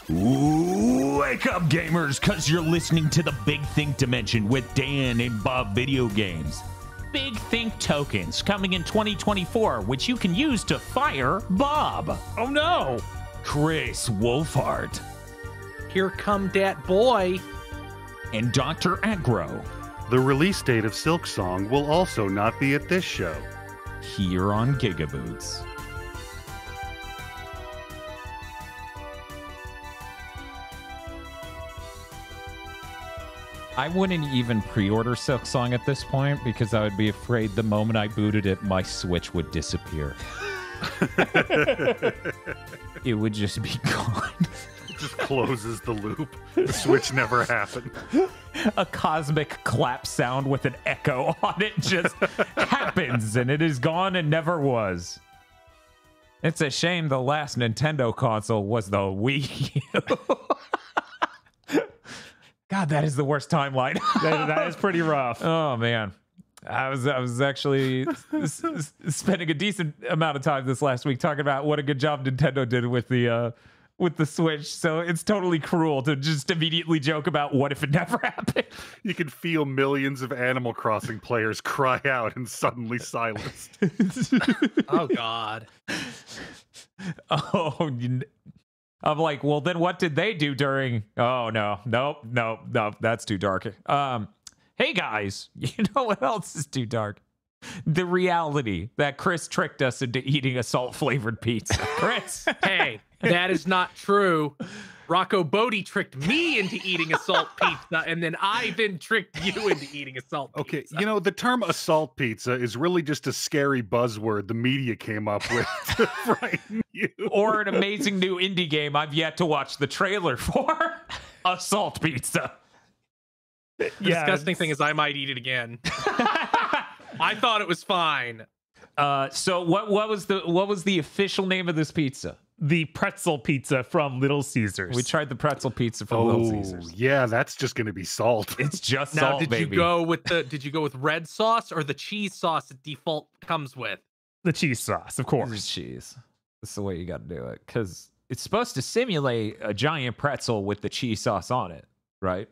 Wake up, gamers, because you're listening to the Big Think Dimension with Dan and Bob Video Games. Big Think tokens coming in 2024, which you can use to fire Bob. Oh no! Chris Wolfhard. Here come dat boy. And Dr. Aggro. The release date of Silksong will also not be at this show. Here on GigaBoots. I wouldn't even pre-order Silksong at this point because I would be afraid the moment I booted it, my Switch would disappear. It would just be gone. It just closes the loop. The Switch never happened. A cosmic clap sound with an echo on it just happens, and it is gone and never was. It's a shame the last Nintendo console was the Wii U. God, that is the worst timeline. that is pretty rough. Oh man, I was actually spending a decent amount of time this last week talking about what a good job Nintendo did with the Switch. So it's totally cruel to just immediately joke about what if it never happened. You can feel millions of Animal Crossing players cry out and suddenly silenced. Oh God. Oh. I'm like, well, then what did they do during... Oh, no. Nope. That's too dark. Hey, guys. You know what else is too dark? The reality that Chris tricked us into eating a salt-flavored pizza. Chris. Hey, that is not true. Rocco Bodie tricked me into eating a salt pizza, and then I tricked you into eating a salt pizza. Okay, you know, the term assault pizza is really just a scary buzzword the media came up with to frighten you. Or an amazing new indie game I've yet to watch the trailer for. Assault pizza. The disgusting thing is I might eat it again. I thought it was fine. So what was the official name of this pizza? The pretzel pizza from Little Caesars. We tried the pretzel pizza from Little Caesars. Yeah, that's just going to be salt. It's just now, salt, did baby. Did you go with red sauce or the cheese sauce that default comes with? The cheese sauce, of course. It's cheese. That's the way you got to do it, because it's supposed to simulate a giant pretzel with the cheese sauce on it, right?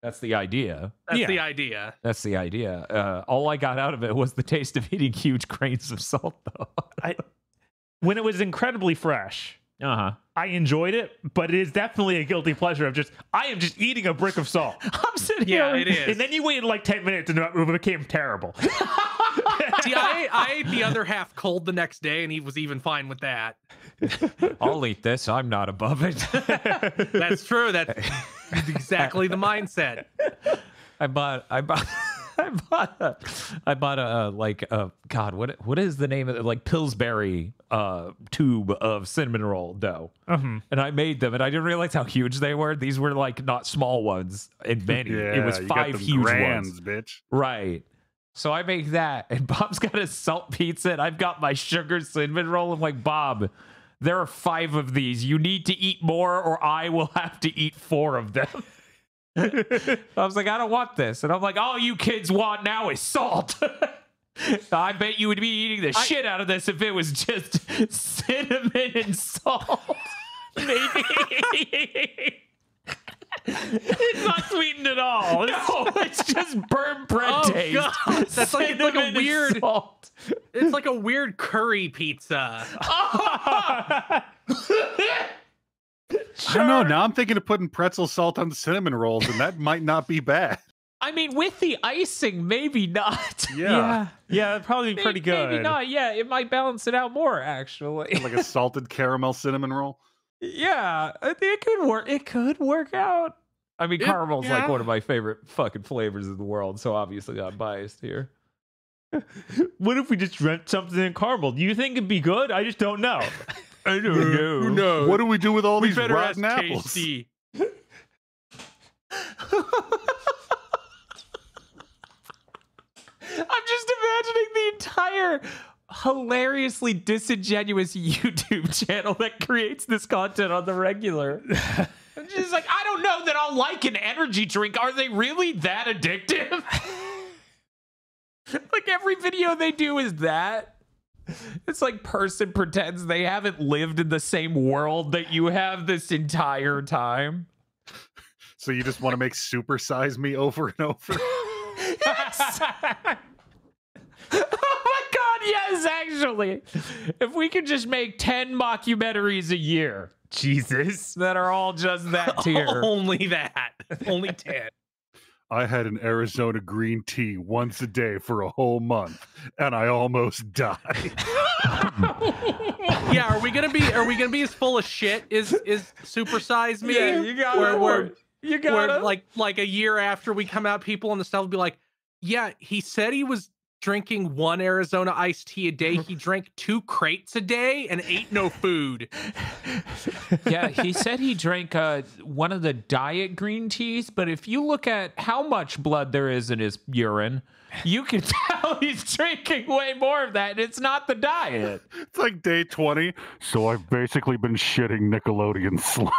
That's the idea. That's the idea. That's the idea. All I got out of it was the taste of eating huge grains of salt, though. When it was incredibly fresh, I enjoyed it, but it is definitely a guilty pleasure of I am just eating a brick of salt. I'm sitting here. here. It is. And then you waited like 10 minutes and it became terrible. See, I ate the other half cold the next day, and he was even fine with that. I'll eat this. I'm not above it. That's true. That's exactly the mindset. I bought a God, what is the name of it? Like Pillsbury tube of cinnamon roll dough. And I made them, and I didn't realize how huge they were. These were like not small ones and many. Yeah, it was 5 huge ones. Bitch. Right. So I make that, and Bob's got a salt pizza, and I've got my sugar cinnamon roll. I'm like, Bob, there are 5 of these. You need to eat more, or I will have to eat 4 of them. I was like, I don't want this. And I'm like, all you kids want now is salt. I bet you would be eating the shit out of this if it was just cinnamon and salt. Maybe. It's not sweetened at all. No, it's just burnt bread taste. God. That's like, it's like a Cinnamon and weird... salt. It's like a weird curry pizza. I don't know. Now I'm thinking of putting pretzel salt on the cinnamon rolls, and that might not be bad. I mean, with the icing, maybe not. Yeah. Yeah, that'd probably be pretty good. Maybe not. Yeah, it might balance it out more, actually. Like a salted caramel cinnamon roll. Yeah, it could work. It could work out. I mean, caramel's like one of my favorite fucking flavors in the world, so obviously I'm biased here. What if we just drenched something in caramel? Do you think it'd be good? I just don't know. I don't know. Who knows? What do we do with all these better rotten ask apples? KC. I'm just imagining the entire hilariously disingenuous YouTube channel that creates this content on the regular. I'm just like, I don't know that I'll like an energy drink. Are they really that addictive? Like every video they do is that. It's like person pretends they haven't lived in the same world that you have this entire time. So you just want to make Super Size Me over and over? Yes! Oh my god, yes, actually. If we could just make 10 mockumentaries a year. Jesus. That are all just that tier. Only that. Only 10. I had an Arizona green tea once a day for a whole month, and I almost died. Yeah, are we gonna be as full of shit as Super Size Me? Yeah, you got it. You got where it. like a year after we come out, people on the stuff will be like, yeah, he said he was drinking 1 Arizona iced tea a day. He drank 2 crates a day and ate no food. Yeah, he said he drank one of the diet green teas, but if you look at how much blood there is in his urine, you can tell he's drinking way more of that, and it's not the diet. It's like day 20. So I've basically been shitting Nickelodeon slime.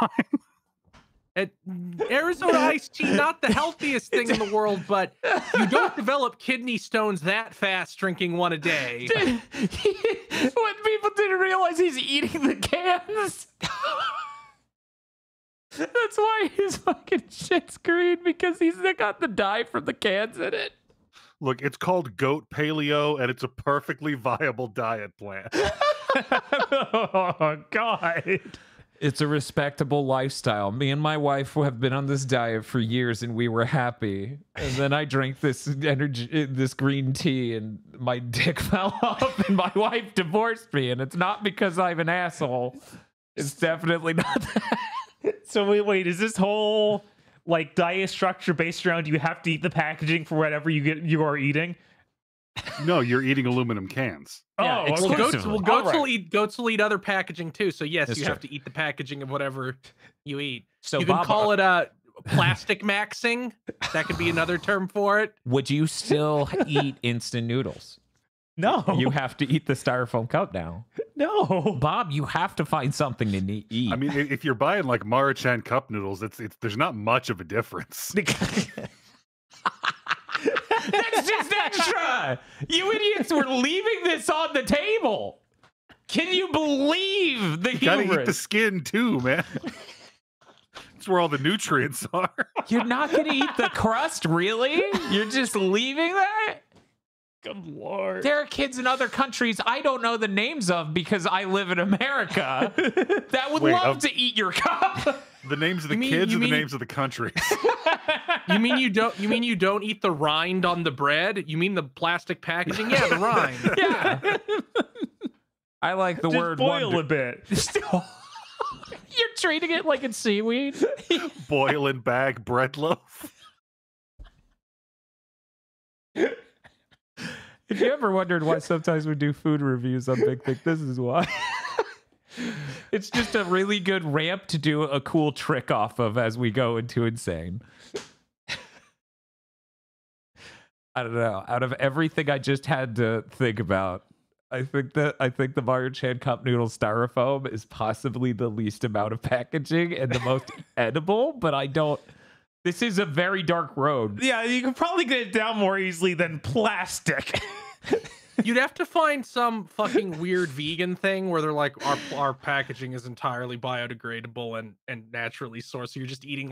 Arizona iced tea, not the healthiest thing in the world, but you don't develop kidney stones that fast drinking 1 a day. What people didn't realize, he's eating the cans. That's why his fucking shit's green, because he's got the dye from the cans in it. Look, it's called goat paleo, and it's a perfectly viable diet plan. Oh, God. It's a respectable lifestyle. Me and my wife have been on this diet for years, and we were happy. And then I drank this green tea, and my dick fell off, and my wife divorced me. And it's not because I'm an asshole. It's definitely not that. So wait, is this whole like diet structure based around you have to eat the packaging for whatever you are eating? No, you're eating aluminum cans. Yeah, Oh, it's- Well, goats will eat other packaging too. So yes, That's you true. have to eat the packaging of whatever you eat. So you can Bob, call it plastic maxing. That could be another term for it. would you still eat instant noodles? No. You have to eat the styrofoam cup now. No. Bob, you have to find something to eat. I mean, if you're buying like Maruchan cup noodles, it's there's not much of a difference. That's just extra. You idiots were leaving this on the table. Can you believe the You gotta eat the hubris? skin too, man. That's where all the nutrients are. You're not going to eat the crust, really? You're just leaving that? Good Lord. There are kids in other countries I don't know the names of because I live in America that would Wait, love to eat your cup. The names of the You kids and the mean- names of the countries. You mean you don't eat the rind on the bread? You mean the plastic packaging? Yeah, the rind. Yeah. I like the Just word boil wonder. a bit. You're treating it like it's seaweed. Boil and bag bread loaf. If you ever wondered why sometimes we do food reviews on Big Thick, this is why. It's just a really good ramp to do a cool trick off of as we go into Insane. I don't know. Out of everything I just had to think about, I think the Mario Chan Cup Noodle styrofoam is possibly the least amount of packaging and the most edible, but I don't. This is a very dark road. Yeah, you can probably get it down more easily than plastic. You'd have to find some fucking weird vegan thing where they're like, our packaging is entirely biodegradable and naturally sourced. So you're just eating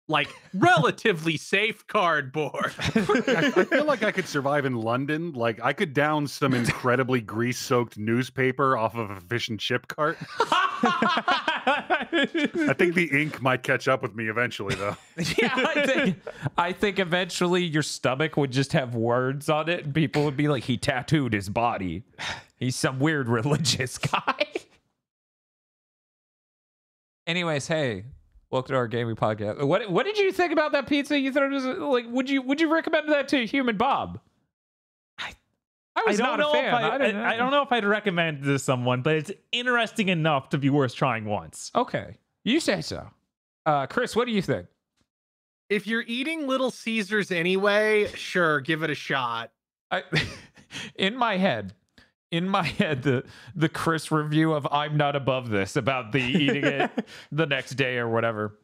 like relatively safe cardboard. I feel like I could survive in London. Like I could down some incredibly grease-soaked newspaper off of a fish and chip cart. I think the ink might catch up with me eventually, though. Yeah, I think eventually your stomach would just have words on it, and people would be like, "He tattooed his body. He's some weird religious guy." Anyways, hey, welcome to our gaming podcast. What did you think about that pizza? You thought it was like? Would you recommend that to Human Bob? I was not a fan. I don't know if I'd recommend it to someone, but it's interesting enough to be worth trying once. Okay, you say so. Chris, what do you think? If you're eating Little Caesars anyway, sure, give it a shot. In my head, the Chris review of "I'm not above this" about the eating it the next day or whatever.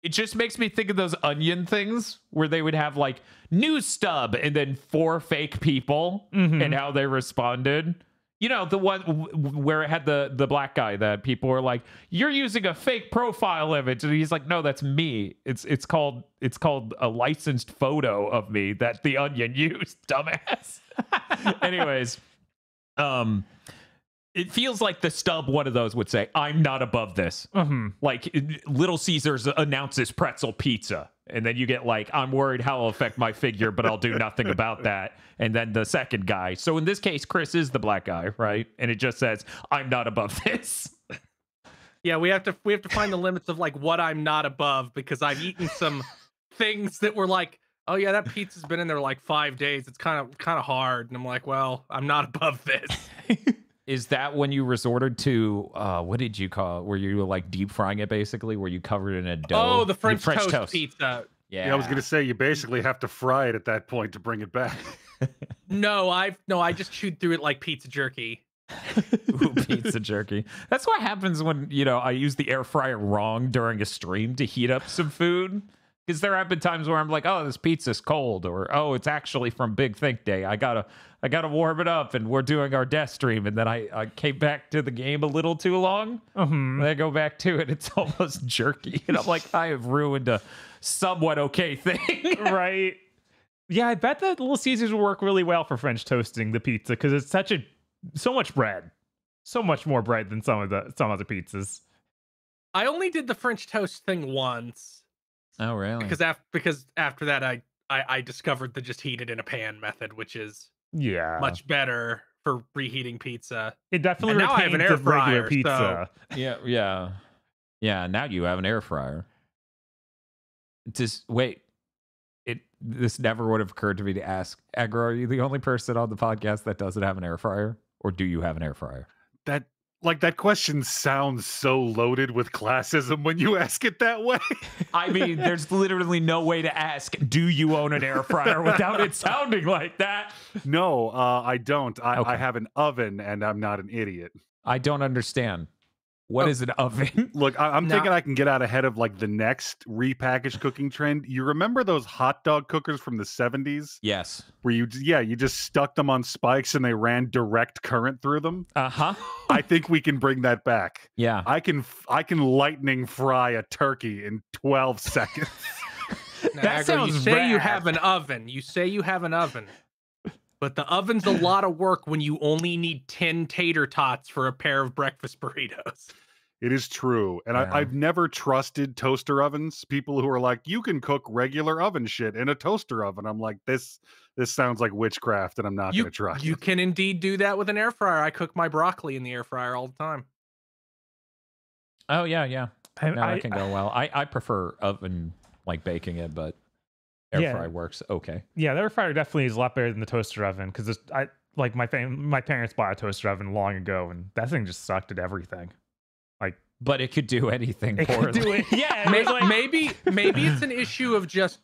It just makes me think of those Onion things where they would have like news stub and then 4 fake people and how they responded. You know, the one where it had the black guy that people were like, "You're using a fake profile image," and he's like, "No, that's me. It's called a licensed photo of me that the Onion used, dumbass." Anyways, it feels like the stub one of those would say, "I'm not above this." Like Little Caesars announces pretzel pizza, and then you get like, "I'm worried how it'll affect my figure, but I'll do nothing about that." And then the second guy. So in this case, Chris is the black guy, right? And it just says, "I'm not above this." Yeah, we have to find the limits of like what I'm not above, because I've eaten some things that were like, "Oh yeah, that pizza's been in there like 5 days. It's kind of hard." And I'm like, "Well, I'm not above this." Is that when you resorted to what did you call it? Where you were like deep frying it, basically, where you covered it in a dough? Oh, the French toast pizza. Yeah, I was gonna say you basically have to fry it at that point to bring it back. No, I just chewed through it like pizza jerky. Ooh, pizza jerky. That's what happens when, you know, I use the air fryer wrong during a stream to heat up some food. Because there have been times where I'm like, "Oh, this pizza's cold," or "Oh, it's actually from Big Think Day. I gotta warm it up," and we're doing our death stream, and then I came back to the game a little too long. And I go back to it, it's almost jerky, and I'm like, I have ruined a somewhat okay thing. Right. Yeah, I bet that Little Caesars will work really well for French toasting the pizza, because it's so much bread, so much more bread than some other pizzas. I only did the French toast thing once. Oh, really? Because after that I discovered the just heat it in a pan method, which is much better for reheating pizza. It definitely now I have an air fryer, pizza. So. Yeah. Now you have an air fryer. Just wait. This never would have occurred to me to ask, Agro, are you the only person on the podcast that doesn't have an air fryer? Or do you have an air fryer? That question sounds so loaded with classism when you ask it that way. I mean, there's literally no way to ask, "Do you own an air fryer?" without it sounding like that. No, I don't. I Okay. have an oven, and I'm not an idiot. I don't understand. What is an oven? Look, I'm thinking I can get out ahead of like the next repackaged cooking trend. You remember those hot dog cookers from the 70s? Yes. Where you just stuck them on spikes and they ran direct current through them? Uh-huh. I think we can bring that back. Yeah. I can lightning fry a turkey in 12 seconds. That sounds you say rad. you have an oven. You say you have an oven. But the oven's a lot of work when you only need 10 tater tots for a pair of breakfast burritos. It is true. And Yeah. I've never trusted toaster ovens. People who are like, you can cook regular oven shit in a toaster oven. I'm like, this sounds like witchcraft, and I'm not going to try. You can indeed do that with an air fryer. I cook my broccoli in the air fryer all the time. Oh, yeah. No, I that can go well. I prefer oven, like baking it, but air fry works okay. Yeah, the air fryer definitely is a lot better than the toaster oven, because my parents bought a toaster oven long ago, and that thing just sucked at everything. But it could do anything It poorly. could do it. Yeah, it was like, Maybe it's an issue of just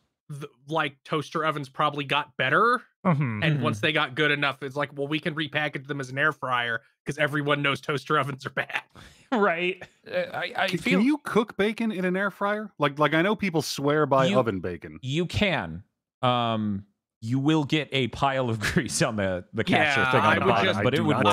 like toaster ovens probably got better, and once they got good enough, it's like, well, we can repackage them as an air fryer because everyone knows toaster ovens are bad. right. I feel Can you cook bacon in an air fryer? Like I know people swear by oven bacon. you can. You will get a pile of grease on the catcher thing on the bottom, but it would work.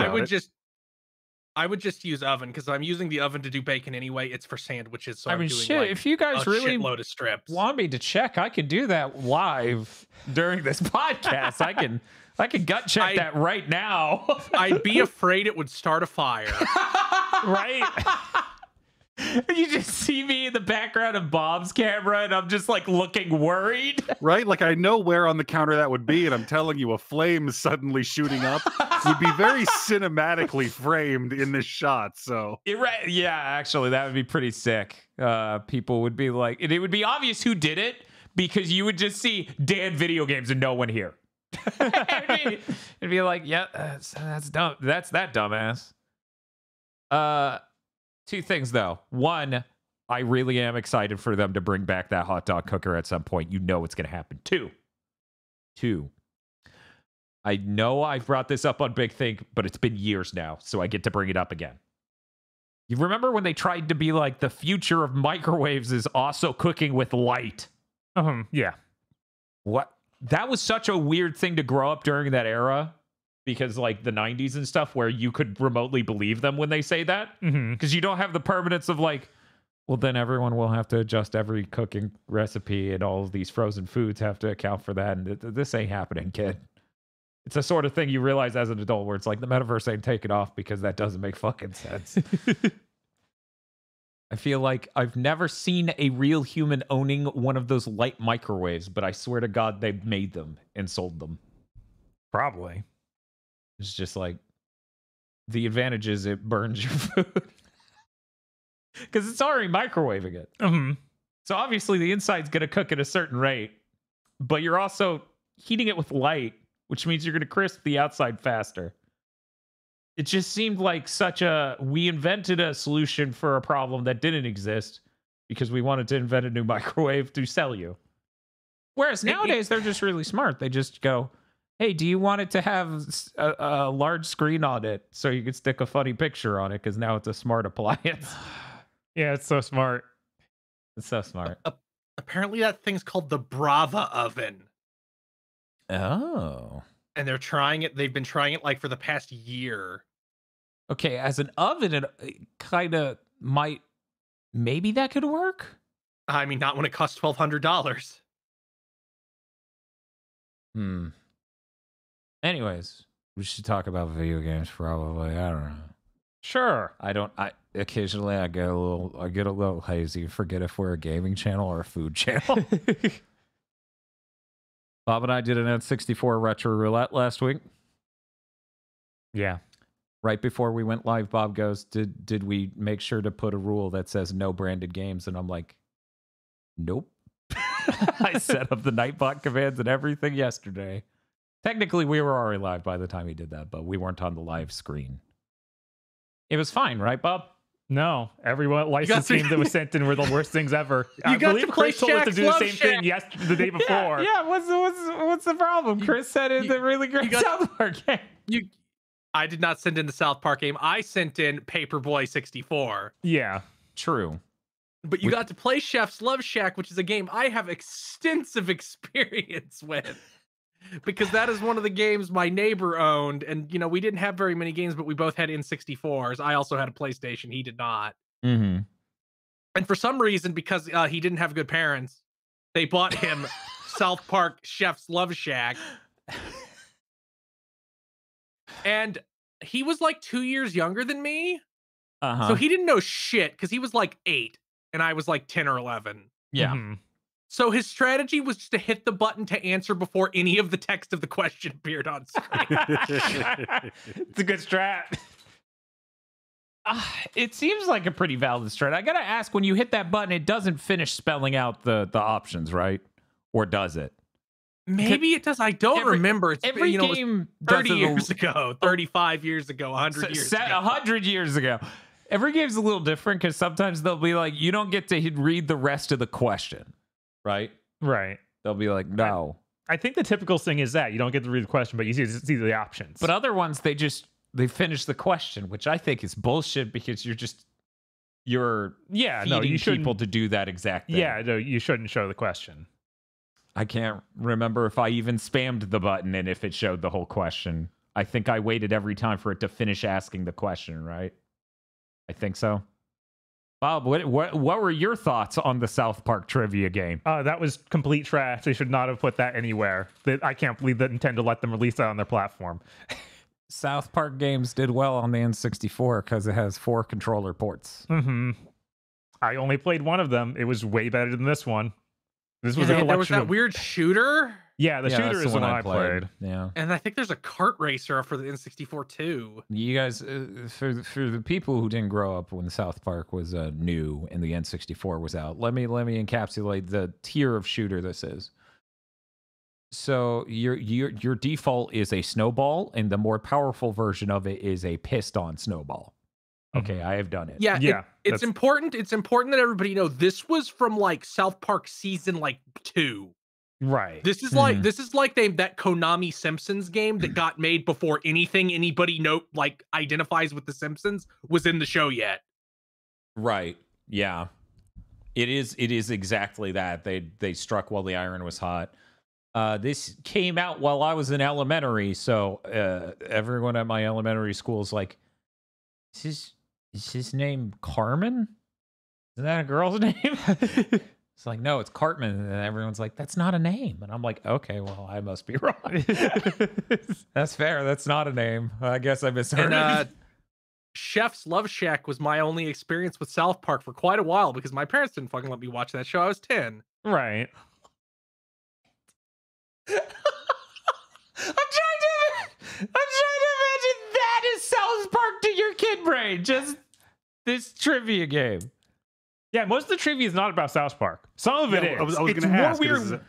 I would just use oven, because I'm using the oven to do bacon anyway. It's for sandwiches, so I mean, I'm doing shit, like if you guys a really shitload of strips. want me to check, I can do that live during this podcast. I can gut check that right now. I'd be afraid it would start a fire. Right. You just see me in the background of Bob's camera, and I'm just like looking worried. Right? Like I know where on the counter that would be, and I'm telling you, a flame suddenly shooting up would be very cinematically framed in this shot. So Yeah, actually, that would be pretty sick. People would be like, and it would be obvious who did it, because you would just see Dan Video Games and no one here. It'd be like, yeah, that's dumb. That's that dumbass. Two things though. One, I really am excited for them to bring back that hot dog cooker at some point. You know it's going to happen. Two. I know I've brought this up on Big Think, but it's been years now, so I get to bring it up again. You remember when they tried to be like, the future of microwaves is also cooking with light? Yeah. What? That was such a weird thing to grow up during that era. because like the 90s and stuff where you could remotely believe them when they say that because you don't have the permanence of like, well, then everyone will have to adjust every cooking recipe and all of these frozen foods have to account for that. And this ain't happening, kid. It's the sort of thing you realize as an adult where it's like the metaverse ain't taken off because that doesn't make fucking sense. I feel like I've never seen a real human owning one of those light microwaves, but I swear to God, they made them and sold them. Probably. It's just like the advantage is it burns your food because it's already microwaving it. So obviously the inside's going to cook at a certain rate, but you're also heating it with light, which means you're going to crisp the outside faster. It just seemed like we invented a solution for a problem that didn't exist because we wanted to invent a new microwave to sell you. Whereas nowadays they're just really smart. They just go, hey, do you want it to have a large screen on it so you can stick a funny picture on it? Because now it's a smart appliance. Yeah, it's so smart. It's so smart. Apparently that thing's called the Brava oven. Oh. And they're trying it. They've been trying it like for the past year. Okay, as an oven, it kind of might. Maybe that could work. I mean, not when it costs $1,200. Anyways, we should talk about video games. Probably. I don't know. Sure. Occasionally I get a little hazy. Forget if we're a gaming channel or a food channel. Bob and I did an N64 retro roulette last week. Yeah. Right before we went live, Bob goes, did we make sure to put a rule that says no branded games? And I'm like, nope. I set up the Nightbot commands and everything yesterday. Technically, we were already live by the time he did that, but we weren't on the live screen. It was fine, right, Bob? No, every licensed game that was sent in were the worst things ever. I believe Chris told us to do the same thing the day before. Yeah, what's the problem? Chris said it's a really great South Park game. I did not send in the South Park game. I sent in Paperboy 64. Yeah, true. But you got to play Chef's Love Shack, which is a game I have extensive experience with. Because that is one of the games my neighbor owned. And, you know, we didn't have very many games, but we both had N64s. I also had a PlayStation. He did not. And for some reason, because he didn't have good parents, they bought him South Park Chef's Love Shack. And he was like 2 years younger than me. So he didn't know shit because he was like 8 and I was like 10 or 11. Yeah. So his strategy was just to hit the button to answer before any of the text of the question appeared on screen. It's a good strat. It seems like a pretty valid strat. I gotta ask, when you hit that button, it doesn't finish spelling out the options, right? Or does it? Maybe it does. I don't remember. It's every been, game 30 years ago, 35 years ago, 100 years ago. 100 years ago. Every game's a little different because sometimes they'll be like, you don't get to read the rest of the question. Right? Right. They'll be like, no. I think the typical thing is that you don't get to read the question, but you see the options. But other ones, they finish the question, which I think is bullshit because you're feeding people to do that exact thing. Yeah, no, you shouldn't show the question. I can't remember if I even spammed the button and if it showed the whole question. I think I waited every time for it to finish asking the question, right? I think so. Bob, what were your thoughts on the South Park trivia game? That was complete trash. They should not have put that anywhere. I can't believe that Nintendo let them release that on their platform. South Park games did well on the N64 because it has 4 controller ports. I only played one of them. It was way better than this one. This was there was that weird shooter. Yeah, the shooter is the one I played. Yeah, and I think there's a kart racer for the N64 too. You guys, for the people who didn't grow up when South Park was new and the N64 was out, let me encapsulate the tier of shooter this is. So your default is a snowball, and the more powerful version of it is a piston snowball. Okay, I have done it. Yeah. It's important. It's important that everybody know this was from like South Park season 2. Right. This is like that Konami Simpsons game that got made before anything anybody identifies with the Simpsons was in the show yet. Right. Yeah. It is exactly that. They struck while the iron was hot. This came out while I was in elementary, so everyone at my elementary school is like, is his name Carmen? Isn't that a girl's name? It's like, no, it's Cartman. And everyone's like, that's not a name. And I'm like, okay, well, I must be wrong. That's fair. That's not a name. I guess I misheard. And Chef's Love Shack was my only experience with South Park for quite a while because my parents didn't fucking let me watch that show. I was 10. Right. I'm trying to imagine that is South Park to your kid brain. Just this trivia game. Yeah, most of the trivia is not about South Park. Some of it is. I was It's going to more ask, is it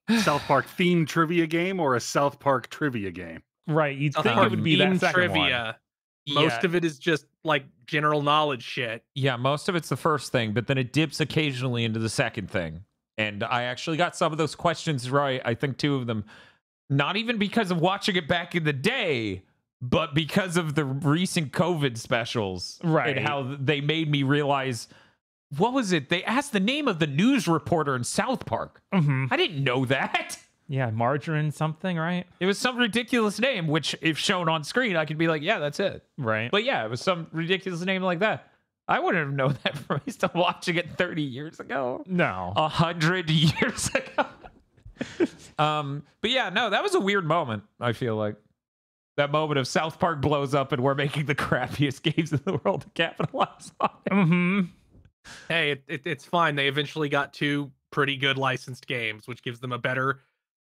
a South Park themed trivia game or a South Park trivia game? Right, you'd South think Park it would be that themed second one. trivia. Most of it is just like general knowledge shit. Yeah, most of it's the first thing, but then it dips occasionally into the second thing. And I actually got some of those questions right. I think 2 of them, not even because of watching it back in the day, but because of the recent COVID specials. Right. And how they made me realize, what was it? They asked the name of the news reporter in South Park. Mm-hmm. I didn't know that. Yeah, margarine something, right? It was some ridiculous name, which if shown on screen, I could be like, yeah, that's it. Right. But yeah, it was some ridiculous name like that. I wouldn't have known that from watching it 30 years ago. No. 100 years ago. But yeah, no, that was a weird moment, I feel like. That moment of South Park blows up and we're making the crappiest games in the world to capitalize on it. Mm-hmm. Hey, it's fine. They eventually got 2 pretty good licensed games, which gives them a better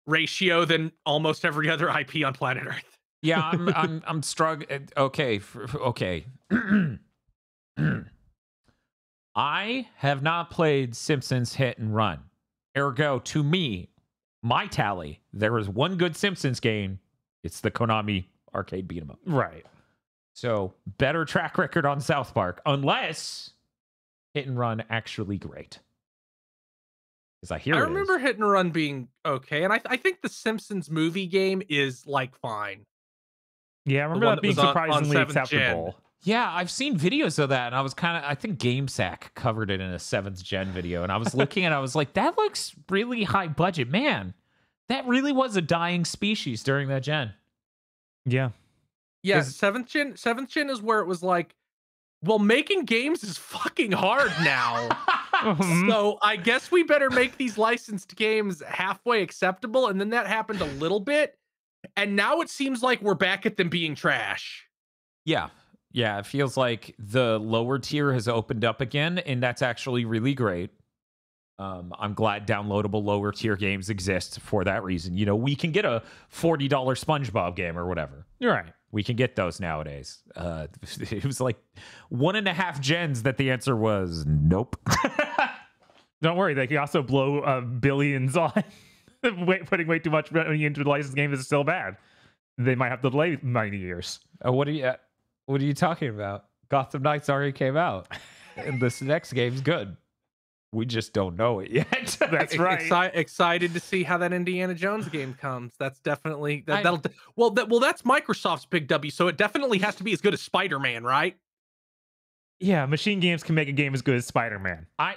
ratio than almost every other IP on planet Earth. Yeah, I'm struggling. Okay, okay. I have not played Simpsons Hit and Run. Ergo, to me, my tally, there is one good Simpsons game. It's the Konami arcade beat 'em up. Right. So, better track record on South Park, unless Hit and Run actually great. Because I remember Hit and Run being okay, and I think the Simpsons movie game is like fine. Yeah, I remember one that that being was on surprisingly 7th gen. acceptable. Yeah, I've seen videos of that, and I was I think GameSack covered it in a 7th gen video, and I was looking and I was like, that looks really high budget. Man, that really was a dying species during that gen. Yeah. Yeah, 7th gen is where it was like, well, making games is fucking hard now. Mhm. So I guess we better make these licensed games halfway acceptable. And then that happened a little bit. And now it seems like we're back at them being trash. Yeah. Yeah, it feels like the lower tier has opened up again, and that's actually really great. I'm glad downloadable lower tier games exist for that reason. You know, we can get a $40 SpongeBob game or whatever. You're right. We can get those nowadays. It was like 1.5 gens that the answer was nope. Don't worry, they can also blow billions on putting way too much money into a licensed game that's still bad. They might have to delay 90 years. What are you talking about? Gotham Knights already came out, and this next game's good. We just don't know it yet. That's right. Excited to see how that Indiana Jones game comes. That's definitely that's Microsoft's big W. So it definitely has to be as good as Spider-Man, right? Yeah, Machine Games can make a game as good as Spider-Man. The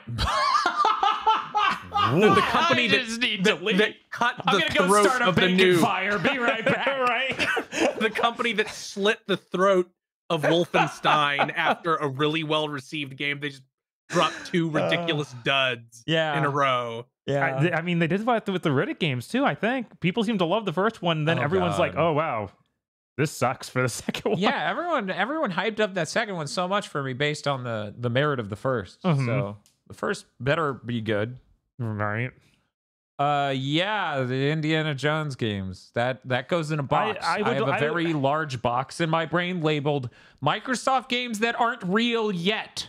company I just need to leave. that cut I'm the gonna go throat start a of the bacon new fire. Be right back. Right? the company that slit the throat of Wolfenstein after a really well-received game. They just dropped 2 ridiculous duds in a row. Yeah. I mean, they did that with the Riddick games too, I think. People seem to love the first one, then everyone's God. like, oh, wow, this sucks for the second one. Yeah, everyone hyped up that second one so much for me based on the merit of the first. Mhm. So the first better be good. Right. Yeah, the Indiana Jones games. That goes in a box. I have a very large box in my brain labeled Microsoft games that aren't real yet.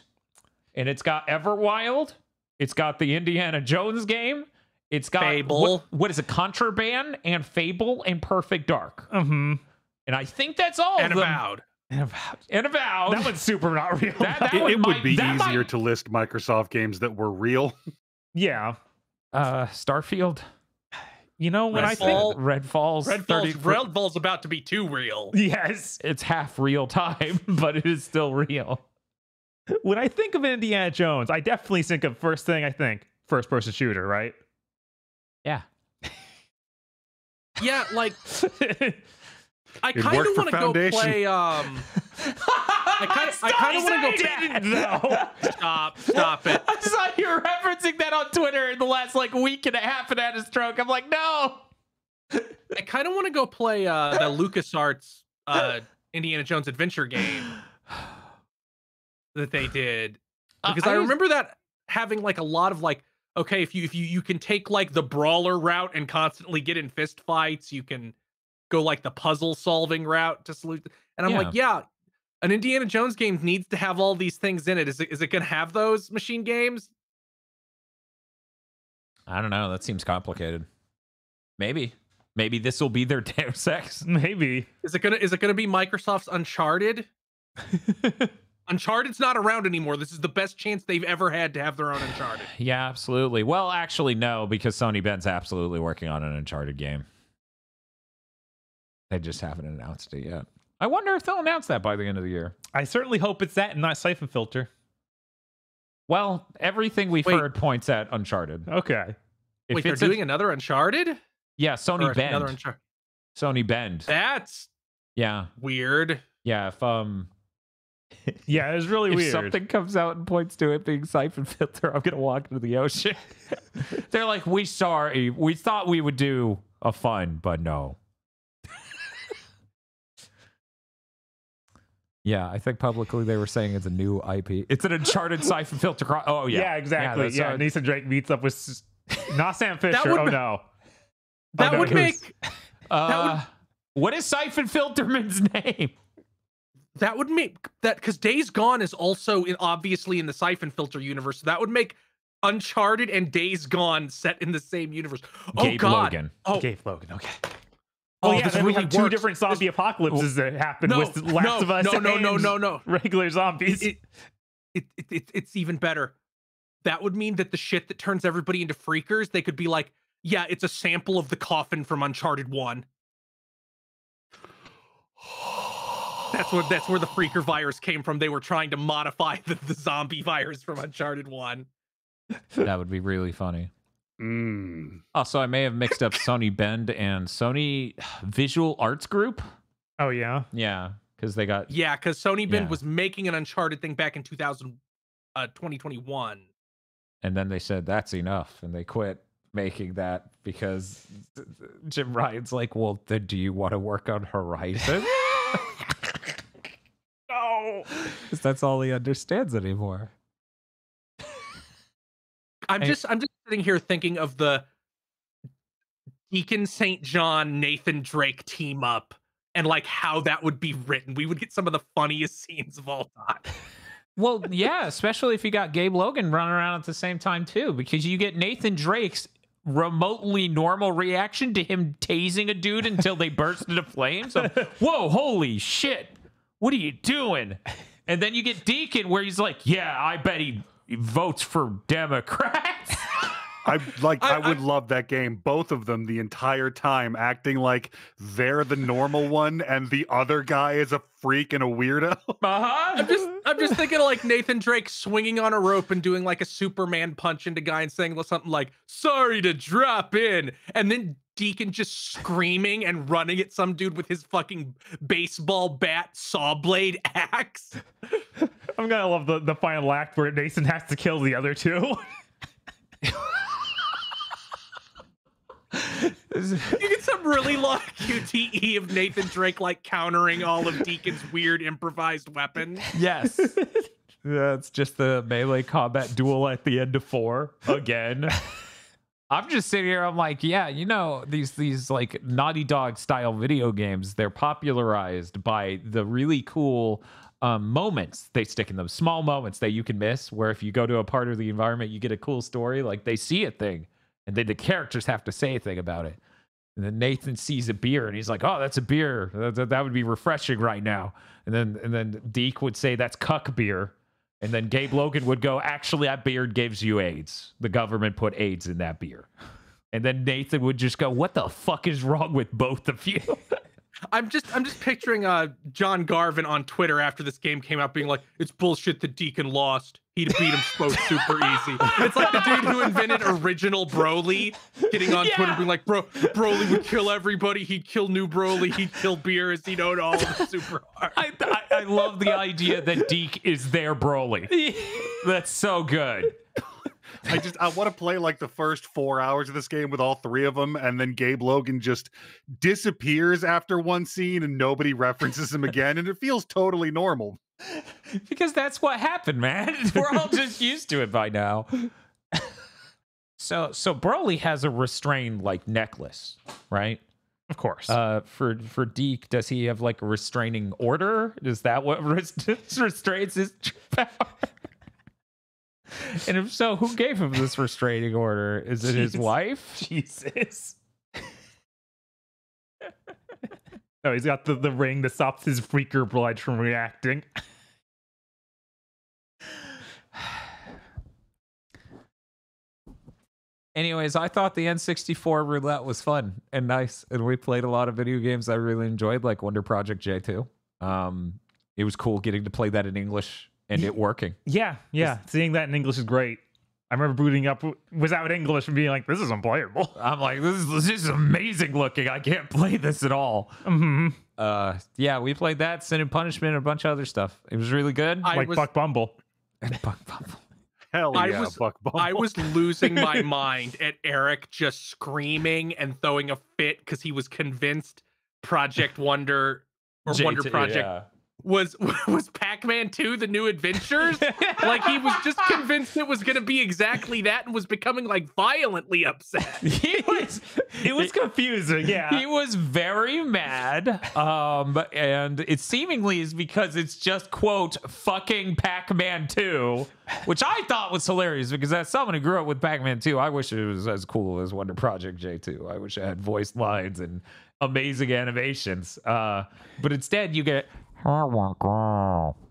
And it's got Everwild. It's got the Indiana Jones game. It's got Fable. What is it? Contraband and Fable and Perfect Dark. Mm-hmm. And I think that's all And of them. Avowed. And Avowed. That one's super not real. It would be easier to list Microsoft games that were real. Yeah. Starfield. You know, when Redfall's about to be too real. Yes. It's half real time, but it is still real. When I think of Indiana Jones, I definitely think of first person shooter, right? Yeah. Yeah, like I It kind of worked for want to go Foundation. play. I kind of want to go. Stop it. I saw you referencing that on Twitter in the last like week and a half and had a stroke. I'm like, no. I kind of want to go play the LucasArts Indiana Jones adventure game that they did, because I remember that having like a lot of like, okay, if you can take like the brawler route and constantly get in fist fights, you can go like the puzzle solving route to salute. And I'm like, yeah, an Indiana Jones game needs to have all these things in it. Is it going to have those machine games? I don't know. That seems complicated. Maybe this will be their Deus Ex. Maybe. Is it gonna be Microsoft's Uncharted? Uncharted's not around anymore. This is the best chance they've ever had to have their own Uncharted. Yeah, absolutely. Well, actually, no, because Sony Ben's absolutely working on an Uncharted game. They just haven't announced it yet. I wonder if they'll announce that by the end of the year. I certainly hope it's that and not Siphon Filter. Well, everything we've heard points at Uncharted. Okay. Wait, they're doing another Uncharted? Yeah, Sony Bend. Another Uncharted. Sony Bend. That's weird. Yeah, if yeah, it was really weird. If something comes out and points to it being Siphon Filter, I'm gonna walk into the ocean. They're like, we thought we would do a fun, but no. Yeah, I think publicly they were saying it's a new IP. It's an Uncharted Siphon Filter. Oh yeah, yeah, exactly. Yeah, Nathan Drake meets up with not Sam Fisher. No. That would make. What is Siphon Filterman's name? That would make that, because Days Gone is also obviously in the Siphon Filter universe. So that would make Uncharted and Days Gone set in the same universe. Gabe Logan. Oh, Gabe Logan. Okay. Oh, yeah, then we have two different zombie apocalypses that happen with Last of Us no. regular zombies. It's even better. That would mean that the shit that turns everybody into freakers, they could be like, yeah, it's a sample of the coffin from Uncharted 1. That's where the freaker virus came from. They were trying to modify the zombie virus from Uncharted 1. That would be really funny. Also, I may have mixed up Sony Bend and Sony Visual Arts Group. Oh, yeah? Yeah, because they got... Yeah, because Sony Bend was making an Uncharted thing back in 2021. And then they said, that's enough. And they quit making that because Jim Ryan's like, well, then do you want to work on Horizon? No! Because that's all he understands anymore. I'm just sitting here thinking of the Deacon St. John Nathan Drake team up and like how that would be written. We would get some of the funniest scenes of all time. Well, yeah, especially if you got Gabe Logan running around at the same time too, because you get Nathan Drake's remotely normal reaction to him tasing a dude until they burst into flames. Whoa, holy shit. What are you doing? And then you get Deacon where he's like, yeah, I bet he votes for Democrats. I would love that game. Both of them the entire time acting like they're the normal one and the other guy is a freak and a weirdo. I'm just thinking of like Nathan Drake swinging on a rope and doing like a Superman punch into guy and saying something like, sorry to drop in. And then Deacon just screaming and running at some dude with his fucking baseball bat saw blade axe. I'm gonna love the final act where Nathan has to kill the other two. You get some really long QTE of Nathan Drake like countering all of Deacon's weird improvised weapons. Yes. That's just the melee combat duel at the end of 4 again. I'm just sitting here, I'm like, yeah, you know, these like Naughty Dog style video games, they're popularized by the really cool moments they stick in them, small moments that you can miss, where if you go to a part of the environment, you get a cool story, like they see a thing, and then the characters have to say a thing about it. And then Nathan sees a beer, and he's like, oh, that's a beer. That would be refreshing right now. And then Deke would say, that's cuck beer. And then Gabe Logan would go, actually, that beer gives you AIDS. The government put AIDS in that beer. And then Nathan would just go, what the fuck is wrong with both of you? I'm just picturing John Garvin on Twitter after this game came out being like, it's bullshit that Deacon lost. He'd beat him both super easy. It's like the dude who invented original Broly getting on Twitter being like, Broly would kill everybody. He'd kill New Broly. He'd kill Beerus. He'd own all of them super hard. I love the idea that Deke is their Broly. That's so good. I want to play like the first 4 hours of this game with all three of them, and then Gabe Logan just disappears after one scene and nobody references him again, and it feels totally normal. Because that's what happened, man. We're all just used to it by now. So Broly has a restrained like necklace, right? Of course. For Deke, does he have like a restraining order? Is that what restrains his power? And if so, who gave him this restraining order? Is it his wife? Jesus. Oh, he's got the ring that stops his freaker blood from reacting. Anyways, I thought the N64 roulette was fun and nice, and we played a lot of video games I really enjoyed, like Wonder Project J2. It was cool getting to play that in English and it working. Yeah. Seeing that in English is great. I remember booting up without English and being like, this is unplayable. I'm like, this is amazing looking. I can't play this at all. Mm-hmm. Yeah, we played that, Sin and Punishment, and a bunch of other stuff. It was really good. Buck Bumble. And Buck Bumble. Hell yeah, Buck Bumble. I was losing my mind at Eric just screaming and throwing a fit because he was convinced Project Wonder or J2, Wonder Project yeah. was Pac-Man 2 the new adventures. Like he was just convinced it was going to be exactly that and was becoming like violently upset. It was confusing. Yeah, he was very mad, and it seemingly is because it's just quote fucking Pac-Man 2, which I thought was hilarious because as someone who grew up with Pac-Man 2, I wish it was as cool as Wonder Project J2. I wish it had voice lines and amazing animations, but instead you get and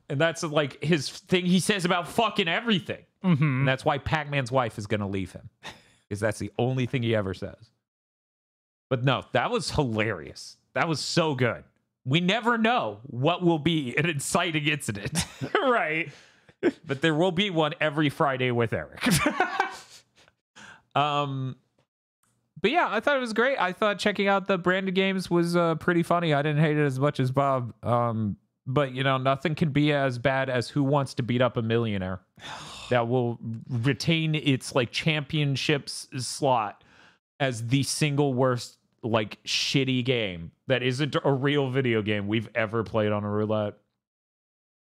that's like his thing he says about fucking everything. And that's why Pac-Man's wife is gonna leave him, because that's the only thing he ever says. But no, that was hilarious. That was so good. We never know what will be an inciting incident. Right. But there will be one every Friday with Eric. But yeah, I thought it was great. I thought checking out the branded games was pretty funny. I didn't hate it as much as Bob. But, you know, nothing can be as bad as Who Wants to Beat Up a Millionaire. That will retain its, like, championships slot as the single worst, like, shitty game that isn't a real video game we've ever played on a roulette.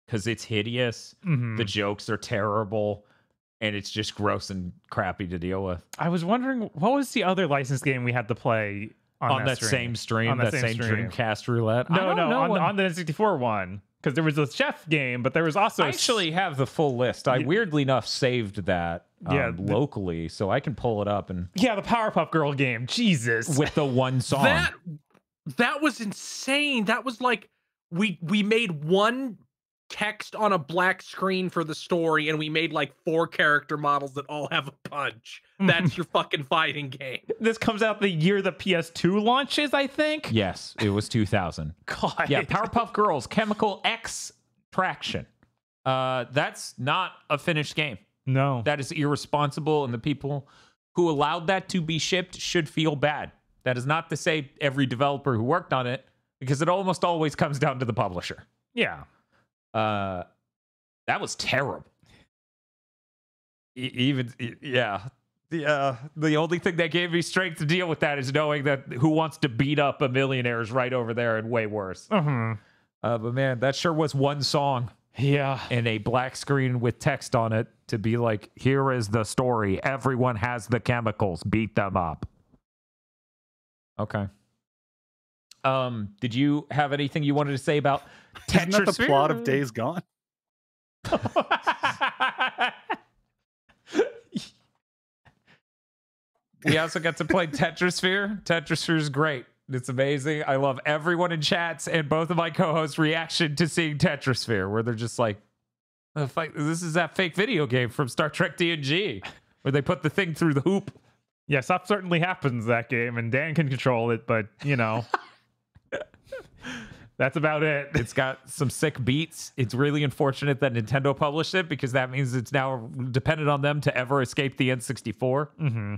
Because it's hideous. The jokes are terrible. And it's just gross and crappy to deal with. I was wondering, what was the other licensed game we had to play on that same stream? That same Dreamcast roulette? No, on the N64 one. Because there was a chef game, but there was also... I actually have the full list. I weirdly enough saved that locally, so I can pull it up. And yeah, the Powerpuff Girl game. Jesus. With the one song. That was insane. That was like, we made one text on a black screen for the story, and we made like 4 character models that all have a punch. That's your fucking fighting game. This comes out the year the PS2 launches, I think. Yes, it was 2000. God. Yeah, Powerpuff Girls, Chemical X Traction. That's not a finished game. No. That is irresponsible, and the people who allowed that to be shipped should feel bad. That is not to say every developer who worked on it, because it almost always comes down to the publisher. Yeah. That was terrible. The only thing that gave me strength to deal with that is knowing that Who Wants to Beat Up a Millionaire is right over there and way worse. But man, that sure was one song. Yeah. And a black screen with text on it to be like, here is the story. Everyone has the chemicals. Beat them up. Okay. Did you have anything you wanted to say about Tetris? Isn't that the plot of Days Gone? We also got to play Tetrisphere. Tetrisphere is great. It's amazing. I love everyone in chats and both of my co-hosts' reaction to seeing Tetrisphere, where they're just like, this is that fake video game from Star Trek TNG, where they put the thing through the hoop. Yeah, stuff certainly happens that game, and Dan can control it, but, you know... That's about it. It's got some sick beats. It's really unfortunate that Nintendo published it because that means it's now dependent on them to ever escape the N64. Mm-hmm.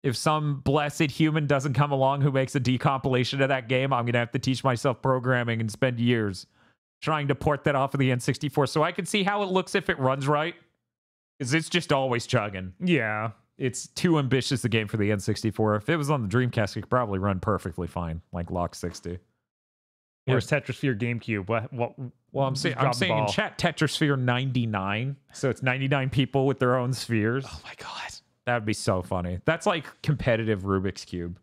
If some blessed human doesn't come along who makes a decompilation of that game, I'm going to have to teach myself programming and spend years trying to port that off of the N64 so I can see how it looks if it runs right. Because it's just always chugging. Yeah. It's too ambitious a game for the N64. If it was on the Dreamcast, it could probably run perfectly fine, like Lock 60. Where's Tetrasphere GameCube? What? Well, I'm saying in chat Tetrasphere 99. So it's 99 people with their own spheres. Oh my god. That would be so funny. That's like competitive Rubik's Cube.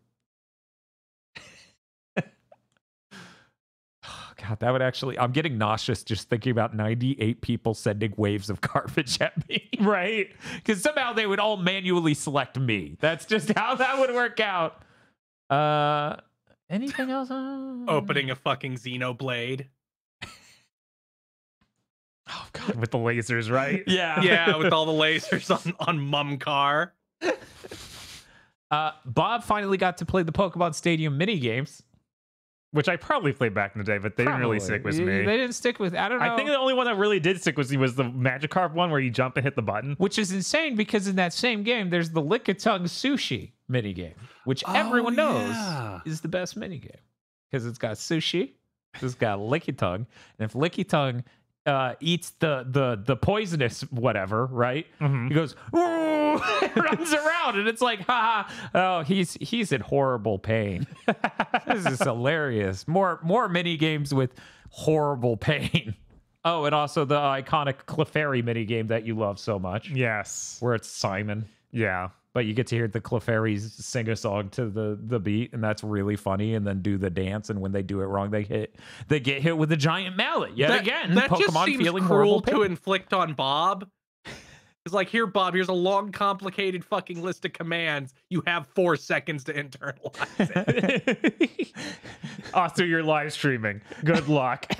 Oh, God, that would actually... I'm getting nauseous just thinking about 98 people sending waves of garbage at me. Right? Because somehow they would all manually select me. That's just how that would work out. Anything else? Opening a fucking Xenoblade. Oh god, with the lasers, right? Yeah. Yeah, with all the lasers on Mumcar. Bob finally got to play the Pokemon Stadium mini games. Which I probably played back in the day, but they didn't really stick with me. They didn't stick with... I don't know. I think the only one that really did stick with me was the Magikarp one where you jump and hit the button. Which is insane because in that same game, there's the Lickitung Sushi minigame, which everyone knows is the best minigame. Because it's got sushi, it's got Lickitung, and if Lickitung eats the poisonous whatever, right? Mm-hmm. He goes, ooh, runs around, and it's like, ha, oh, he's in horrible pain. This is hilarious. More mini games with horrible pain. Oh, and also the iconic Clefairy mini game that you love so much. Yes. Where it's Simon. Yeah. But you get to hear the Clefairies sing a song to the beat, and that's really funny. And then do the dance, and when they do it wrong, they get hit with a giant mallet. Again, that Pokemon just seems feeling cruel horrible to pain. inflict on Bob. It's like, here, Bob, here's a long, complicated fucking list of commands. You have 4 seconds to internalize it. Also, you're live streaming. Good luck.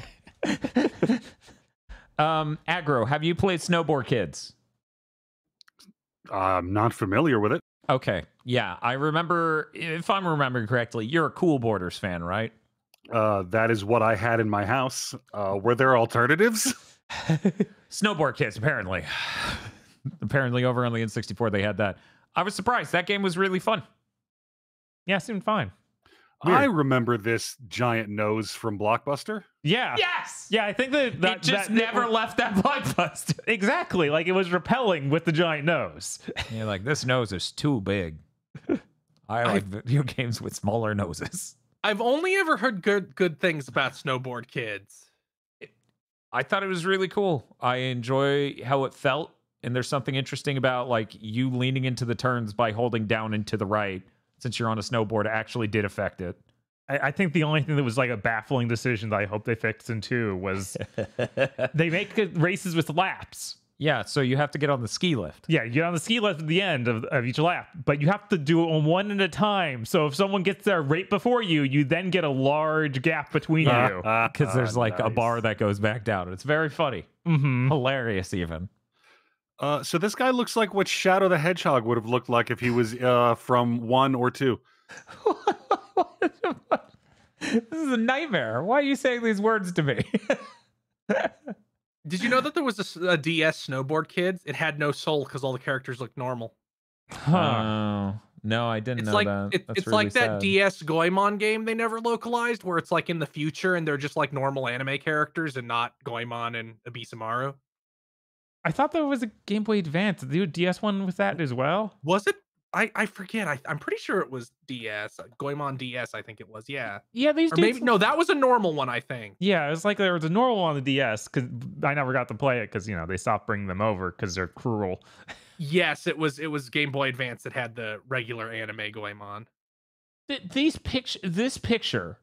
Aggro, have you played Snowboard Kids? I'm not familiar with it. Okay, yeah, I remember. If I'm remembering correctly, you're a Cool Borders fan, right? That is what I had in my house. Were there alternatives? Snowboard Kids, apparently. Apparently, over on the N64, they had that. I was surprised. That game was really fun. Yeah, seemed fine. I remember this giant nose from Blockbuster. Yeah. Yes! Yeah, I think that It just never left that Blockbuster. Exactly. Like, it was repelling with the giant nose. You're like, this nose is too big. I like video games with smaller noses. I've only ever heard good things about Snowboard Kids. I thought it was really cool. I enjoy how it felt, and there's something interesting about like you leaning into the turns by holding down and to the right. Since you're on a snowboard, it actually did affect it. I think the only thing that was like a baffling decision that I hope they fixed in 2 was they make races with laps. Yeah, so you have to get on the ski lift. Yeah, you get on the ski lift at the end of each lap, but you have to do it on one at a time. So if someone gets there right before you, you then get a large gap between you. Because there's like a nice. bar that goes back down. It's very funny. Mm-hmm. Hilarious, even. So this guy looks like what Shadow the Hedgehog would have looked like if he was from 1 or 2. This is a nightmare. Why are you saying these words to me? Did you know that there was a DS Snowboard Kids? It had no soul because all the characters looked normal. Oh, no, I didn't It's know like that. That's it's really like that sad. DS Goemon game they never localized, where it's like in the future and they're just like normal anime characters and not Goemon and Abisamaru. I thought there was a Game Boy Advance. Did you do a DS one with that as well? Was it? I forget. I'm pretty sure it was DS. Goemon DS, I think it was. Yeah. Yeah, these Or maybe no, that was a normal one, I think. Yeah, it was like there was a normal on the DS because I never got to play it because they stopped bringing them over because they're cruel. Yes, it was Game Boy Advance that had the regular anime Goemon. This picture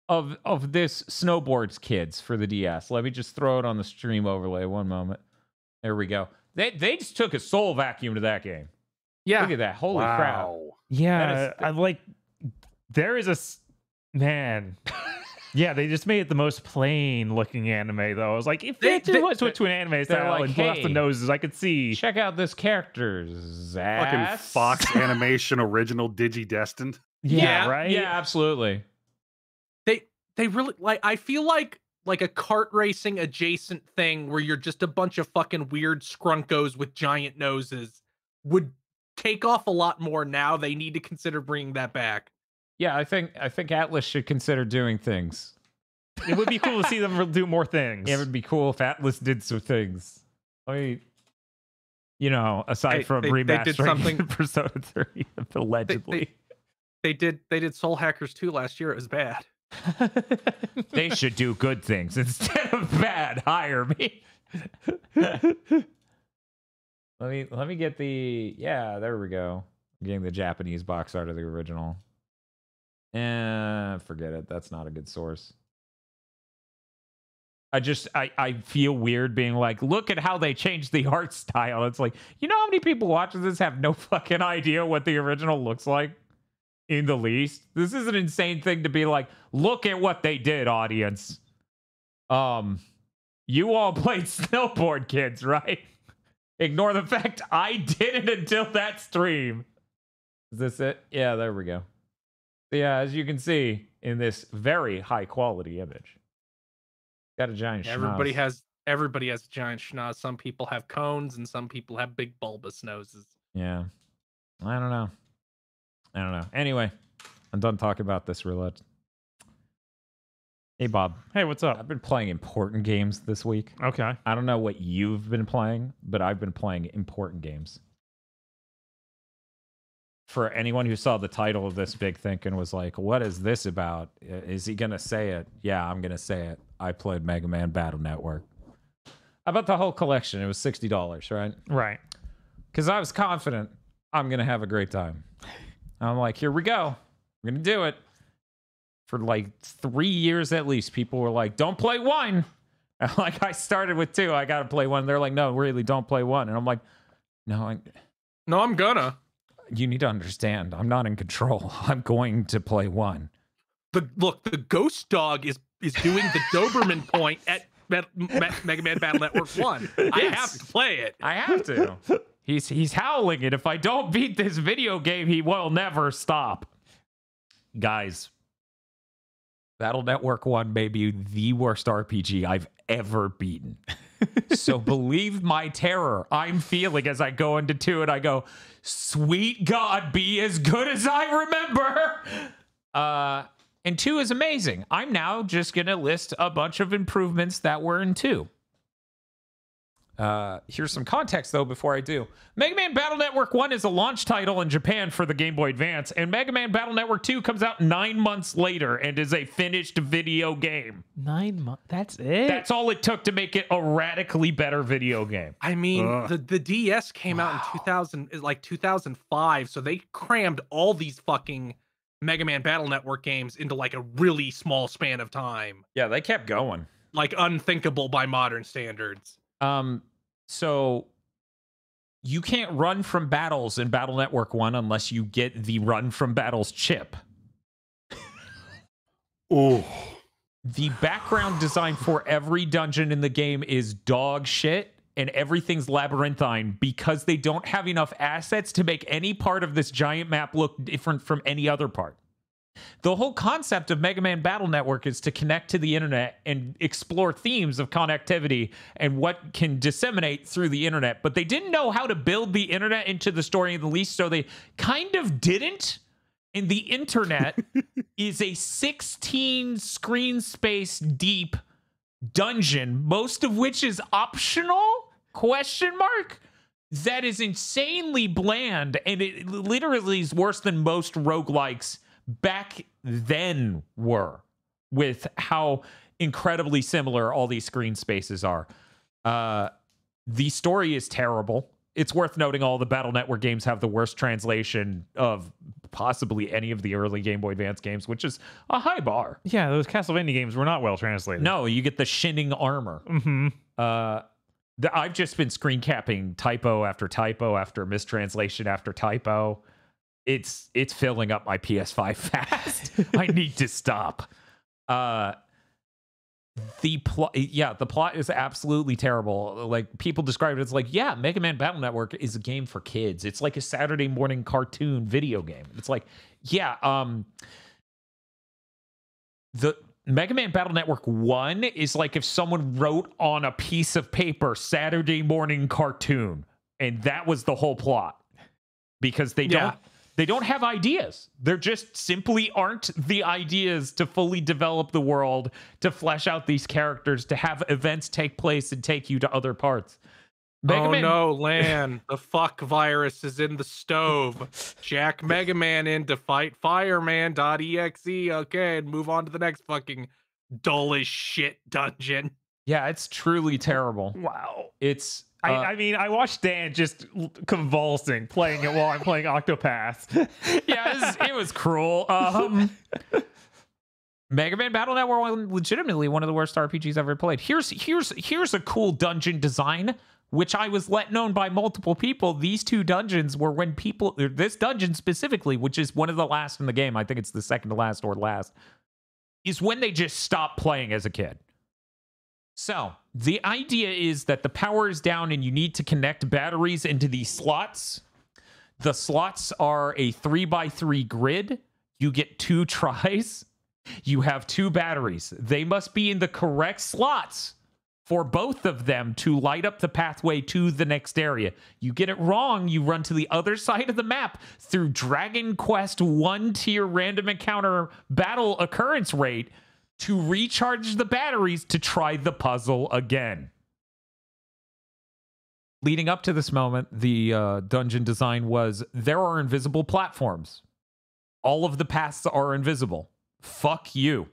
of this Snowboards Kids for the DS. Let me just throw it on the stream overlay. One moment. There we go. They just took a soul vacuum to that game. Yeah. Look at that. Holy crap. Yeah, I like. There is man. Yeah, they just made it the most plain looking anime though. I was like, if they switch to an anime style like, and pull off the hey, noses, I could see. Check out this character's Fucking ass. Fox Animation original Digidestined. Yeah, Yeah, right. Yeah, absolutely. They they really like. I feel like a kart racing adjacent thing where you're just a bunch of fucking weird skrunkos with giant noses would take off a lot more. Now they need to consider bringing that back. Yeah, I think Atlas should consider doing things. It would be cool to see them do more things. It would be cool if Atlas did some things. I mean, aside from remastering they did something. Persona 3, allegedly. They did Soul Hackers 2 last year. It was bad. They should do good things instead of bad. Hire me. Let me get the there we go. I'm getting the Japanese box art of the original. Forget it. That's not a good source. I feel weird being like, look at how they changed the art style. It's like, how many people watching this have no fucking idea what the original looks like in the least? This is an insane thing to be like, look at what they did, audience. You all played Snowboard Kids, right? Ignore the fact I didn't until that stream. Is this it? Yeah, there we go. Yeah, as you can see in this very high quality image. Got a giant schnoz. Everybody has a giant schnoz. Some people have cones and some people have big bulbous noses. Yeah. I don't know. Anyway, I'm done talking about this roulette. Hey, Bob. Hey, what's up? I've been playing important games this week. Okay. I don't know what you've been playing, but I've been playing important games. For anyone who saw the title of this big thing and was like, what is this about? Is he going to say it? Yeah, I'm going to say it. I played Mega Man Battle Network. About the whole collection, it was $60, right? Right. Because I was confident I'm going to have a great time. I'm like, here we go. We're going to do it. For like 3 years at least, people were like, don't play 1. And like, I started with 2. I got to play 1. They're like, no, really, don't play 1. And I'm like, no, I'm gonna. You need to understand, I'm not in control. I'm going to play 1. The Ghost Dog is doing the Doberman point at Mega Man Battle Network 1. Yes. I have to play it. I have to. He's howling it. If I don't beat this video game, he will never stop. Guys, Battle Network 1 may be the worst RPG I've ever beaten. So believe my terror I'm feeling as I go into 2 and I go, sweet God, be as good as I remember. And 2 is amazing. I'm now just going to list a bunch of improvements that were in 2. Here's some context, though, before I do. Mega Man Battle Network 1 is a launch title in Japan for the Game Boy Advance, and Mega Man Battle Network 2 comes out 9 months later and is a finished video game. 9 months? That's it? That's all it took to make it a radically better video game. I mean, the DS came out in 2005, so they crammed all these fucking Mega Man Battle Network games into like a really small span of time. Yeah, they kept going. Like unthinkable by modern standards. So you can't run from battles in Battle Network 1 unless you get the run from battles chip. Oh. The background design for every dungeon in the game is dog shit, and everything's labyrinthine because they don't have enough assets to make any part of this giant map look different from any other part. The whole concept of Mega Man Battle Network is to connect to the internet and explore themes of connectivity and what can disseminate through the internet. But they didn't know how to build the internet into the story in the least, so they kind of didn't. And the internet is a 16 screen space deep dungeon, most of which is optional? ? That is insanely bland, and it literally is worse than most roguelikes back then were, with how incredibly similar all these screen spaces are. The story is terrible. It's worth noting all the Battle Network games have the worst translation of possibly any of the early Game Boy Advance games, which is a high bar. Yeah, those Castlevania games were not well translated. No, you get the shinning armor. Mm-hmm. I've just been screen capping typo after mistranslation after typo. It's filling up my PS5 fast. I need to stop. The plot is absolutely terrible. Like, people describe it as like, yeah, Mega Man Battle Network is a game for kids. It's like a Saturday morning cartoon video game. It's like, yeah, Mega Man Battle Network 1 is like if someone wrote on a piece of paper Saturday morning cartoon, and that was the whole plot. Because they don't have ideas. There just simply aren't the ideas to fully develop the world, to flesh out these characters, to have events take place and take you to other parts. No, Lan, the fuck virus is in the stove. Jack Mega Man in to fight Fireman.exe. Okay, and move on to the next fucking dull as shit dungeon. Yeah, it's truly terrible. Wow. It's I mean, I watched Dan just convulsing playing it while I'm playing Octopath. yeah, it was cruel. Mega Man Battle Network was legitimately one of the worst RPGs I've ever played. Here's a cool dungeon design, which I was let known by multiple people. These two dungeons were when people, this dungeon specifically, which is one of the last in the game, I think it's the second to last or last, is when they just stopped playing as a kid. So the idea is that the power is down and you need to connect batteries into these slots. The slots are a 3x3 grid. You get 2 tries. You have 2 batteries. They must be in the correct slots for both of them to light up the pathway to the next area. You get it wrong, you run to the other side of the map through Dragon Quest 1 tier random encounter battle occurrence rate to recharge the batteries to try the puzzle again. Leading up to this moment, the dungeon design was, there are invisible platforms. All of the paths are invisible. Fuck you.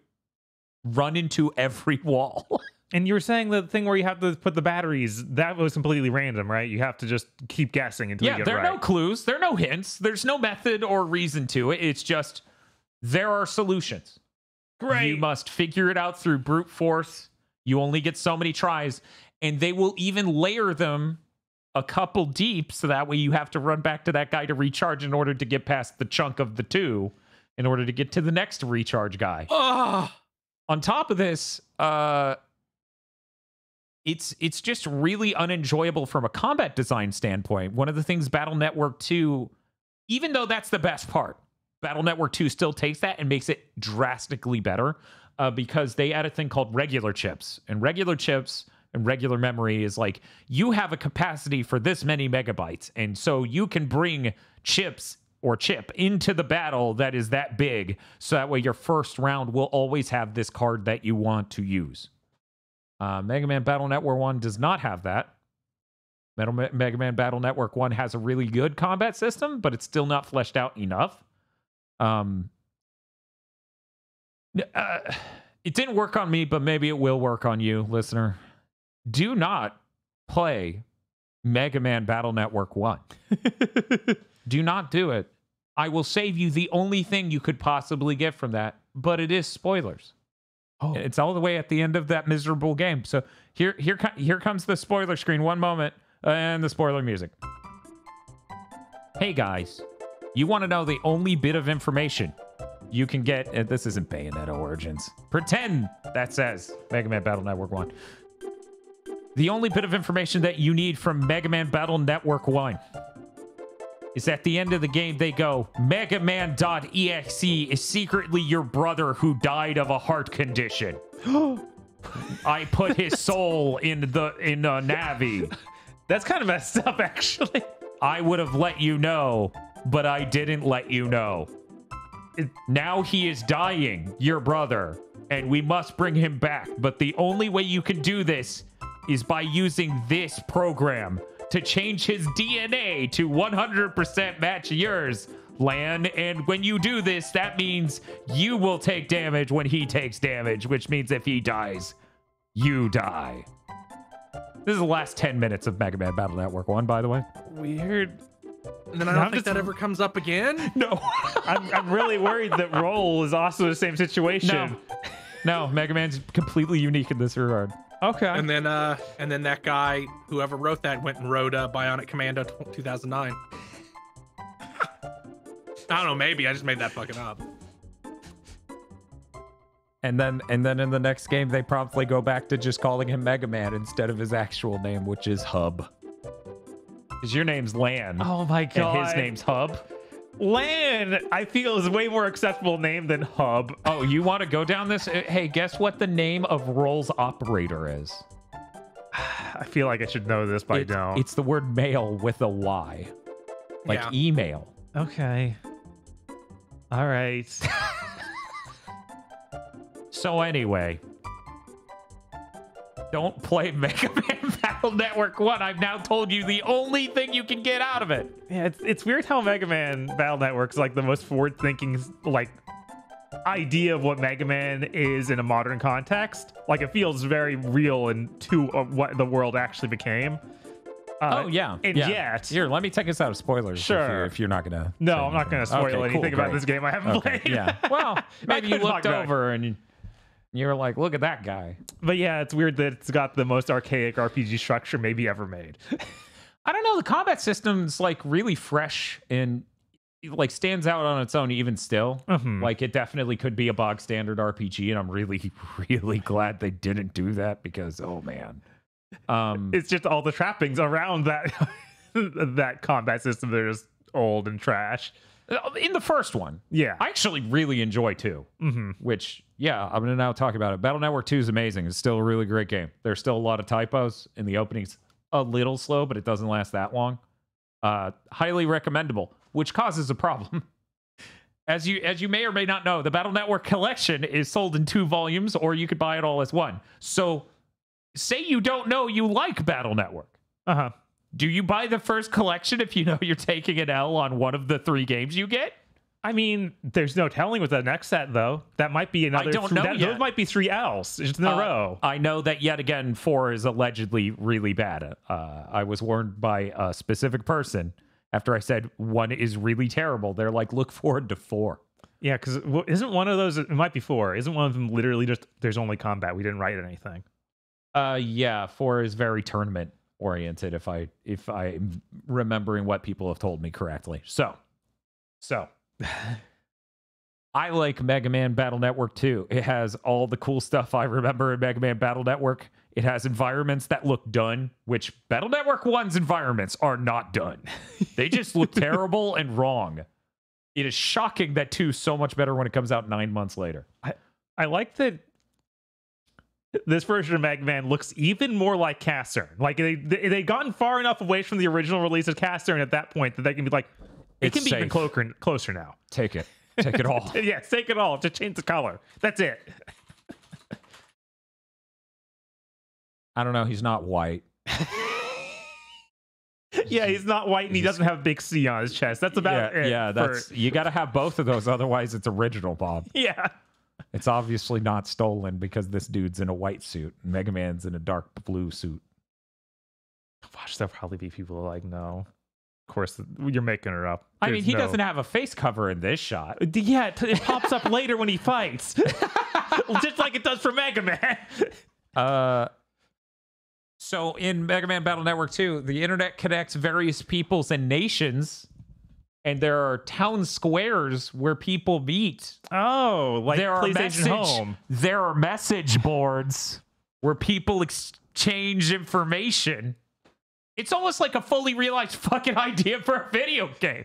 Run into every wall. And you were saying the thing where you have to put the batteries, that was completely random, right? You have to just keep guessing until you get it right. Yeah, there are no clues. There are no hints. There's no method or reason to it. It's just, there are solutions. Great. You must figure it out through brute force. You only get so many tries. And they will even layer them a couple deep, so that way you have to run back to that guy to recharge in order to get past the chunk of the 2 in order to get to the next recharge guy. On top of this, it's just really unenjoyable from a combat design standpoint. One of the things Battle Network 2, even though that's the best part, Battle Network 2 still takes that and makes it drastically better because they add a thing called regular chips. And regular chips and regular memory is like, you have a capacity for this many megabytes. And so you can bring chips or chip into the battle that is that big. So that way your first round will always have this card that you want to use. Mega Man Battle Network 1 does not have that. Mega Man Battle Network 1 has a really good combat system, but it's still not fleshed out enough. It didn't work on me, but maybe it will work on you, listener. Do not play Mega Man Battle Network 1. Do not do it. I will save you the only thing you could possibly get from that, but it is spoilers. Oh. It's all the way at the end of that miserable game. So here comes the spoiler screen. One moment, and the spoiler music. Hey guys, you want to know the only bit of information you can get? This isn't Bayonetta Origins. Pretend that says Mega Man Battle Network 1. The only bit of information that you need from Mega Man Battle Network 1 is at the end of the game, they go, Megaman.exe is secretly your brother who died of a heart condition. I put his soul in a Navi. That's kind of messed up, actually. I would have let you know, but I didn't let you know. Now he is dying, your brother, and we must bring him back. But the only way you can do this is by using this program to change his DNA to 100% match yours, Lan. And when you do this, that means you will take damage when he takes damage, which means if he dies, you die. This is the last 10 minutes of Mega Man Battle Network 1, by the way. Weird. And then I don't think that ever comes up again. No. I'm really worried that Roll is also the same situation. No, Mega Man's completely unique in this regard. Okay. And then that guy, whoever wrote that, went and wrote Bionic Commando 2009. I don't know, maybe I just made that fucking up. And then in the next game, they promptly go back to just calling him Mega Man instead of his actual name, which is Hub. Because your name's Lan. Oh my god. And his name's Hub. LAN, I feel, is a way more acceptable name than hub. Oh, you want to go down this? Hey, guess what the name of roles operator is? I feel like I should know this, but I don't. It's the word mail with a Y. Like Yeah. email. Okay. All right. So anyway, don't play Mega Man Battle Network 1. I've now told you the only thing you can get out of it. Yeah, it's weird how Mega Man Battle Network's like the most forward-thinking like idea of what Mega Man is in a modern context. Like it feels very real and to what the world actually became. Oh yeah, and yeah. yet Here, let me take us out of spoilers. Sure. If you're not gonna. No, say I'm not going to anything. spoil Okay, anything cool, about great. this game I haven't Okay, played. yeah. Well, maybe you could talk looked about it. over and you were like, "Look at that guy." But yeah, it's weird that it's got the most archaic RPG structure maybe ever made. I don't know. The combat system's like really fresh and like stands out on its own even still. Mhm. Like it definitely could be a bog standard RPG, and I'm really, really glad they didn't do that because oh man. It's just all the trappings around that that combat system that are just old and trash. In the first one, Yeah. I actually really enjoy 2, which, yeah, I'm going to now talk about it. Battle Network 2 is amazing. It's still a really great game. There's still a lot of typos in the openings. A little slow, but it doesn't last that long. Highly recommendable, which causes a problem. As you may or may not know, the Battle Network collection is sold in 2 volumes, or you could buy it all as one. So, say you don't know you like Battle Network. Uh-huh. Do you buy the first collection if you know you're taking an L on one of the 3 games you get? I mean, there's no telling with the next set, though. That might be another... I don't know yet. Those might be 3 L's just in a row. I know that yet again, 4 is allegedly really bad. I was warned by a specific person after I said 1 is really terrible. They're like, look forward to 4. Yeah, because isn't one of those... It might be 4. Isn't one of them literally just, there's only combat? We didn't write anything. Yeah, 4 is very tournament oriented if I'm remembering what people have told me correctly. So I like Mega Man Battle Network 2. It has all the cool stuff I remember in Mega Man Battle Network. It has environments that look done, which Battle Network 1's environments are not done. They just look terrible and wrong. It is shocking that 2 is so much better when it comes out 9 months later. I like that this version of Mega Man looks even more like Castern. Like they've gotten far enough away from the original release of Castern at that point that they can be like, it It's can be even safe. closer now. Take it. Take it all. Yeah, take it all. Just change the color. That's it. I don't know. He's not white. Yeah, he's not white and he doesn't have a big C on his chest. That's about it. Yeah, that's you got to have both of those, otherwise it's original, Bob. Yeah. It's obviously not stolen because this dude's in a white suit and Mega Man's in a dark blue suit. Gosh, there'll probably be people who are like, no. Of course, you're making her up. I mean, There's he no- doesn't have a face cover in this shot. Yeah, it pops up later when he fights. Just like it does for Mega Man. So in Mega Man Battle Network 2, the internet connects various peoples and nations, and there are town squares where people meet. Oh, like There are PlayStation Home. There are message boards where people exchange information. It's almost like a fully realized fucking idea for a video game.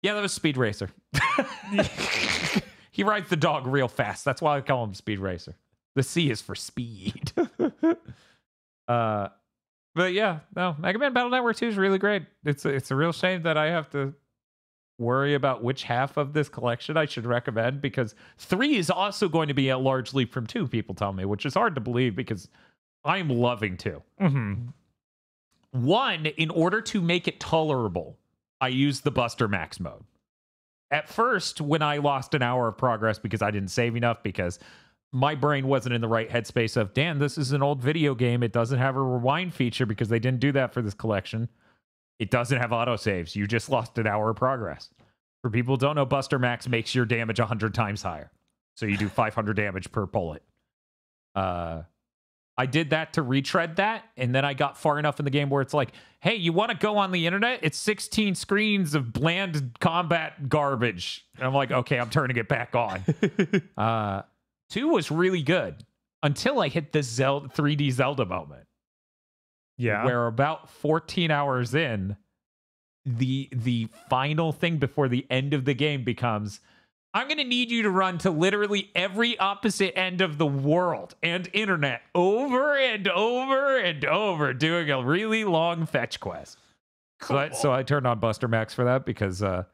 Yeah, that was Speed Racer. He rides the dog real fast. That's why I call him Speed Racer. The C is for speed. But yeah, no, Mega Man Battle Network 2 is really great. It's a real shame that I have to worry about which half of this collection I should recommend, because 3 is also going to be a large leap from 2, people tell me, which is hard to believe because I'm loving 2. Mm-hmm. 1, in order to make it tolerable, I used the Buster Max mode. At first, when I lost an hour of progress because I didn't save enough, because my brain wasn't in the right headspace of, Dan, this is an old video game. It doesn't have a rewind feature because they didn't do that for this collection. It doesn't have autosaves. You just lost an hour of progress. For people who don't know, Buster Max makes your damage 100 times higher. So you do 500 damage per bullet. I did that to retread that, and then I got far enough in the game where it's like, hey, you want to go on the internet? It's 16 screens of bland combat garbage. And I'm like, okay, I'm turning it back on. 2 was really good until I hit the 3D Zelda moment. Yeah. Where about 14 hours in, the final thing before the end of the game becomes, I'm going to need you to run to literally every opposite end of the world and internet over and over and over, doing a really long fetch quest. Cool. So I turned on Buster Max for that because I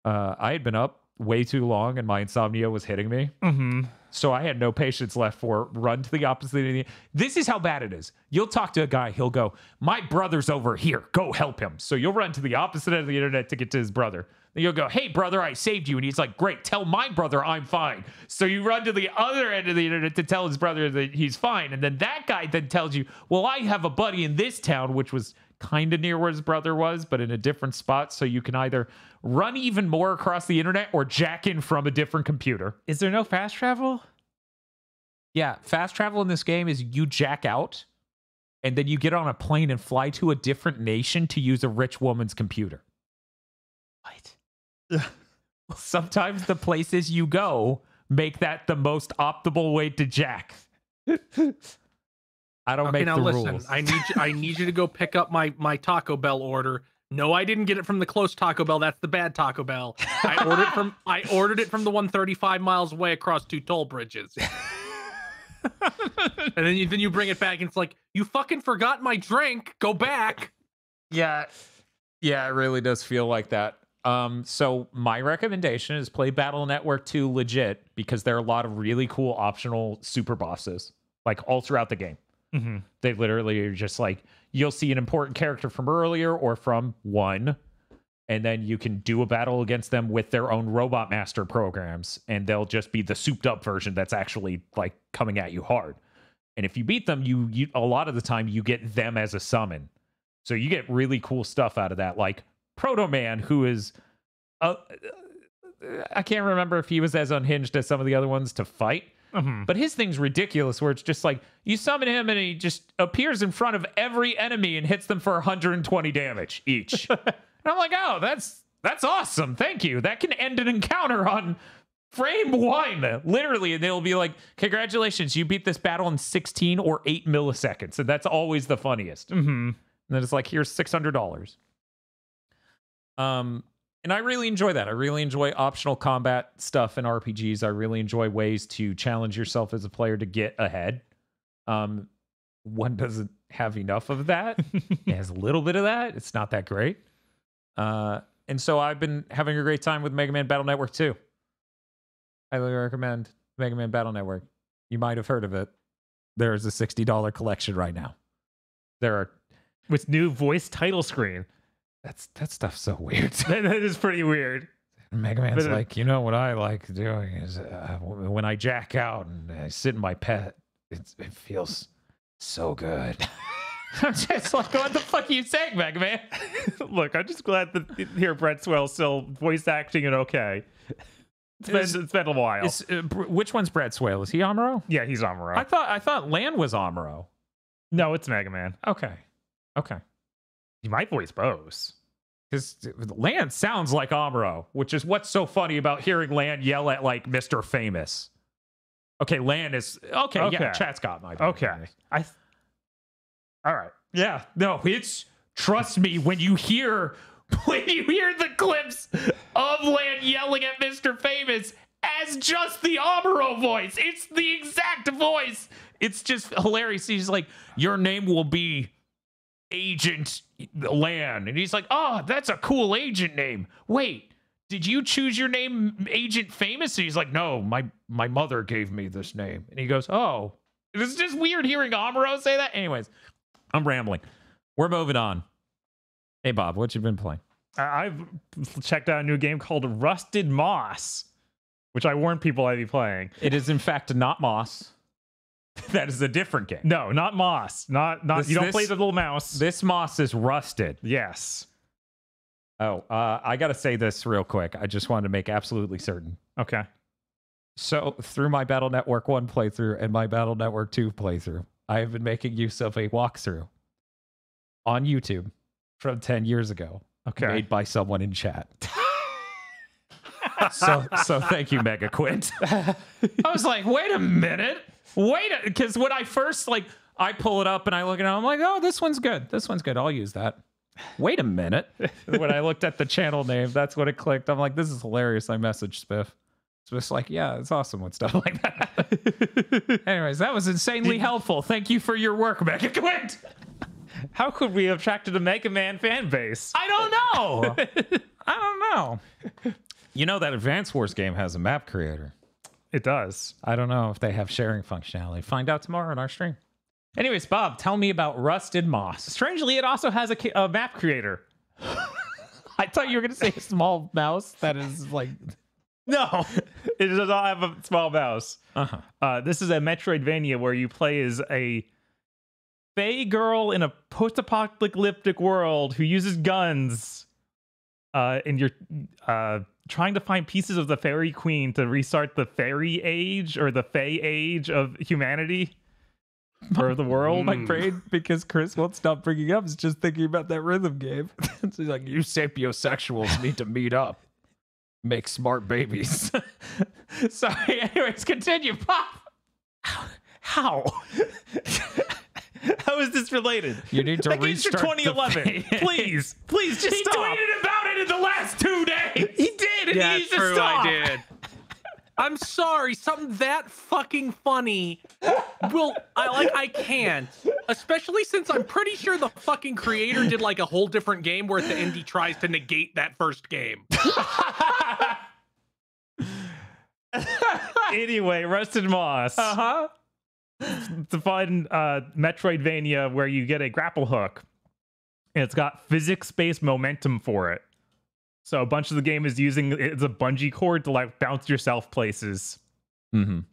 had been up way too long and my insomnia was hitting me. Mm-hmm. So I had no patience left for run to the opposite end of the... This is how bad it is. You'll talk to a guy, he'll go, my brother's over here, go help him. So you'll run to the opposite end of the internet to get to his brother. Then you'll go, hey brother, I saved you. And he's like, great, tell my brother I'm fine. So you run to the other end of the internet to tell his brother that he's fine. And then that guy then tells you, well, I have a buddy in this town, which was kind of near where his brother was, but in a different spot. So you can either run even more across the internet or jack in from a different computer. Is there no fast travel? Yeah, fast travel in this game is you jack out and then you get on a plane and fly to a different nation to use a rich woman's computer. What? Sometimes the places you go make that the most optimal way to jack. I don't make now the listen, rules. I need you to go pick up my Taco Bell order. No, I didn't get it from the close Taco Bell. That's the bad Taco Bell. I ordered it from the one 35 miles away across 2 toll bridges. And then you bring it back and it's like, you fucking forgot my drink. Go back. Yeah, it really does feel like that. So my recommendation is play Battle Network 2 legit because there are a lot of really cool optional super bosses, like all throughout the game. Mm-hmm. They literally are just like, you'll see an important character from earlier or from 1, and then you can do a battle against them with their own Robot Master programs, and they'll just be the souped up version that's actually like coming at you hard. And if you beat them, you a lot of the time you get them as a summon. So you get really cool stuff out of that, like Proto Man, who is I can't remember if he was as unhinged as some of the other ones to fight. Mm-hmm. But his thing's ridiculous, where it's just like you summon him and he just appears in front of every enemy and hits them for 120 damage each. And I'm like, oh, that's awesome. Thank you. That can end an encounter on frame 1, literally. And they'll be like, congratulations, you beat this battle in 16 or 8 milliseconds. And that's always the funniest. Mm-hmm. And then it's like, here's $600. And I really enjoy that. I really enjoy optional combat stuff in RPGs. I really enjoy ways to challenge yourself as a player to get ahead. One doesn't have enough of that. It has a little bit of that. It's not that great. And so I've been having a great time with Mega Man Battle Network 2. I highly recommend Mega Man Battle Network. You might have heard of it. There is a $60 collection right now. There are... With new voice title screen. That stuff's so weird. That is pretty weird. Mega Man's like, you know what I like doing is when I jack out and I sit in my pet, it feels so good. I'm just like, what the fuck are you saying, Mega Man? Look, I'm just glad to hear Brett Swell's still voice acting and okay. It's been a while. Which one's Brett Swale? Is he Amuro? Yeah, he's Amuro. I thought Lan was Amuro. No, it's Mega Man. Okay. You might voice both. Because Lan sounds like Amuro, which is what's so funny about hearing Lan yell at like Mr. Famous. Okay, Lan is okay. Yeah, chat's got my okay. All right. Yeah, no, it's trust me when you hear the clips of Lan yelling at Mr. Famous as just the Amuro voice. It's the exact voice. It's just hilarious. He's like, your name will be Agent Lan. And he's like, oh, that's a cool agent name. Wait, did you choose your name Agent Famous? And he's like, no, my mother gave me this name. And he goes, oh. It's just weird hearing Amuro say that. Anyways, I'm rambling. We're moving on. Hey, Bob, what you been playing? I've checked out a new game called Rusted Moss, which I warned people I'd be playing. It is, in fact, not Moss. That is a different game. No, not Moss. Not you don't play the little mouse. This Moss is Rusted. Yes. Oh, I got to say this real quick. I just wanted to make absolutely certain. Okay. So, through my Battle Network 1 playthrough and my Battle Network 2 playthrough, I have been making use of a walkthrough on YouTube from 10 years ago. Okay. Made by someone in chat. so thank you, Mega Quint. I was like, wait a minute. Because when I first, I pull it up and I look at it, I'm like, oh, this one's good. This one's good. I'll use that. Wait a minute. When I looked at the channel name, that's what it clicked. I'm like, this is hilarious. I messaged Spiff. Spiff's like, yeah, it's awesome with stuff like that. Anyways, that was insanely helpful. Thank you for your work, Megaman. How could we have attracted a Mega Man fan base? I don't know. I don't know. You know that Advance Wars game has a map creator. It does. I don't know if they have sharing functionality. Find out tomorrow on our stream. Anyways, Bob, tell me about Rusted Moss. Strangely, it also has a map creator. I thought you were going to say a small mouse that is like... No, it does not have a small mouse. This is a Metroidvania where you play as a fae girl in a post-apocalyptic world who uses guns. And you're trying to find pieces of the Fairy Queen to restart the Fairy Age or the Fae Age of humanity or the world. My brain, because Chris won't stop bringing up, is just thinking about that rhythm game. It's like, you sapiosexuals need to meet up. Make smart babies. Sorry, anyways, continue, Pop. How? How is this related? You need to that restart 2011. Please just he stop. He tweeted about it in the last 2 days. He did, and Yeah, he needs to true, stop. I did. I'm sorry, something that fucking funny I can't. Especially since I'm pretty sure the fucking creator did like a whole different game where the indie tries to negate that first game. Anyway, Rusted Moss. It's a fun Metroidvania where you get a grapple hook. And it's got physics-based momentum for it. So a bunch of the game is using it's a bungee cord to like bounce yourself places. And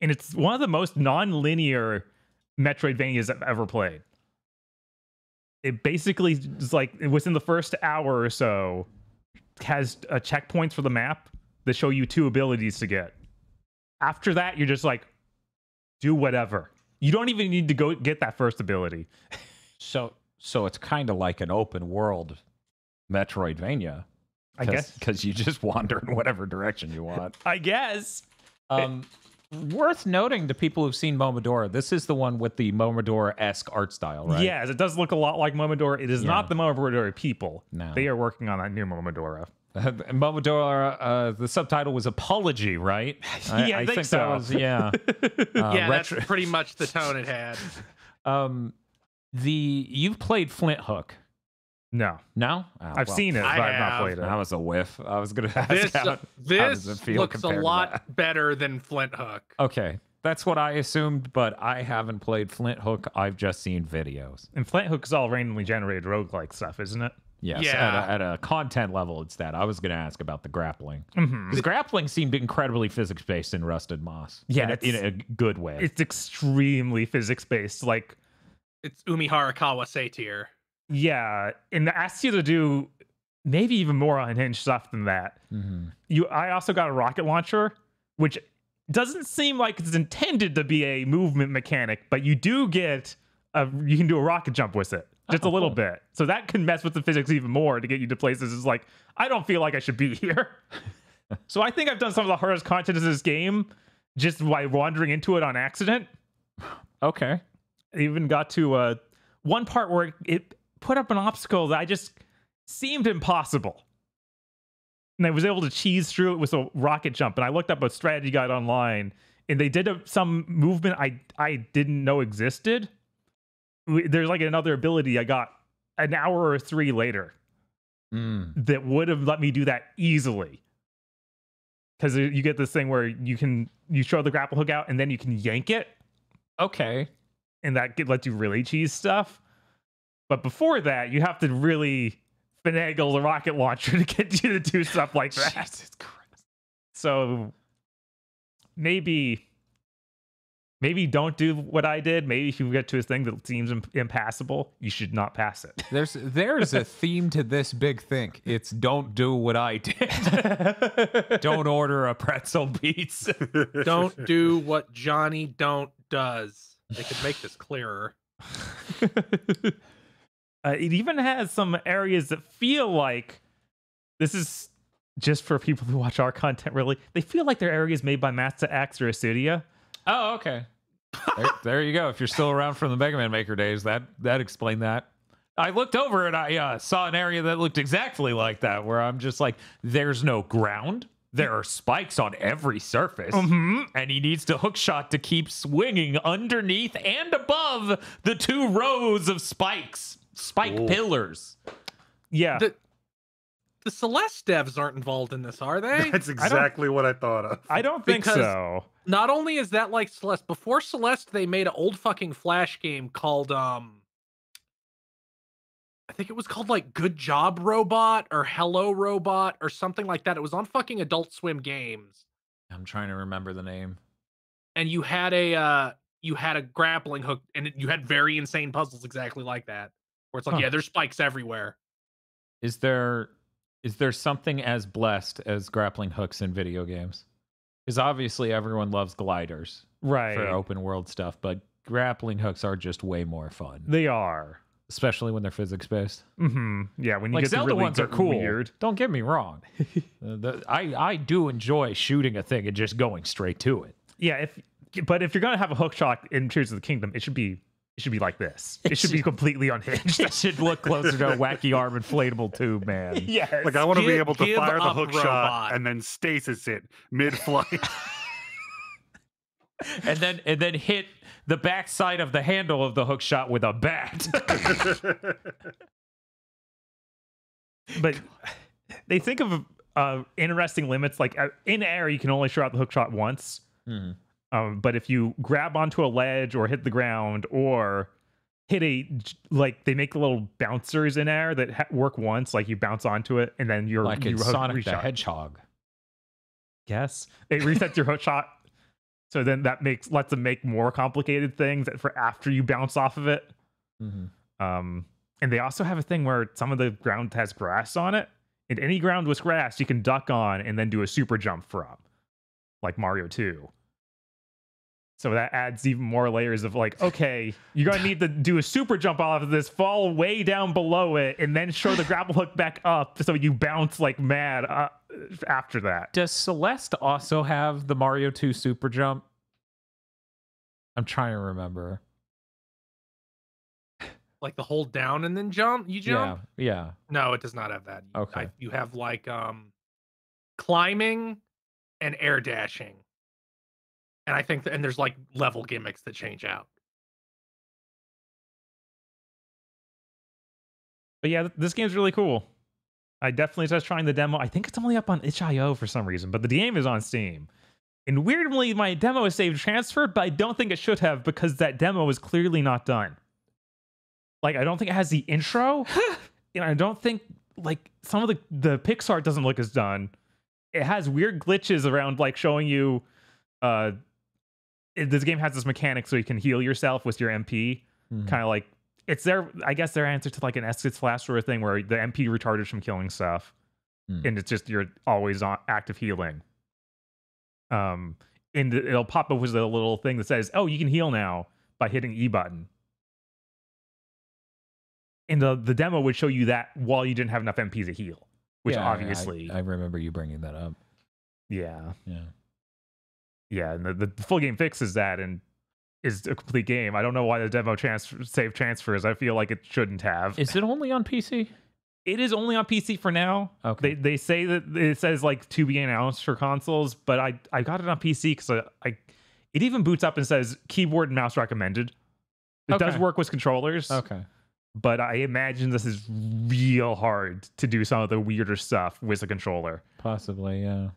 it's one of the most non-linear Metroidvanias I've ever played. It basically is like within the first hour or so has checkpoints for the map that show you 2 abilities to get. After that, you're just like, do whatever. You don't even need to go get that first ability. So it's kind of like an open world Metroidvania. I guess. Because you just wander in whatever direction you want. I guess. Worth noting to people who've seen Momodora, this is the one with the Momodora-esque art style, right? Yes, it does look a lot like Momodora. It is not the Momodora people. No. They are working on that new Momodora. Momodora, the subtitle was Apology, right? Yeah, I think so. that was, yeah. Yeah, that's pretty much the tone it had. You've played Flint Hook. No. No? I've seen it, but I've not played it. That was a whiff. I was going to ask how does it feel looks a compared to lot that? better than Flint Hook. Okay. That's what I assumed, but I haven't played Flint Hook. I've just seen videos. And Flint Hook is all randomly generated roguelike stuff, isn't it? Yes, Yeah. at a content level, it's that. I was going to ask about the grappling. Because grappling seemed incredibly physics-based in Rusted Moss. Yeah, in a good way. It's extremely physics-based. Like, It's Umi Harakawa Satyr. yeah, and it asks you to do maybe even more unhinged stuff than that. I also got a rocket launcher, which doesn't seem like it's intended to be a movement mechanic, but you do get you can do a rocket jump with it. Just a little bit. So that can mess with the physics even more to get you to places. It's like, I don't feel like I should be here. So I think I've done some of the hardest content of this game just by wandering into it on accident. Okay. I even got to one part where it put up an obstacle that I just seemed impossible. And I was able to cheese through it with a rocket jump. And I looked up a strategy guide online, and they did some movement I didn't know existed. There's like another ability I got an hour or 3 later that would have let me do that easily. Because you get this thing where you throw the grapple hook out and then you can yank it. Okay. And that lets you really cheese stuff. But before that, you have to really finagle the rocket launcher to get you to do stuff like that. Jesus Christ. So maybe don't do what I did. Maybe if you get to a thing that seems impassable, you should not pass it. There's a theme to this big thing. It's don't do what I did. Don't order a pretzel pizza. Don't do what Johnny Don't does. They could make this clearer. It even has some areas that feel like this is just for people who watch our content, really. They feel like they're areas made by Megaman.exe or Acidia. Oh, okay. There you go. If you're still around from the Mega Man Maker days, that explained that. I looked over and I saw an area that looked exactly like that, where I'm just like, there's no ground. There are spikes on every surface, and he needs to hookshot to keep swinging underneath and above the 2 rows of spike pillars. Yeah. The Celeste devs aren't involved in this, are they? That's exactly what I thought of. I don't think Because- so. Not only is that like Celeste, before Celeste, they made an old fucking Flash game called I think it was called like Good Job Robot or Hello Robot or something like that. It was on fucking Adult Swim Games. I'm trying to remember the name. And you had a grappling hook, and you had very insane puzzles exactly like that. Where it's like, yeah, there's spikes everywhere. Is there something as blessed as grappling hooks in video games? Because obviously everyone loves gliders Right. for open world stuff, but grappling hooks are just way more fun, They are. especially when they're physics based. Yeah, when you Like get Zelda to really ones are get cool. weird. Don't get me wrong. I do enjoy shooting a thing and just going straight to it. Yeah, but if you're gonna have a hook shot in Tears of the Kingdom, it should be like this. It should be completely unhinged. It should look closer to a wacky arm inflatable tube, man. Yes. Like, I want to be able to Give fire the up, hook robot. shot and then stasis it mid-flight. and then hit the backside of the handle of the hook shot with a bat. But they think of interesting limits. Like in air, you can only shoot out the hook shot once. But if you grab onto a ledge or hit the ground or hit they make little bouncers in air that work once. Like you bounce onto it and then you're Like in you Sonic the reshot. Hedgehog. Yes, it resets your hook shot. So then that lets them make more complicated things for after you bounce off of it. And they also have a thing where some of the ground has grass on it, and any ground with grass you can duck on and then do a super jump from, like Mario 2. So that adds even more layers of like, okay, you're gonna need to do a super jump off of this, fall way down below it, and then show the grapple hook back up so you bounce like mad after that. Does Celeste also have the Mario 2 super jump? I'm trying to remember. Like the hold down and then jump. You jump. Yeah. No, it does not have that. Okay. You have like climbing and air dashing. And I think and there's like level gimmicks that change out. But yeah, this game's really cool. I definitely just trying the demo. I think it's only up on itch.io for some reason, but the game is on Steam. And weirdly, my demo is saved transferred, but I don't think it should have because that demo is clearly not done. Like, I don't think it has the intro. And I don't think, like, some of the Pixar doesn't look as done. It has weird glitches around, like, showing you... this game has this mechanic so you can heal yourself with your MP. Kind of like... It's I guess their answer to, like, an Esc's Flash sort of thing where the MP retarded from killing stuff. And it's just you're always on active healing. And it'll pop up with a little thing that says, oh, you can heal now by hitting E button. And the demo would show you that while you didn't have enough MP to heal, which obviously... I remember you bringing that up. Yeah. Yeah. And the full game fixes that and is a complete game. I don't know why the demo save transfers. I feel like it shouldn't have. Is it only on PC? It is only on PC for now. Okay. They say that it says like to be announced for consoles, but I got it on PC because it even boots up and says keyboard and mouse recommended. It does work with controllers. Okay. But I imagine this is real hard to do some of the weirder stuff with a controller. Possibly, yeah.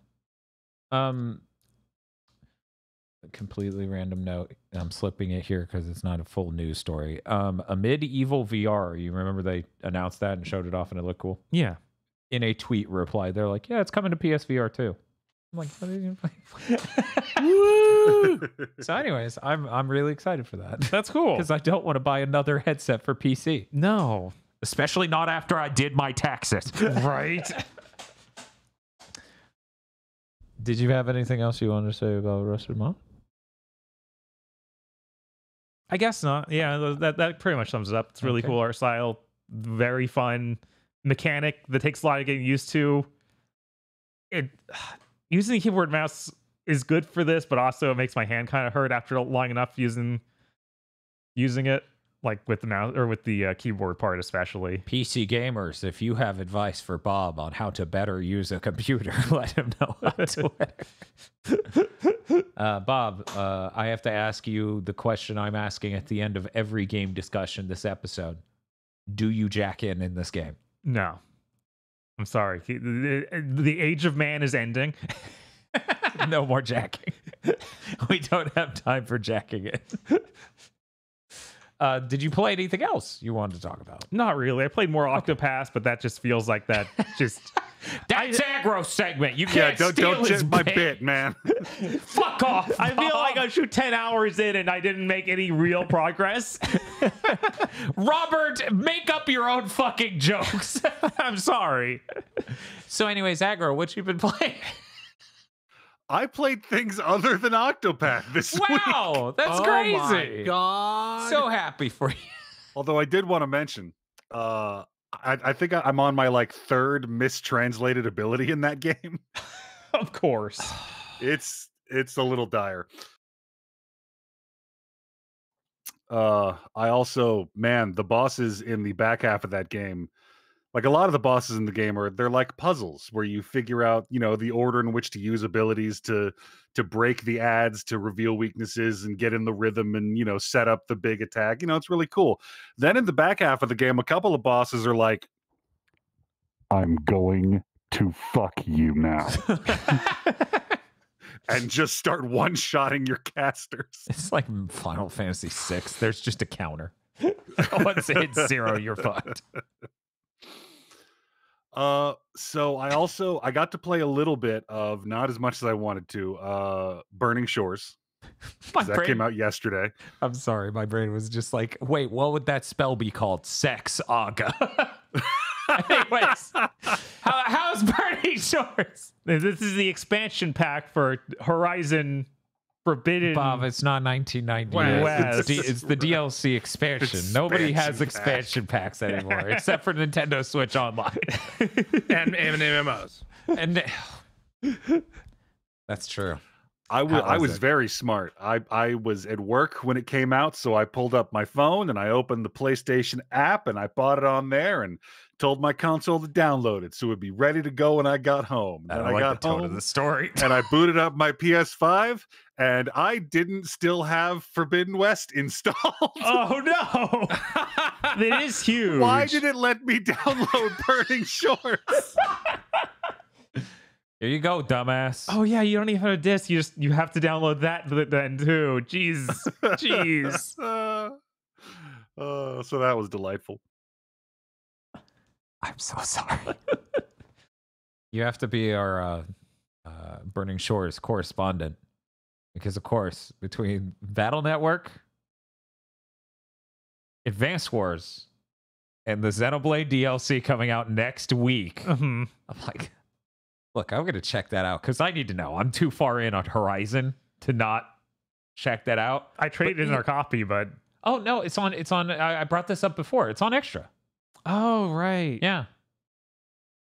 Completely random note. I'm slipping it here because it's not a full news story. A medieval VR. You remember they announced that and showed it off and it looked cool? Yeah. In a tweet reply, they're like, yeah, it's coming to PSVR too. I'm like, what are you gonna play? Woo! So anyways, I'm really excited for that. That's cool. Because I don't want to buy another headset for PC. No. Especially not after I did my taxes. Right? Did you have anything else you wanted to say about Rusted Mod? I guess not. Yeah, that pretty much sums it up. It's really cool art style, very fun mechanic that takes a lot of getting used to. Using the keyboard and mouse is good for this, but also it makes my hand kind of hurt after long enough using it. like with the mouse or with the keyboard part especially. PC gamers, if you have advice for Bob on how to better use a computer, let him know on Twitter. Bob, I have to ask you the question I'm asking at the end of every game discussion this episode. Do you jack in this game? No. I'm sorry. The age of man is ending. No more jacking. We don't have time for jacking it. Did you play anything else you wanted to talk about? Not really. I played more Octopath, but that just feels like that just... That's aggro segment. You can't don't steal his my bit, man. Fuck off. I feel like I shoot 10 hours in and I didn't make any real progress. Robert, make up your own fucking jokes. I'm sorry. So anyways, aggro, what you been playing? I played things other than Octopath this week. Wow, that's Oh crazy. my god. So happy for you. Although I did want to mention, I think I'm on my like third mistranslated ability in that game. Of course. It's a little dire. I also, man, the bosses in the back half of that game, like a lot of the bosses in the game they're like puzzles where you figure out, the order in which to use abilities to break the ads, to reveal weaknesses and get in the rhythm and, set up the big attack. It's really cool. Then in the back half of the game, a couple of bosses are like, I'm going to fuck you now. And just start one-shotting your casters. It's like Final Fantasy VI. There's just a counter. Once it hits 0, you're fucked. So I got to play a little bit of, not as much as I wanted to, Burning Shores. That came out yesterday. I'm sorry, my brain was just like, wait, what would that spell be called? Sex Aga. Anyways, how's Burning Shores? This is the expansion pack for Horizon Forbidden. Bob, it's not 1990. West. It's the DLC expansion. Nobody has expansion packs anymore, except for Nintendo Switch Online. and MMOs. And that's true. I was very smart. I was at work when it came out, so I pulled up my phone and I opened the PlayStation app and I bought it on there and told my console to download it so it would be ready to go when I got home. And I got the tone of the story. And I booted up my PS5 and I didn't still have Forbidden West installed. Oh no! That is huge. Why did it let me download Burning Shores? Here you go, dumbass. Oh yeah, you don't even have a disc. You have to download that then too. Jeez, jeez. So that was delightful. I'm so sorry. You have to be our Burning Shores correspondent. Because, of course, between Battle Network, Advance Wars, and the Xenoblade DLC coming out next week, I'm like, look, I'm going to check that out because I need to know. I'm too far in on Horizon to not check that out. I traded in our copy, but... Oh, no, it's on. I brought this up before. It's on Extra. Oh, right. Yeah.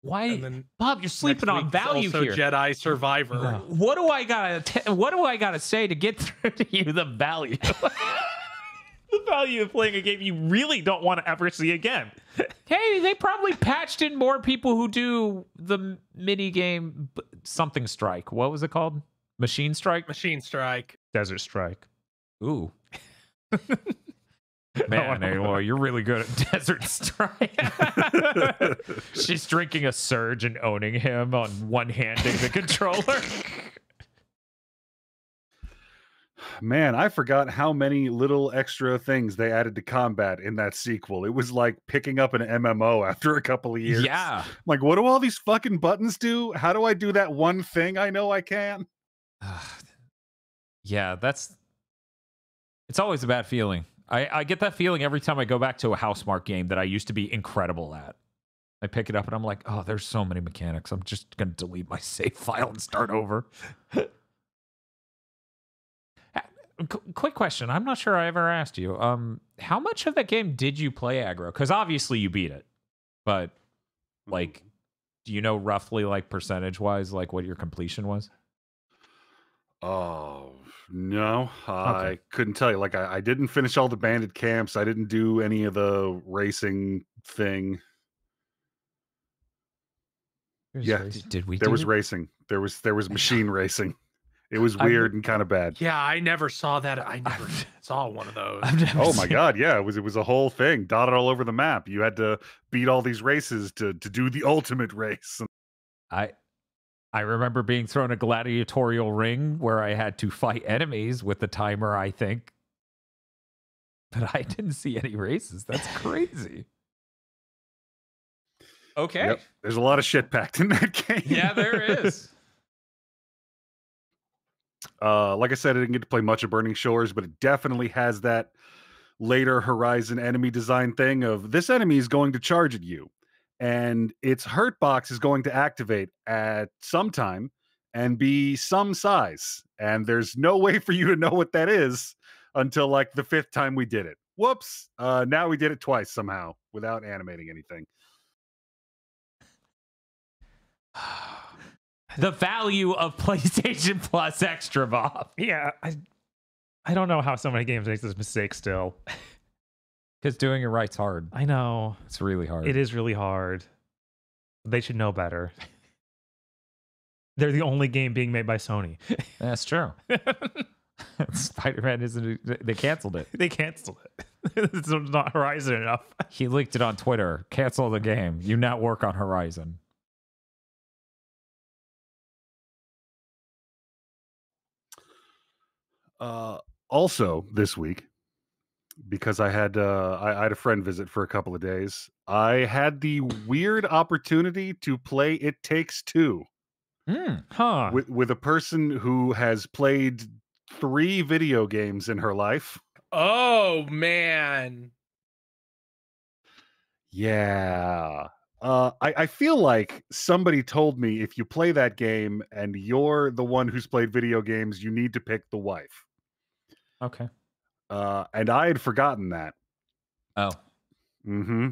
Why, Bob? You're sleeping on value also here. Jedi Survivor. What do I gotta say to get through to you the value? The value of playing a game you really don't want to ever see again. Hey, they probably patched in more people who do the mini game something strike. What was it called? Machine Strike. Machine Strike. Desert Strike. Ooh. Man, well, you're really good at Desert Strike. She's drinking a Surge and owning him on one-handing the controller. Man, I forgot how many little extra things they added to combat in that sequel. It was like picking up an MMO after a couple of years. Yeah. Like, what do all these fucking buttons do? How do I do that one thing I know I can? Yeah, it's always a bad feeling. I get that feeling every time I go back to a Housemarque game that I used to be incredible at. I pick it up and I'm like, oh, there's so many mechanics. I'm just going to delete my save file and start over. Quick question. I'm not sure I ever asked you. How much of that game did you play aggro? Because obviously you beat it. But, like, do you know roughly, like, percentage-wise, like, what your completion was? Oh, No, I couldn't tell you. Like, I didn't finish all the bandit camps. I didn't do any of the racing thing. Yeah, Did we there do was it? racing. There was machine racing. It was I've weird and kind of bad. Yeah, I never saw that. I never saw one of those. I've never Oh my seen- god, yeah, it was a whole thing, dotted all over the map. You had to beat all these races to do the ultimate race. I remember being thrown a gladiatorial ring where I had to fight enemies with the timer, I think. But I didn't see any races. That's crazy. Okay. Yep, there's a lot of shit packed in that game. Yeah, there is. Like I said, I didn't get to play much of Burning Shores, but it definitely has that later Horizon enemy design thing of this enemy is going to charge at you, and its hurt box is going to activate at some time and be some size, and there's no way for you to know what that is until like the 5th time we did it. Whoops. Now we did it twice somehow without animating anything. The value of PlayStation Plus Extra, Bob. Yeah, I don't know how so many games make this mistake still. Because doing it right's hard. I know. It's really hard. It is really hard. They should know better. They're the only game being made by Sony. That's true. Spider-Man isn't. They canceled it. They canceled it. It's not Horizon enough. He leaked it on Twitter. Cancel the game. You now work on Horizon. Also this week, because I had a friend visit for a couple of days, I had the weird opportunity to play It Takes Two Huh. with a person who has played 3 video games in her life. Oh man. Yeah. I feel like somebody told me if you play that game and you're the one who's played video games, you need to pick the wife. Okay. And I had forgotten that. Oh. Mm-hmm.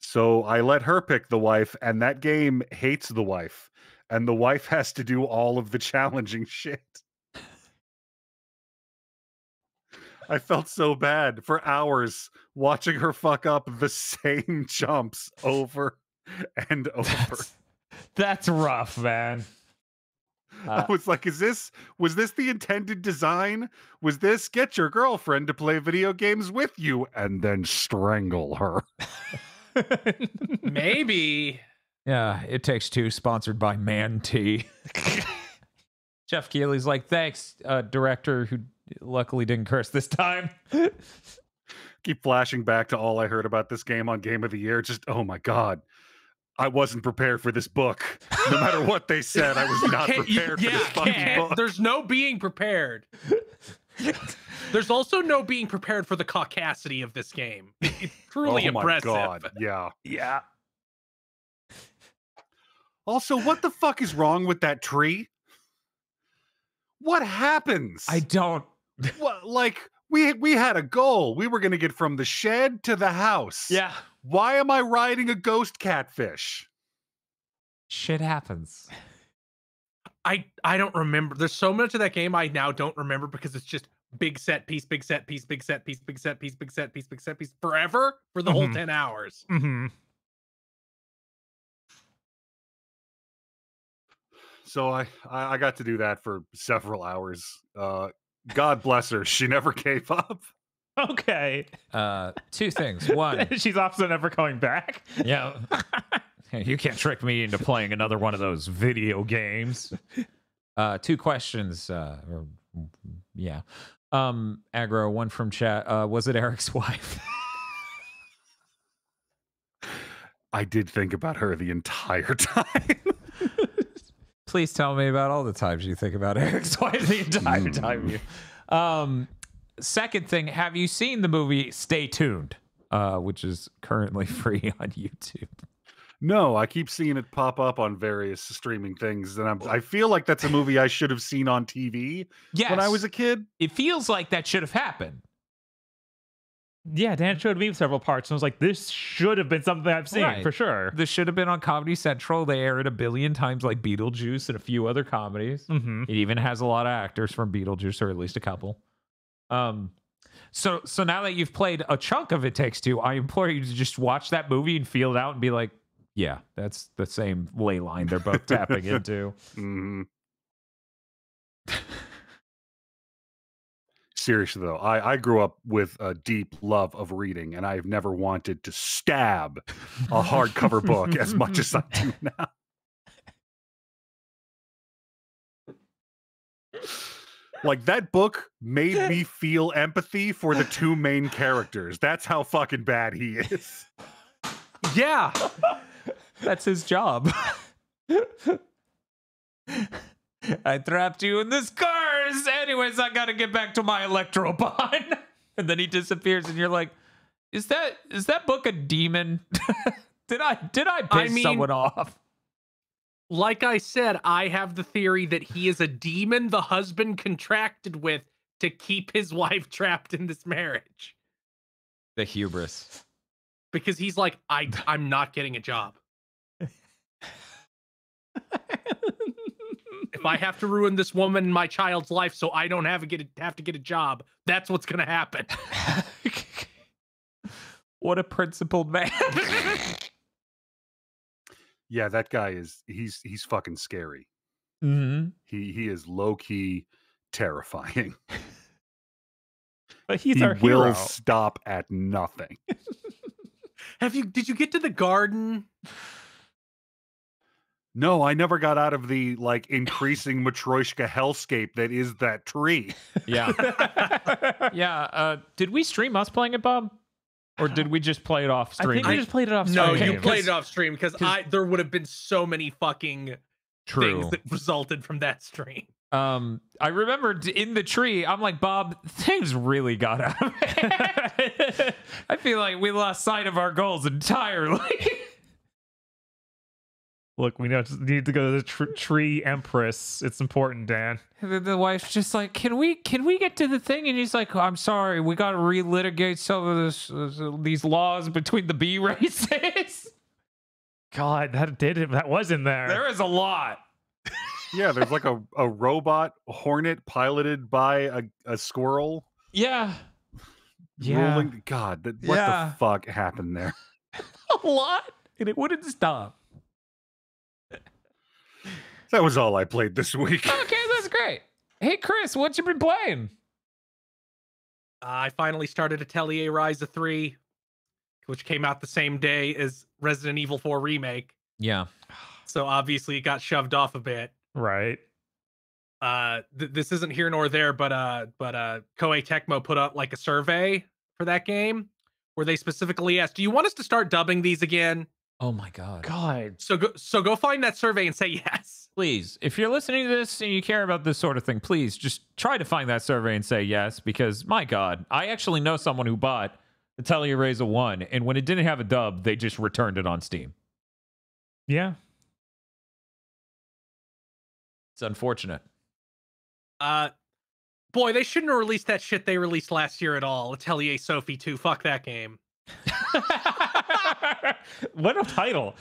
So I let her pick the wife, and that game hates the wife, and the wife has to do all of the challenging shit. I felt so bad for hours watching her fuck up the same jumps over and over. That's rough, man. I was like, was this the intended design? Was this get your girlfriend to play video games with you and then strangle her? Maybe. Yeah, It Takes Two, sponsored by Man Tea. Jeff Keighley's like, thanks, director, who luckily didn't curse this time. Keep flashing back to all I heard about this game on Game of the Year. Just, oh my God. I wasn't prepared for this book. No matter what they said, I was not prepared for this fucking book. There's no being prepared. There's also no being prepared for the caucasity of this game. It's truly impressive. Oh my God. Yeah. Yeah. Also, what the fuck is wrong with that tree? What happens? I don't. What, like, we had a goal. We were going to get from the shed to the house. Yeah. Why am I riding a ghost catfish? Shit happens. I don't remember. There's so much of that game I now don't remember because it's just big set piece, big set piece, big set piece, big set piece, big set piece, big set piece forever for the whole 10 hours. Mm-hmm. So I got to do that for several hours. God bless her. She never gave up. Okay. 2 things. One, She's also never coming back. yeah. You can't trick me into playing another one of those video games. 2 questions. Yeah. Aggro, one from chat. Was it Eric's wife? I did think about her the entire time. Please tell me about all the times you think about Eric's wife the entire time you. Second thing, have you seen the movie Stay Tuned, which is currently free on YouTube? No, I keep seeing it pop up on various streaming things, and I feel like that's a movie I should have seen on TV Yes. when I was a kid. It feels like that should have happened. Yeah, Dan showed me several parts, and I was like, this should have been something I've seen Right. for sure. This should have been on Comedy Central. They air it a billion times, like Beetlejuice and a few other comedies. Mm-hmm. It even has a lot of actors from Beetlejuice, or at least a couple. So now that you've played a chunk of It Takes Two, I implore you to just watch that movie and feel it out and be like, yeah, that's the same ley line they're both tapping into. Mhm. Seriously though, I grew up with a deep love of reading, and I've never wanted to stab a hardcover book as much as I do now. Like, that book made me feel empathy for the two main characters. That's how fucking bad he is. Yeah. That's his job. I trapped you in this cars. Anyways, I gotta get back to my electro pond. And then he disappears, and you're like, is that book a demon? did I piss someone off? Like I said, I have the theory that he is a demon the husband contracted with to keep his wife trapped in this marriage. The hubris. Because he's like, I'm not getting a job. If I have to ruin this woman and my child's life so I don't have to get a job, that's what's gonna happen. What a principled man. Yeah, that guy he's fucking scary. Mm-hmm. He is low key terrifying. But he's He our will hero. stop at nothing. Did you get to the garden? No, I never got out of the like increasing Matryoshka hellscape that is that tree. Yeah. Yeah. Did we stream us playing it, Bob? Or did we just play it off I stream? think we just played it off No, stream. you played it off stream because there would have been so many fucking things that resulted from that stream. I remembered in the tree, I'm like, Bob, things really got out of hand. I feel like we lost sight of our goals entirely. Look, we need to go to the tree empress. It's important, Dan. And then the wife's just like, can we get to the thing? And he's like, I'm sorry, we got to relitigate some of these laws between the bee races. God, that was in there. There is a lot. Yeah, there's like a robot hornet piloted by a squirrel. Yeah. Rolling. God, what the fuck happened there? A lot. And it wouldn't stop. That was all I played this week. Okay, that's great. Hey, Chris, what you been playing? I finally started Atelier Ryza 3, which came out the same day as Resident Evil 4 Remake. Yeah. So obviously it got shoved off a bit. Right. This isn't here nor there, but Koei Tecmo put up like a survey for that game where they specifically asked, do you want us to start dubbing these again? Oh my God. God. So go find that survey and say yes. Please, if you're listening to this and you care about this sort of thing, please just try to find that survey and say yes, because my God, I actually know someone who bought Atelier Ryza 1, and when it didn't have a dub, they just returned it on Steam. Yeah. It's unfortunate. Boy, they shouldn't have released that shit they released last year at all. Atelier Sophie 2. Fuck that game. What a title.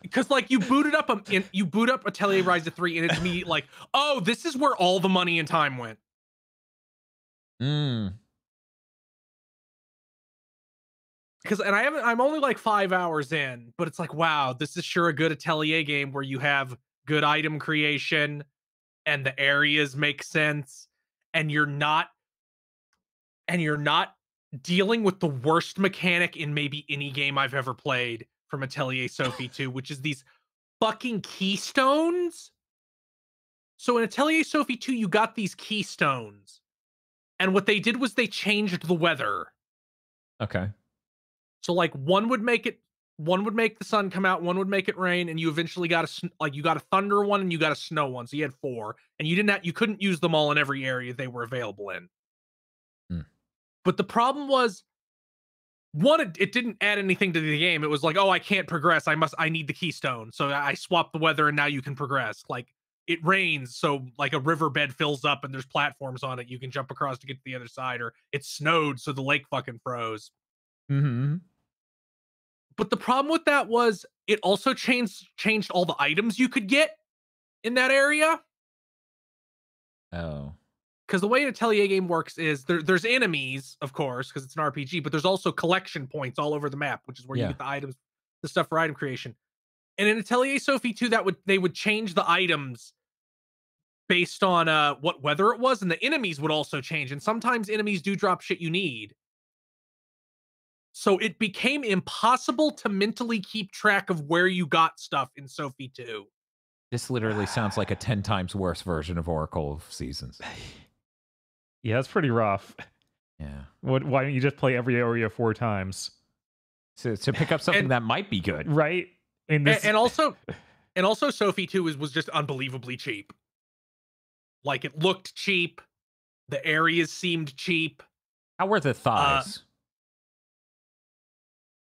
Because like you boot up Atelier Ryza 3 and it's me like, oh, this is where all the money and time went. Because I'm only like 5 hours in, but it's like, wow, this is sure a good Atelier game where you have good item creation and the areas make sense and you're not dealing with the worst mechanic in maybe any game I've ever played from Atelier Sophie 2, which is these fucking keystones. So in Atelier Sophie 2, you got these keystones. And what they did was they changed the weather. Okay. So like one would make the sun come out, one would make it rain, and you eventually got you got a thunder one and you got a snow one. So you had 4, and you couldn't use them all in every area they were available in. But the problem was, one, it didn't add anything to the game. It was like, oh, I can't progress. I need the keystone. So I swapped the weather and now you can progress. Like, it rains, so like a riverbed fills up and there's platforms on it you can jump across to get to the other side, or it snowed so the lake fucking froze. Mm-hmm. But the problem with that was it also changed all the items you could get in that area. Oh. Because the way an Atelier game works is there's enemies, of course, because it's an RPG, but there's also collection points all over the map, which is where you get the items, the stuff for item creation. And in Atelier Sophie 2, they would change the items based on what weather it was, and the enemies would also change. And sometimes enemies do drop shit you need. So it became impossible to mentally keep track of where you got stuff in Sophie 2. This literally sounds like a 10 times worse version of Oracle of Seasons. Yeah, it's pretty rough. Yeah. Why don't you just play every area 4 times? To pick up something that might be good. Right? In this... and also Sophie 2 was just unbelievably cheap. Like, it looked cheap. The areas seemed cheap. How were the thighs?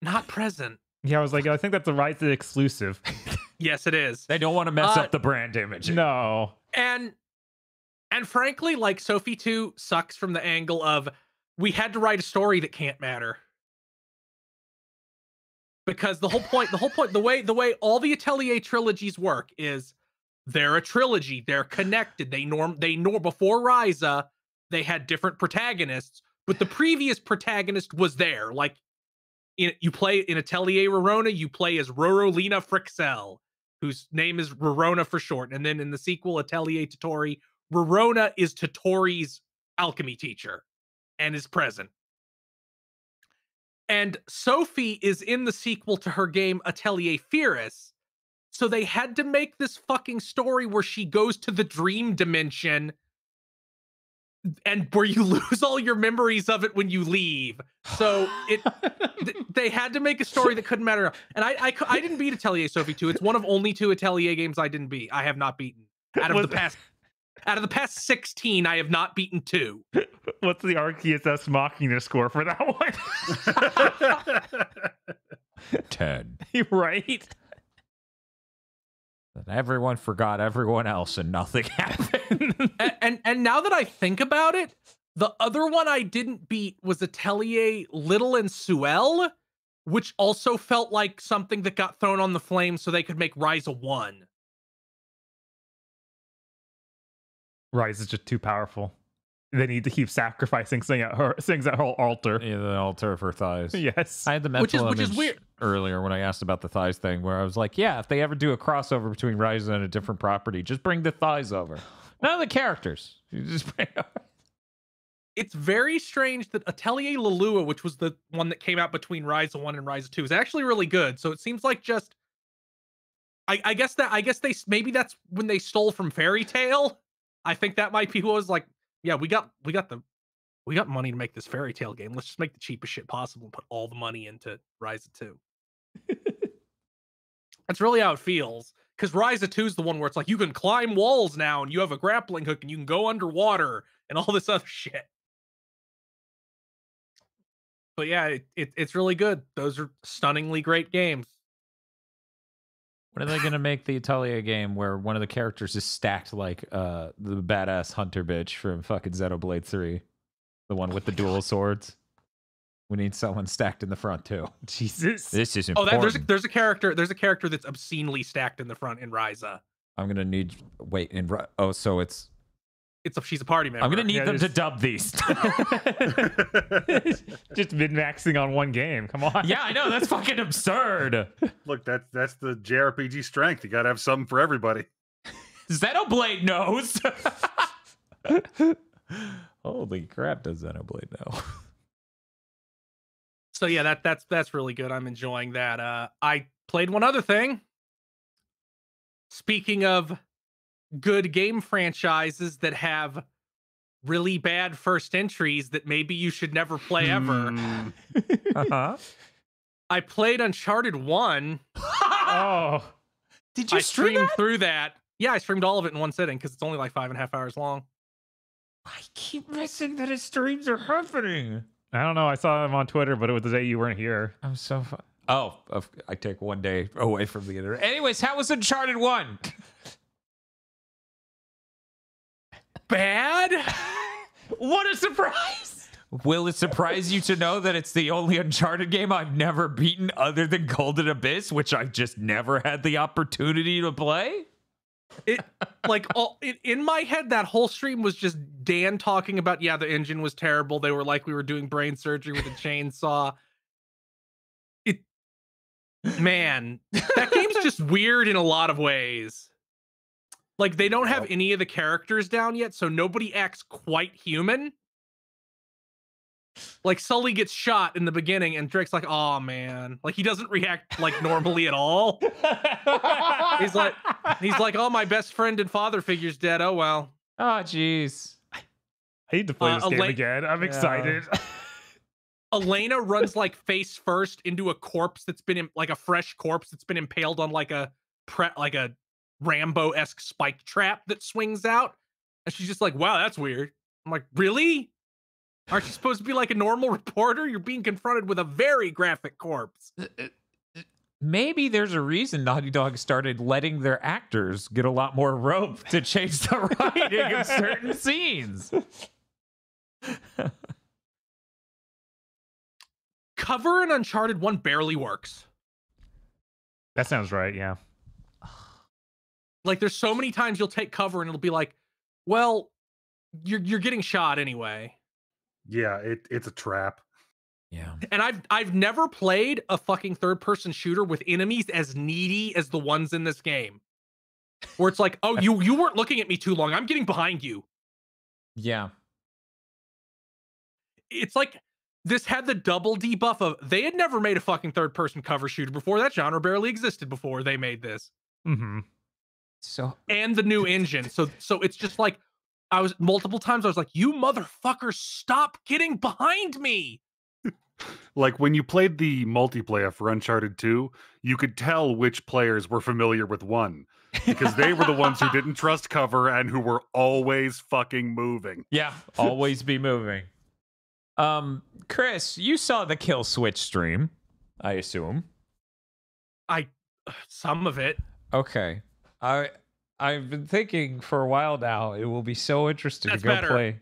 Not present. Yeah, I was like, I think that's a Rise exclusive. Yes, it is. They don't want to mess up the brand image. No. And frankly, like, Sophie 2 sucks from the angle of we had to write a story that can't matter. Because the way all the Atelier trilogies work is they're a trilogy. They're connected. They before Ryza, they had different protagonists, but the previous protagonist was there. Like, you play in Atelier Rorona, you play as Rorolina Frixel, whose name is Rorona for short. And then in the sequel, Atelier Totori, Rorona is Totori's alchemy teacher and is present. And Sophie is in the sequel to her game Atelier Firis. So they had to make this fucking story where she goes to the dream dimension and where you lose all your memories of it when you leave. So they had to make a story that couldn't matter. And I didn't beat Atelier Sophie 2. It's one of only 2 Atelier games I didn't beat. I have not beaten. Out of the past 16, I have not beaten 2. What's the Arceus Machina score for that one? 10. Right? And everyone forgot everyone else and nothing happened. and now that I think about it, the other one I didn't beat was Atelier Little and Suelle, which also felt like something that got thrown on the flames so they could make Ryza 1. Rise is just too powerful. They need to keep sacrificing things at her altar. Yeah, the altar of her thighs. Yes. I had the mental which is image weird. earlier when I asked about the thighs thing, where I was like, yeah, if they ever do a crossover between Ryza and a different property, just bring the thighs over. None of the characters. You just bring over. It's very strange that Atelier Lelua, which was the one that came out between Ryza 1 and Ryza 2, is actually really good. So it seems like just I guess they maybe that's when they stole from Fairy Tail. I think that might be what was like, yeah, we got money to make this Fairy Tail game. Let's just make the cheapest shit possible and put all the money into Ryza 2. That's really how it feels. Because Ryza 2 is the one where it's like you can climb walls now and you have a grappling hook and you can go underwater and all this other shit. But yeah, it's really good. Those are stunningly great games. When are they going to make the Atelier game where one of the characters is stacked like the badass hunter bitch from fucking Xenoblade 3? The one with the dual swords? We need someone stacked in the front too. Jesus. This is important. There's a character that's obscenely stacked in the front in Ryza. I'm going to need... Wait, so she's a party member. I'm going to need them to dub these. Just min-maxing on one game. Come on. Yeah, I know. That's fucking absurd. Look, that's the JRPG strength. You got to have something for everybody. Xenoblade knows. Holy crap, does Xenoblade know? So yeah, that's really good. I'm enjoying that. I played one other thing. Speaking of good game franchises that have really bad first entries that maybe you should never play ever. Uh-huh. I played Uncharted 1. Oh. Did you I stream streamed that? through that. Yeah, I streamed all of it in one sitting because it's only like 5.5 hours long. I keep missing that his streams are happening. I don't know. I saw him on Twitter, but it was the day you weren't here. I'm so fun. Oh, I take one day away from the internet. Anyways, how was Uncharted 1? bad. What a surprise! Will it surprise you to know that it's the only Uncharted game I've never beaten other than Golden Abyss, which I just never had the opportunity to play? It like in my head, that whole stream was just Dan talking about, yeah, the engine was terrible. They were like, we were doing brain surgery with a chainsaw. Man, that game's just weird in a lot of ways. Like, they don't have any of the characters down yet, so nobody acts quite human. Like, Sully gets shot in the beginning, and Drake's like, oh, man. Like, he doesn't react, like, normally at all. He's like, oh, my best friend and father figure's dead. Oh, well. Oh, jeez. I need to play this game again. I'm excited. Elena runs like face first into a corpse that's been like a fresh corpse that's been impaled on like a Rambo-esque spike trap that swings out, and she's just like, wow, that's weird. I'm like, really? Aren't you supposed to be like a normal reporter? You're being confronted with a very graphic corpse. Maybe there's a reason Naughty Dog started letting their actors get a lot more rope to change the writing of certain scenes. Cover in Uncharted 1 barely works. That sounds right, yeah. Like, there's so many times you'll take cover and it'll be like, well, you're getting shot anyway. Yeah, it's a trap. Yeah. And I've never played a fucking third-person shooter with enemies as needy as the ones in this game. Where it's like, oh, you weren't looking at me too long. I'm getting behind you. Yeah. It's like, this had the double debuff of, they had never made a fucking third-person cover shooter before. That genre barely existed before they made this. Mm-hmm. So, and the new engine. So it's just like, multiple times I was like, you motherfuckers, stop getting behind me. Like, when you played the multiplayer for Uncharted 2, you could tell which players were familiar with 1. Because they were the ones who didn't trust cover and who were always fucking moving. yeah, always be moving. Chris, you saw the Kill Switch stream, I assume. Some of it. Okay. I've been thinking for a while now, it will be so interesting to go play.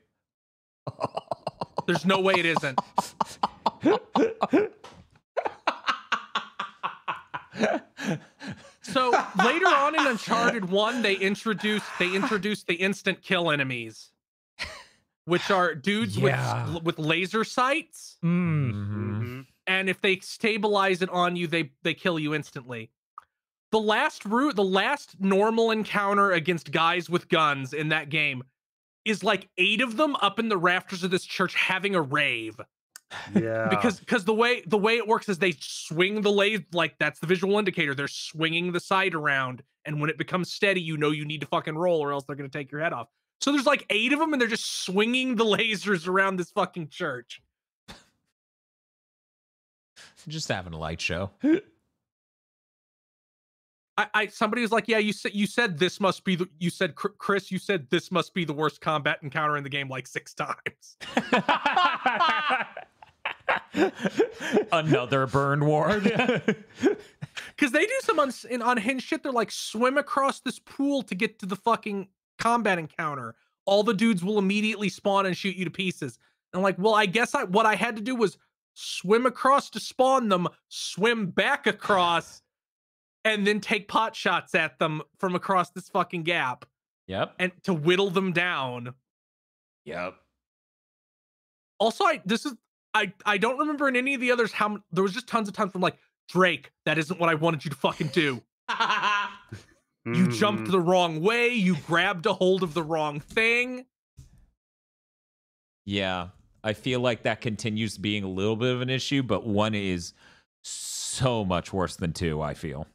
There's no way it isn't. So later on in Uncharted 1, they introduced the instant kill enemies, which are dudes with laser sights. Mm-hmm. And if they stabilize it on you, they kill you instantly. The last normal encounter against guys with guns in that game is like 8 of them up in the rafters of this church having a rave. Yeah. Because the way it works is they swing the laser, like, that's the visual indicator. They're swinging the sight around, and when it becomes steady, you know you need to fucking roll or else they're going to take your head off. So there's like 8 of them, and they're just swinging the lasers around this fucking church. Just having a light show. Somebody was like, yeah, you said this must be Chris, you said this must be the worst combat encounter in the game like 6 times. Another burn ward. Because they do some unhinged shit. They're like, swim across this pool to get to the fucking combat encounter. All the dudes will immediately spawn and shoot you to pieces. And I'm like, well, I guess what I had to do was swim across to spawn them, swim back across, and then take pot shots at them from across this fucking gap. Yep. And to whittle them down. Yep. Also, I don't remember in any of the others how there was just tons of times from like, Drake, that isn't what I wanted you to fucking do. You jumped the wrong way. You grabbed a hold of the wrong thing. Yeah. I feel like that continues being a little bit of an issue, but 1 is so much worse than 2, I feel.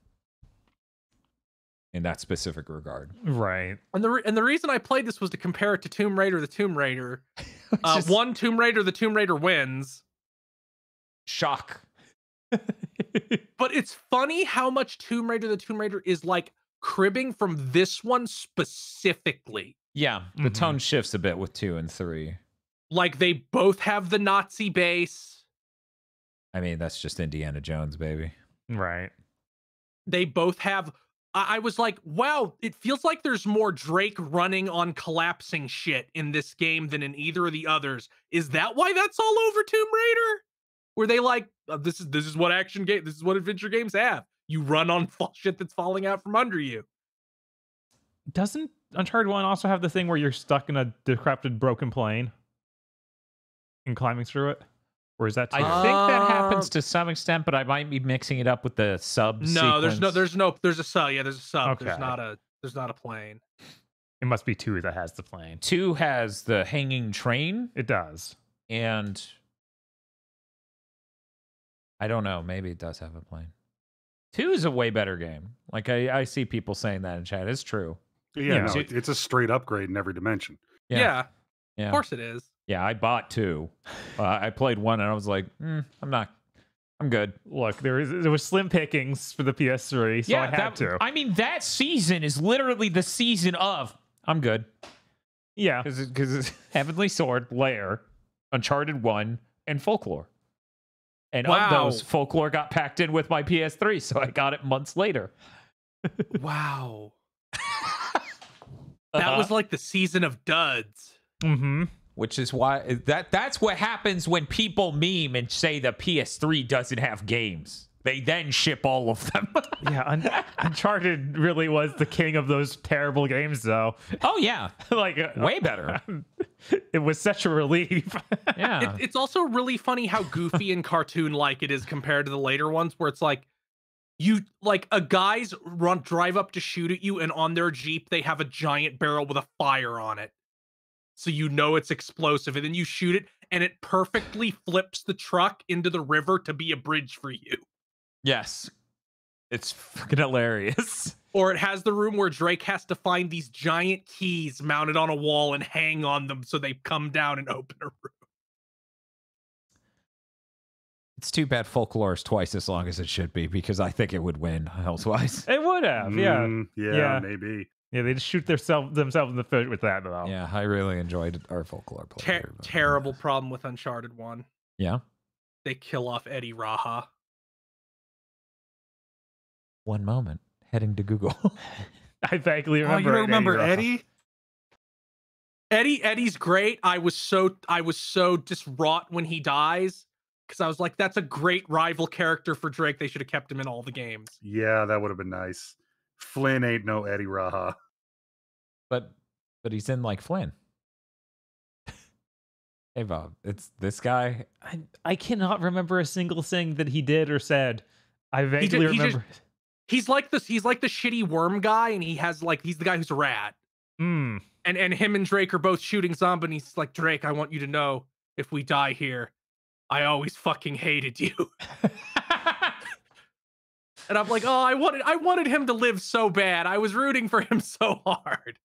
In that specific regard. Right. And the reason I played this was to compare it to Tomb Raider, the Tomb Raider. One, Tomb Raider, the Tomb Raider wins. Shock. But it's funny how much Tomb Raider, the Tomb Raider is like cribbing from this one specifically. Yeah, the tone shifts a bit with 2 and 3. Like, they both have the Nazi base. I mean, that's just Indiana Jones, baby. Right. They both have I was like, wow, it feels like there's more Drake running on collapsing shit in this game than in either of the others. Is that why that's all over Tomb Raider? Were they like, this is what this is what adventure games have. You run on shit that's falling out from under you. Doesn't Uncharted 1 also have the thing where you're stuck in a decrepit, broken plane and climbing through it? Or is that I two? think that happens to some extent, but I might be mixing it up with the sub. No, there's sequence. there's a sub. Yeah, there's a sub. Okay. There's not a plane. It must be 2 that has the plane. 2 has the hanging train, It does. and I don't know. Maybe it does have a plane. 2 is a way better game. Like I see people saying that in chat. It's true. Yeah, Yeah. no, it's a straight upgrade in every dimension. Yeah. Yeah. Of course it is. Yeah, I bought 2. I played 1 and I was like, I'm good. Look, there was slim pickings for the PS3, so I had to. I mean, that season is literally the season of I'm good. Yeah. Because it's Heavenly Sword, Lair, Uncharted 1, and Folklore. And of those, Folklore got packed in with my PS3, so I got it months later. Wow. That was like the season of duds. Mm-hmm. Which is why that's what happens when people meme and say the PS3 doesn't have games. They then ship all of them. Yeah, Uncharted really was the king of those terrible games, though. Oh yeah, Like way better. It was such a relief. Yeah, It's also really funny how goofy and cartoon-like it is compared to the later ones, where it's like a guy's drive up to shoot at you, and on their Jeep they have a giant barrel with a fire on it. So you know it's explosive, and then you shoot it, and it perfectly flips the truck into the river to be a bridge for you. yes, it's fucking hilarious. Or it has the room where Drake has to find these giant keys mounted on a wall and hang on them so they come down and open a room. It's too bad Folklore is twice as long as it should be, because I think it would win elsewise. It would have, yeah. Yeah, maybe. Yeah, they just shoot themselves in the foot with that, though. Yeah, I really enjoyed our Folklore play. Terrible problem with Uncharted 1. Yeah. They kill off Eddie Raha. One moment. Heading to Google. I vaguely remember. Oh, you don't remember Eddie? Eddie's great. I was so distraught when he dies, because I was like, that's a great rival character for Drake. They should have kept him in all the games. Yeah, that would have been nice. Flynn ain't no Eddie Raha. But he's in like Flynn. Hey Bob, it's this guy. I cannot remember a single thing that he did or said. I vaguely remember. He's like the shitty worm guy, and he's the guy who's a rat. Hmm. And him and Drake are both shooting zombies, and he's like, Drake, I want you to know, if we die here, I always fucking hated you. And I'm like, oh, I wanted him to live so bad. I was rooting for him so hard.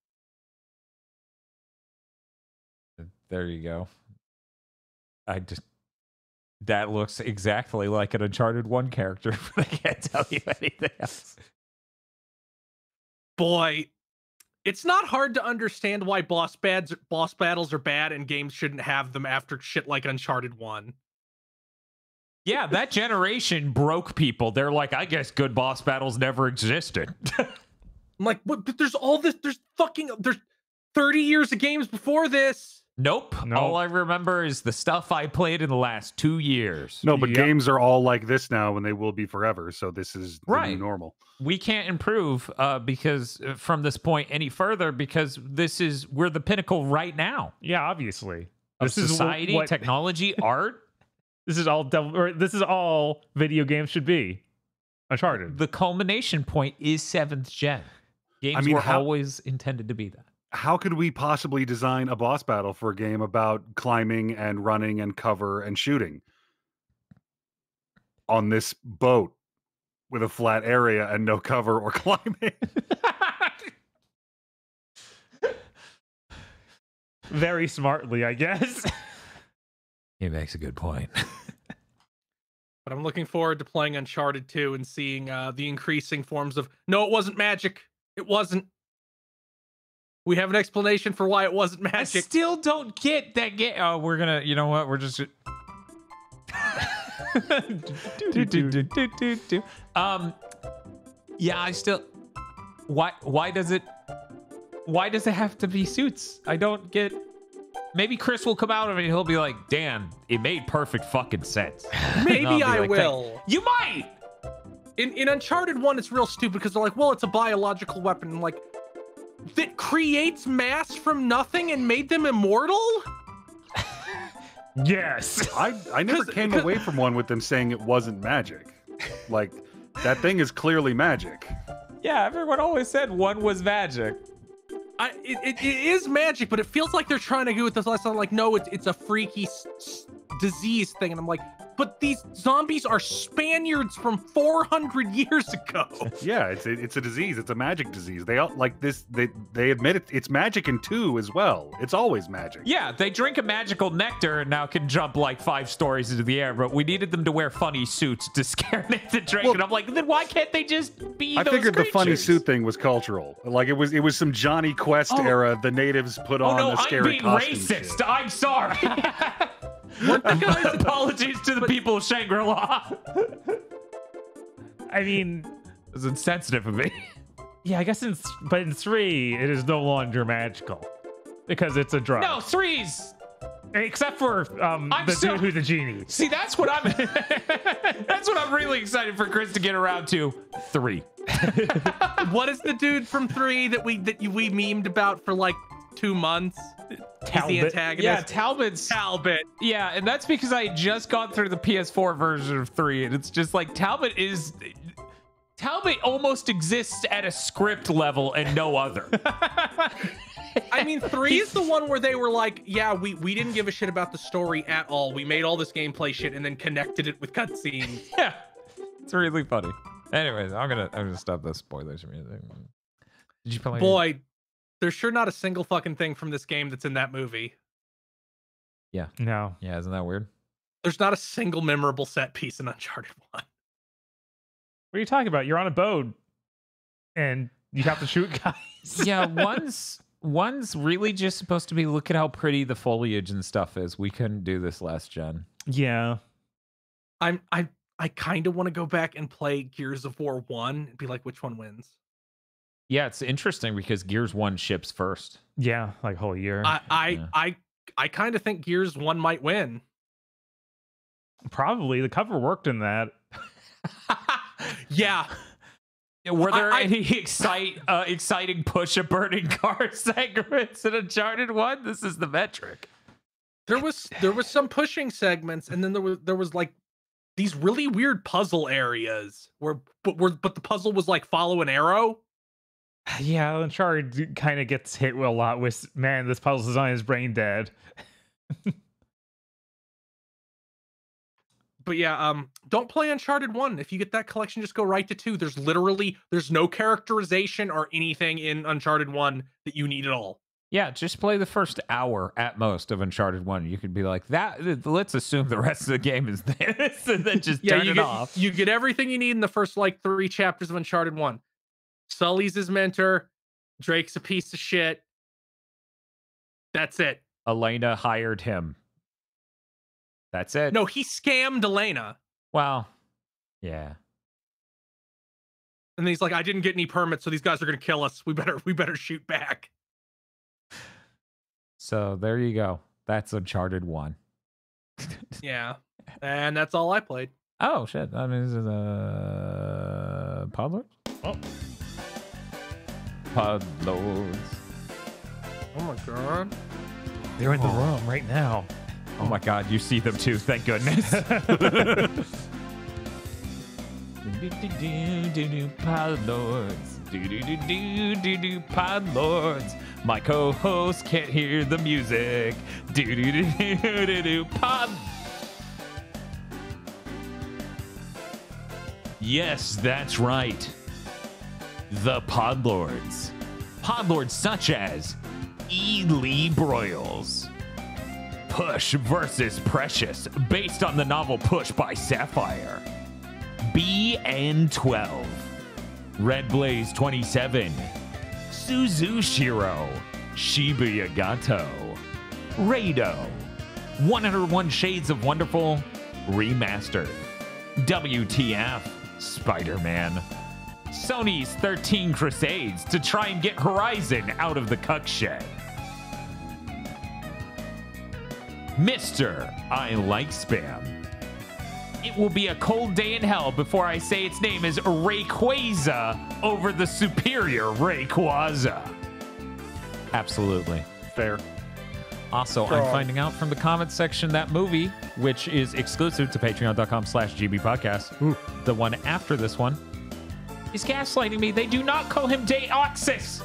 There you go. That looks exactly like an Uncharted 1 character, but I can't tell you anything else. Boy, it's not hard to understand why boss battles are bad and games shouldn't have them after shit like Uncharted 1. Yeah, that generation broke people. They're like, I guess good boss battles never existed. I'm like, what? But there's all this. There's 30 years of games before this. Nope. All I remember is the stuff I played in the last 2 years. No, but games are all like this now, and they will be forever. So this is the new normal. We can't improve because from this point any further, because we're the pinnacle right now. Yeah, obviously. This is society, technology, art. This is all video games should be. Uncharted. The culmination point is 7th gen. Games were always intended to be that. How could we possibly design a boss battle for a game about climbing and running and cover and shooting on this boat with a flat area and no cover or climbing? Very smartly, I guess. He makes a good point. But I'm looking forward to playing Uncharted 2 and seeing the increasing forms of, no, it wasn't magic. It wasn't. We have an explanation for why it wasn't magic. I still don't get that game. Oh, we're gonna, you know what? We're just. Yeah, Why does it have to be suits? I don't get. Maybe Chris will come out of it and he'll be like, Dan, it made perfect fucking sense. Maybe I will. You might! In Uncharted 1, it's real stupid because they're like, well, it's a biological weapon. I'm like, that creates mass from nothing and made them immortal? Yes. I never came away from one with them saying it wasn't magic. Like, that thing is clearly magic. Yeah, everyone always said one was magic. It is magic, but it feels like they're trying to do it this last time. Like, no, it's a freaky disease thing. And I'm like, but these zombies are Spaniards from 400 years ago. Yeah, it's a disease. It's a magic disease. They all like this. They admit it. It's magic in 2 as well. It's always magic. Yeah, they drink a magical nectar and now can jump like 5 stories into the air. But we needed them to wear funny suits to scare Nathan Drake. Well, and I'm like, then why can't they just be? I those figured the funny creatures? suit thing was cultural. Like it was some Johnny Quest era. The natives put on a scary I'm being costume. racist. Shit. I'm sorry. Apologies to the people of Shangri-La. I mean, It's insensitive of me. yeah, I guess in 3, it is no longer magical because it's a drug. No, 3's. Except for the dude who's a genie. See, that's what I'm. That's what I'm really excited for Chris to get around to. 3. What is the dude from 3 that we memed about for like 2 months? He's the antagonist. Yeah, Talbot. Yeah, and that's because I had just gone through the PS4 version of 3, and it's just like Talbot almost exists at a script level and no other. I mean, 3 is the one where they were like, yeah, we didn't give a shit about the story at all. We made all this gameplay shit and then connected it with cutscenes. Yeah, it's really funny. Anyways, I'm gonna stop those spoilers from you. Did you play? Boy, there's sure not a single fucking thing from this game that's in that movie. Yeah. No. Yeah, isn't that weird? There's not a single memorable set piece in Uncharted 1. What are you talking about? You're on a boat and you have to shoot guys. Yeah, one's really just supposed to be look at how pretty the foliage and stuff is. We couldn't do this last gen. Yeah. I kind of want to go back and play Gears of War 1 and be like, which one wins? Yeah, it's interesting because Gears 1 ships first. Yeah, like whole year. I kind of think Gears 1 might win. Probably. The cover worked in that. Yeah. Were there any exciting push a burning car segments in Uncharted 1? This is the metric. There was some pushing segments, and then there was like these really weird puzzle areas but the puzzle was like follow an arrow. Yeah, Uncharted kind of gets hit a lot with, man, this puzzle design is brain dead. But yeah, don't play Uncharted 1. If you get that collection, just go right to 2. There's no characterization or anything in Uncharted 1 that you need at all. Yeah, just play the first hour at most of Uncharted 1. You could be like, that. Let's assume the rest of the game is this, and then just turn it off. You get everything you need in the first like 3 chapters of Uncharted 1. Sully's his mentor. Drake's a piece of shit. That's it. Elena hired him. That's it. No, he scammed Elena. Well, yeah. And then he's like, I didn't get any permits, so these guys are gonna kill us. We better shoot back. So there you go. That's Uncharted 1. Yeah. And that's all I played. Oh shit. I mean, this is Podlords? Oh. Podlords. Oh my god. They're in the room right now. Oh my god, you see them too, thank goodness. Podlords. Podlords. My co-host can't hear the music. Pod. Yes, that's right. The Podlords. Podlords such as E. Lee Broyles. Push versus Precious, based on the novel Push by Sapphire. BN12. Red Blaze 27. Suzushiro. Shibuya Gato. Rado. 101 Shades of Wonderful Remastered. WTF Spider-Man. Sony's 13 Crusades to try and get Horizon out of the cuck shed. Mr. I Like Spam. It will be a cold day in hell before I say its name is Rayquaza over the superior Rayquaza. Absolutely. Fair. Also, I'm finding out from the comments section that movie, which is exclusive to patreon.com/gbpodcast, the one after this one, is gaslighting me. They do not call him Deoxys.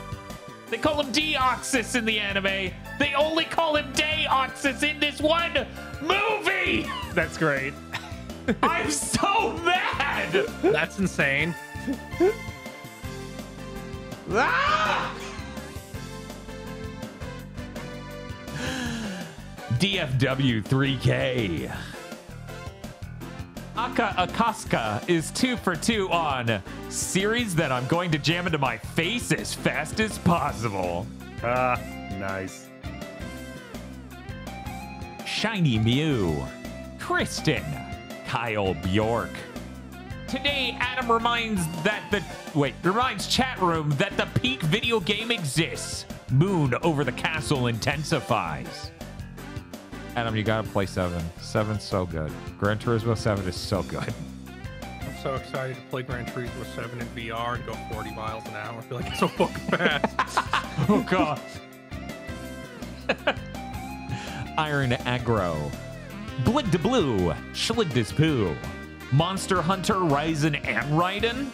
They call him Deoxys in the anime. They only call him Deoxys in this one movie. That's great. I'm so mad. That's insane. Ah! DFW 3K. Aka Akaska is 2 for 2 on series that I'm going to jam into my face as fast as possible. Ah, nice. Shiny Mew. Kristen. Kyle Bjork. Today, Adam reminds chat room that the peak video game exists. Moon over the castle intensifies. Adam, you gotta play 7. 7's so good. Gran Turismo 7 is so good. I'm so excited to play Gran Turismo 7 in VR and go 40 miles an hour. I feel like it's so fucking fast. Oh, God. Iron Aggro. Blig de Blue. Schlig des Poo. Monster Hunter Ryzen and Raiden?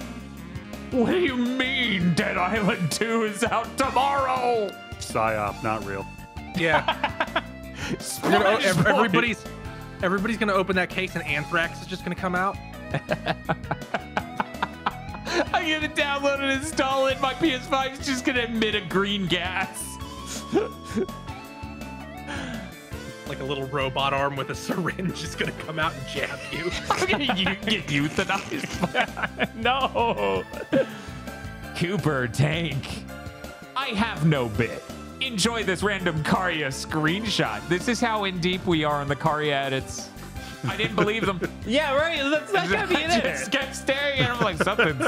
What do you mean Dead Island 2 is out tomorrow? PsyOp, not real. Yeah. Everybody's gonna open that case and Anthrax is just gonna come out. I'm gonna download and install it. My PS5 is just gonna emit a green gas. Like a little robot arm with a syringe is gonna come out and jab you. I'm gonna get euthanized. No. Cooper Tank. I have no bit. Enjoy this random Karya screenshot. This is how in deep we are on the Karya edits. I didn't believe them. Yeah, right. That's not gonna be in I it. just kept staring at him like something's.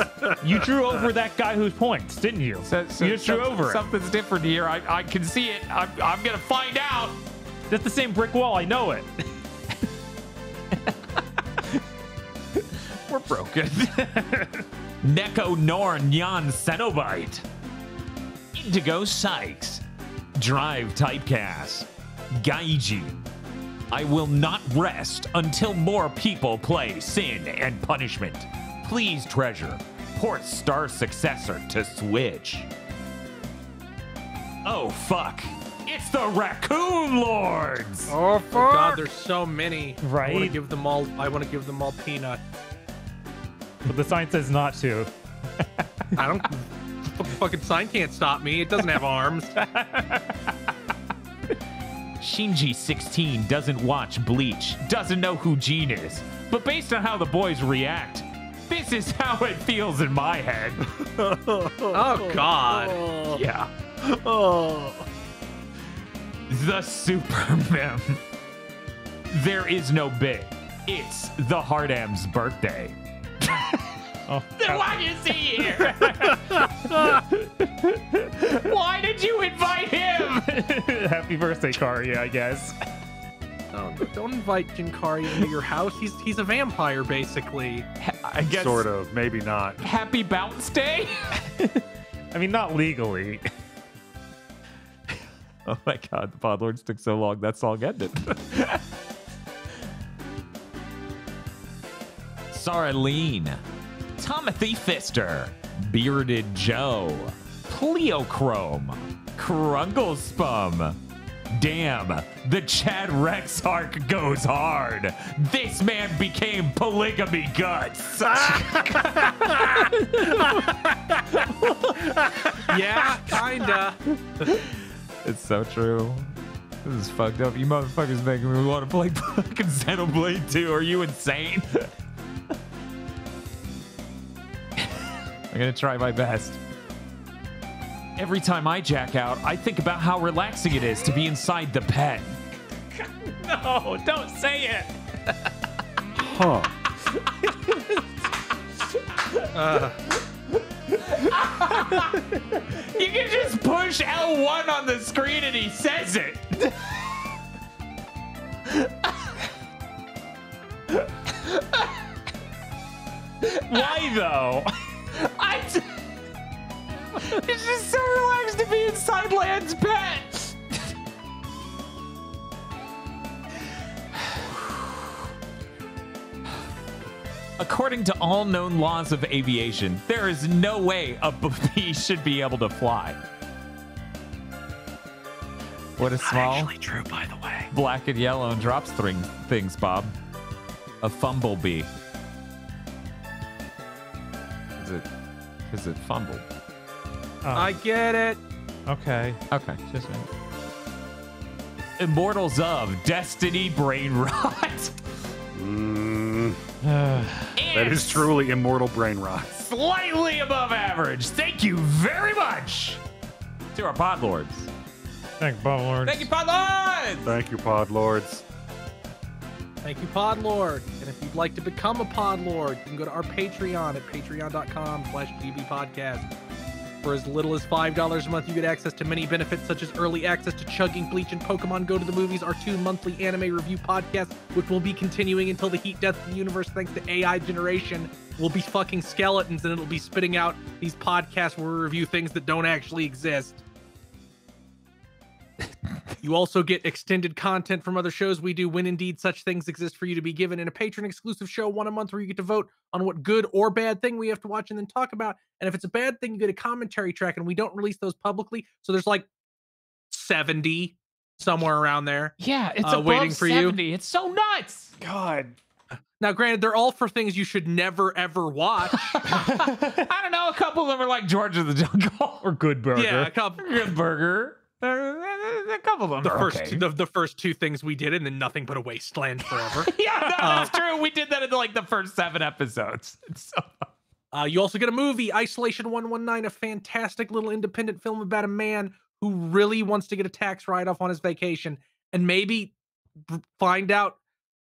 You drew over that guy whose points, didn't you? You just drew over it. Something's different here. I can see it. I'm gonna find out. That's the same brick wall. I know it. We're broken. Neko Norn Yan Cenobite. Indigo Sykes. Drive Typecast. Gaiji. I will not rest until more people play Sin and Punishment. Please, Treasure. Port Star Successor to Switch. Oh, fuck. It's the Raccoon Lords! Oh God, there's so many. Right? I want to give them all peanut. But the sign says not to. I don't. The fucking sign can't stop me. It doesn't have arms. Shinji16 doesn't watch Bleach, doesn't know who Jean is, but based on how the boys react, this is how it feels in my head. Oh God. Yeah. Oh. The Super Mem. There is no bit. It's the Hardam's birthday. Oh, Then why do you see here? Why did you invite him? happy birthday, Karya, I guess. Don't invite Jinkaria into your house. He's a vampire, basically. I guess. Sort of, maybe not. Happy Bounce Day? I mean, not legally. Oh my God, the Podlords took so long. That song ended. Sarlene. Timothy Fister. Bearded Joe. Pleochrome. Krunglespum. Damn, the Chad Rex arc goes hard. This man became polygamy guts. Yeah, kinda. It's so true. This is fucked up. You motherfuckers making me want to play fucking Xenoblade 2. Are you insane? I'm gonna try my best. Every time I jack out, I think about how relaxing it is to be inside the pen. No, don't say it. Huh. You can just push L1 on the screen and he says it. Why though? It's just so relaxed to be inside Land's pet. According to all known laws of aviation, there is no way a bee should be able to fly. What is small? Actually true, by the way. Black and yellow and drops things, Bob. A fumblebee. Is it fumbled? Oh, I get it. okay. Okay. Just me. Immortals of Destiny Brain Rot. That is truly immortal brain rot. Slightly above average. Thank you very much to our pod lords. Thank you, Lord. Thank you, pod lords. Thank you, pod lords. Thank you, Podlord. And if you'd like to become a Podlord, you can go to our Patreon at patreon.com/gbpodcast. For as little as $5 a month, you get access to many benefits such as early access to Chugging, Bleach, and Pokemon Go to the Movies, our 2 monthly anime review podcasts, which will be continuing until the heat death of the universe thanks to AI generation. We'll be fucking skeletons, and it'll be spitting out these podcasts where we review things that don't actually exist. You also get extended content from other shows we do when indeed such things exist for you to be given, in a patron exclusive show 1 a month where you get to vote on what good or bad thing we have to watch and then talk about. And if it's a bad thing, you get a commentary track, and we don't release those publicly. So there's like 70 somewhere around there. Yeah, it's waiting for 70. It's so nuts. God. Now, granted, they're all for things you should never ever watch. I don't know. A couple of them are like George of the Jungle Or Good Burger. Yeah, a couple. Good Burger. A couple of them. The are first, okay. the first 2 things we did, and then nothing but a wasteland forever. Yeah, no, that's true. We did that in like the first 7 episodes. It's so You also get a movie, Isolation 119, a fantastic little independent film about a man who really wants to get a tax write-off on his vacation and maybe find out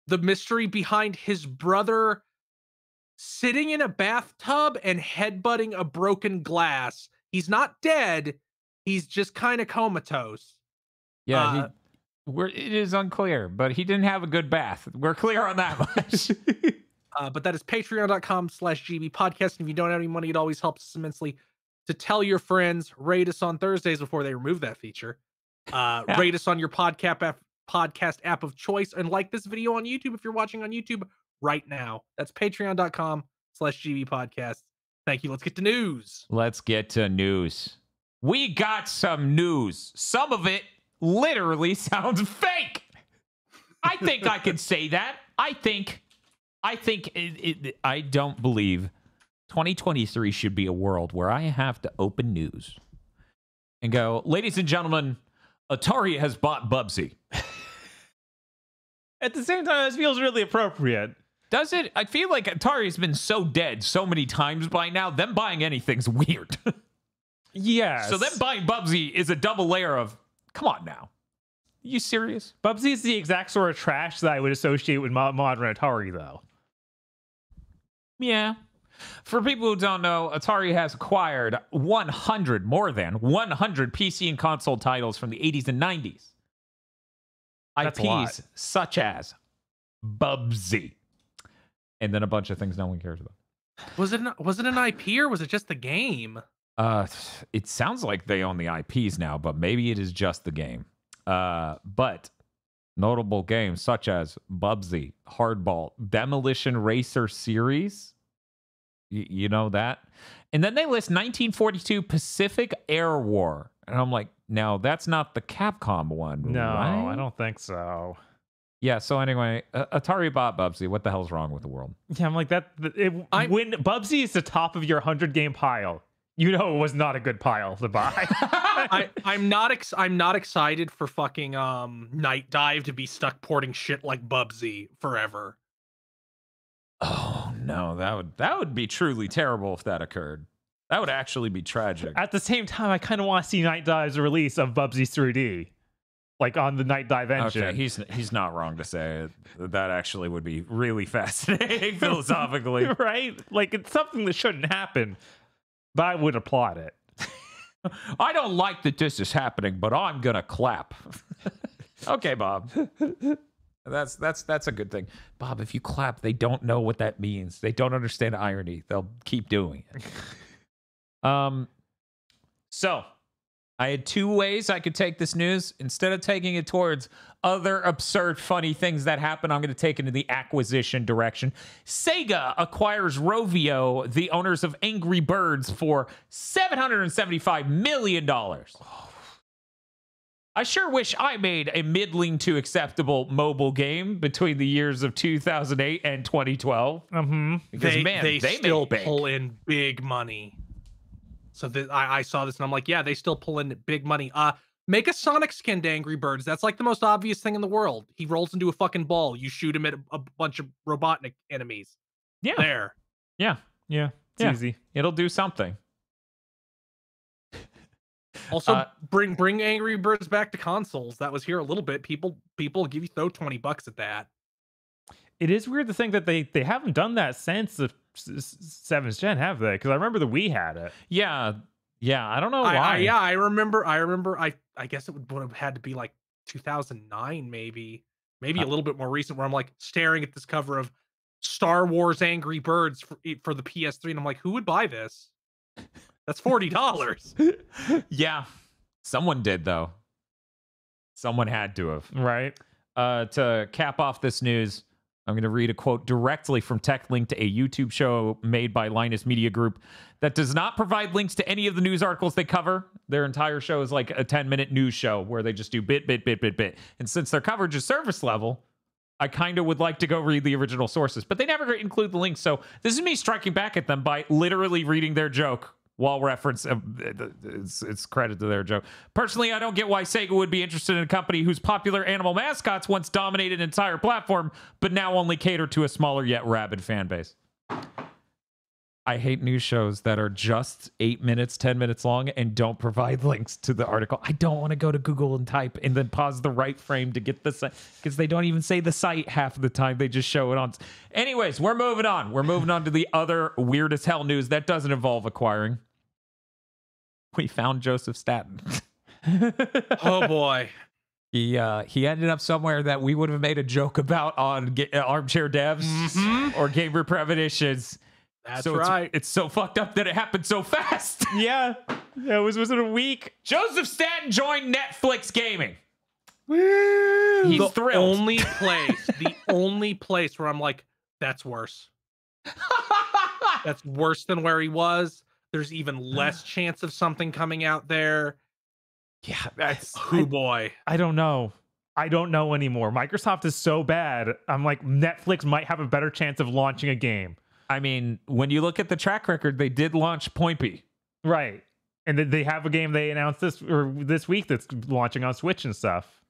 the mystery behind his brother sitting in a bathtub and headbutting a broken glass. He's not dead. He's just kind of comatose. yeah. It is unclear, but he didn't have a good bath. We're clear on that much. But that is patreon.com/GB podcast. And if you don't have any money, it always helps us immensely to tell your friends, rate us on Thursdays before they remove that feature. Rate us on your podcast app of choice, and like this video on YouTube if you're watching on YouTube right now. That's patreon.com/GB podcast. Thank you. Let's get to news. Let's get to news. We got some news. Some of it literally sounds fake. I think I can say that. I don't believe 2023 should be a world where I have to open news and go, ladies and gentlemen, Atari has bought Bubsy. At the same time, this feels really appropriate. Does it? I feel like Atari's been so dead so many times by now, them buying anything's weird. Yes. So them buying Bubsy is a double layer of, come on now. You serious? Bubsy is the exact sort of trash that I would associate with modern Atari, though. Yeah. For people who don't know, Atari has acquired more than 100 PC and console titles from the 80s and 90s. That's a lot. IPs such as Bubsy. And then a bunch of things no one cares about. Was it an IP or was it just the game? It sounds like they own the IPs now, but maybe it is just the game. But notable games such as Bubsy, Hardball, Demolition Racer series. You know that? And then they list 1942 Pacific Air War. And I'm like, no, that's not the Capcom one. No, right? I don't think so. Yeah, so anyway, Atari bought Bubsy. What the hell's wrong with the world? Yeah, I'm like that. When Bubsy is the top of your 100-game pile, you know it was not a good pile to buy. I'm not excited for fucking Night Dive to be stuck porting shit like Bubsy forever. Oh no, that would be truly terrible if that occurred. That would actually be tragic. At the same time, I kind of want to see Night Dive's release of Bubsy 3D, like on the Night Dive engine. Okay, he's not wrong to say it. That actually would be really fascinating philosophically. Right? Like, it's something that shouldn't happen, but I would applaud it. I don't like that this is happening, but I'm gonna clap. Okay, Bob. That's a good thing. Bob, if you clap, they don't know what that means. They don't understand irony. They'll keep doing it. So I had two ways I could take this news. Instead of taking it towards other absurd, funny things that happen, I'm going to take it in the acquisition direction. Sega acquires Rovio, the owners of Angry Birds, for $775 million. I sure wish I made a middling to acceptable mobile game between the years of 2008 and 2012. Because, they still pull in big money. So I saw this and I'm like, yeah, they still pull in big money. Make a Sonic skin to Angry Birds. That's like the most obvious thing in the world. He rolls into a fucking ball. You shoot him at a bunch of Robotnik enemies. Yeah. There. Yeah. Yeah. It's easy. It'll do something. Also, bring Angry Birds back to consoles. That was here a little bit. People give you throw $20 at that. It is weird to think that they haven't done that since the 7th gen, have they? Because I remember the Wii had it. Yeah. I don't know why. I remember. I guess it would have had to be like 2009, maybe a little bit more recent. Where I'm like staring at this cover of Star Wars Angry Birds for the PS3, and I'm like, who would buy this? That's $40. Yeah, someone did though. Someone had to have. Right. To cap off this news, I'm going to read a quote directly from TechLink to a YouTube show made by Linus Media Group that does not provide links to any of the news articles they cover. Their entire show is like a 10-minute news show where they just do bit. And since their coverage is service level, I kind of would like to go read the original sources, but they never include the links. So this is me striking back at them by literally reading their joke while reference. It's credit to their joke. Personally, I don't get why Sega would be interested in a company whose popular animal mascots once dominated an entire platform, but now only cater to a smaller yet rabid fan base. I hate news shows that are just 8 minutes, 10 minutes long and don't provide links to the article. I don't want to go to Google and type and then pause the right frame to get the site, because they don't even say the site half of the time. They just show it on. Anyways, we're moving on. We're moving on to the other weird as hell news that doesn't involve acquiring. We found Joseph Staten. Oh boy. He ended up somewhere that we would have made a joke about on Armchair Devs or Gamer Premonitions. That's so right. It's so fucked up that it happened so fast. Yeah. It was in a week. Joseph Staten joined Netflix Gaming. He's thrilled. The only place where I'm like, that's worse. That's worse than where he was. There's even less chance of something coming out there. Yeah, that's... Oh, boy. I don't know. I don't know anymore. Microsoft is so bad. I'm like, Netflix might have a better chance of launching a game. I mean, when you look at the track record, they did launch Point B. Right. And they have a game they announced this week that's launching on Switch and stuff.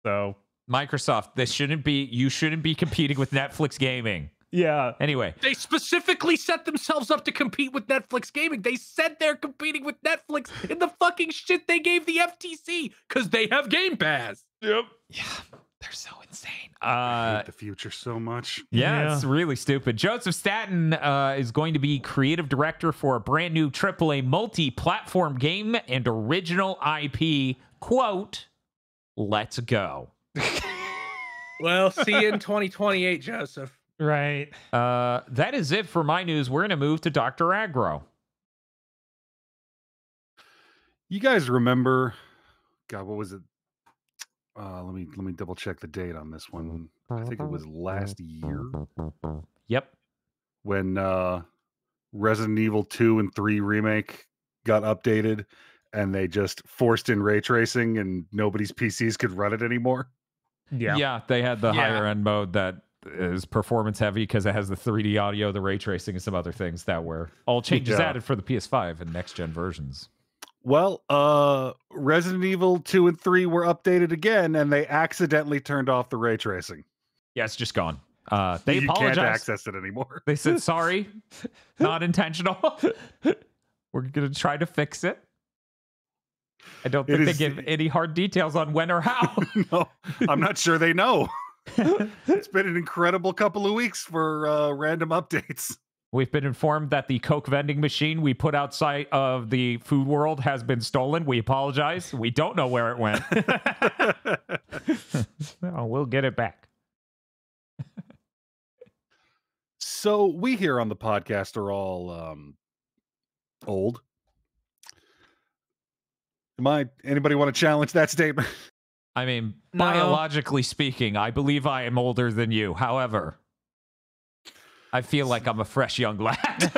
So... Microsoft, you shouldn't be competing with Netflix Gaming. Yeah. Anyway. They specifically set themselves up to compete with Netflix Gaming. They said they're competing with Netflix in the fucking shit they gave the FTC because they have Game Pass. Yep. Yeah. They're so insane. I hate the future so much. Yeah, it's really stupid. Joseph Staten is going to be creative director for a brand new AAA multi-platform game and original IP. Quote, let's go. Well, see you in 2028, Joseph. Right. That is it for my news. We're going to move to Dr. Aggro. You guys remember, God, what was it? Let me double check the date on this one. I think it was last year. Yep. When Resident Evil 2 and 3 remake got updated and they just forced in ray tracing and nobody's PCs could run it anymore. Yeah, they had the higher end mode that is performance heavy because it has the 3D audio, the ray tracing, and some other things that were all changes added for the PS5 and next gen versions. Well, Resident Evil 2 and 3 were updated again, and they accidentally turned off the ray tracing. Yeah, it's just gone. They you apologized. Can't access it anymore. They said, sorry, not intentional. We're going to try to fix it. I don't think they give any hard details on when or how. No, I'm not sure they know. It's been an incredible couple of weeks for random updates. We've been informed that the Coke vending machine we put outside of the food world has been stolen. We apologize. We don't know where it went. No, we'll get it back. So we here on the podcast are all old. Anybody want to challenge that statement? I mean, No. biologically speaking, I believe I am older than you. However, I feel like I'm a fresh young lad.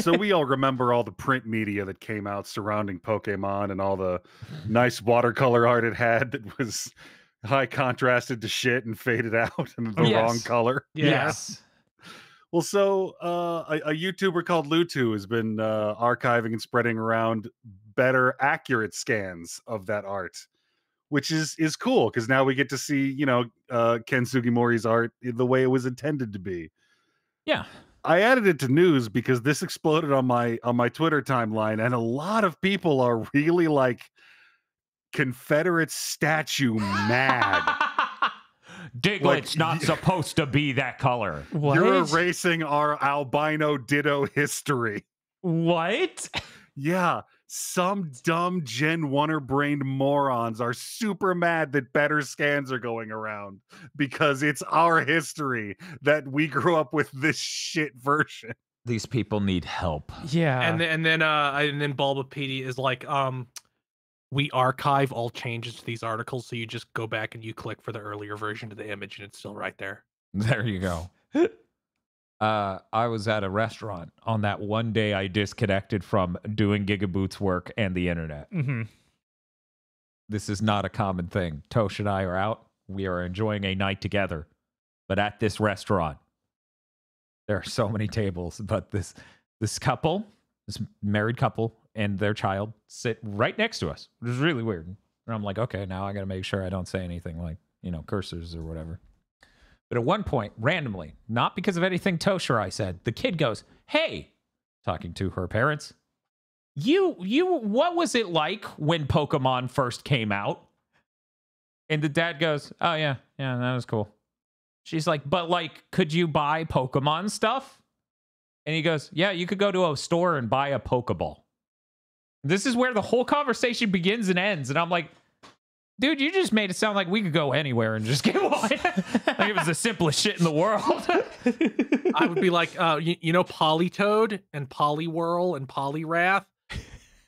So we all remember all the print media that came out surrounding Pokemon and all the nice watercolor art it had that was high contrasted to shit and faded out in the wrong color. Yes. Well, so a YouTuber called Lutu has been archiving and spreading around better, accurate scans of that art, which is cool because now we get to see, Ken Sugimori's art the way it was intended to be. Yeah. I added it to news because this exploded on my Twitter timeline, and a lot of people are really like Confederate statue mad. Diglett's not supposed to be that color. What? You're erasing our albino ditto history. What? Yeah, some dumb Gen 1er brained morons are super mad that better scans are going around because it's our history that we grew up with this shit version. These people need help. Yeah. And then Bulbapedia is like, we archive all changes to these articles, so you just go back and you click for the earlier version of the image, and it's still right there. There you go. I was at a restaurant on that one day I disconnected from doing GigaBoots work and the internet. Mm-hmm. This is not a common thing. Tosh and I are out. We are enjoying a night together. But at this restaurant, there are so many tables. But this couple, this married couple and their child sit right next to us, which is really weird. And I'm like, okay, now I got to make sure I don't say anything like, cursors or whatever. But at one point, randomly, not because of anything Tosh or I said, the kid goes, "Hey," talking to her parents, you, what was it like when Pokemon first came out? And the dad goes, "Oh, yeah, that was cool." She's like, "But like, could you buy Pokemon stuff?" And he goes, "Yeah, you could go to a store and buy a Pokeball." This is where the whole conversation begins and ends. And I'm like, dude, you just made it sound like we could go anywhere and just get one. Like it was the simplest shit in the world. I would be like, Politoed and Poliwhirl and Poliwrath.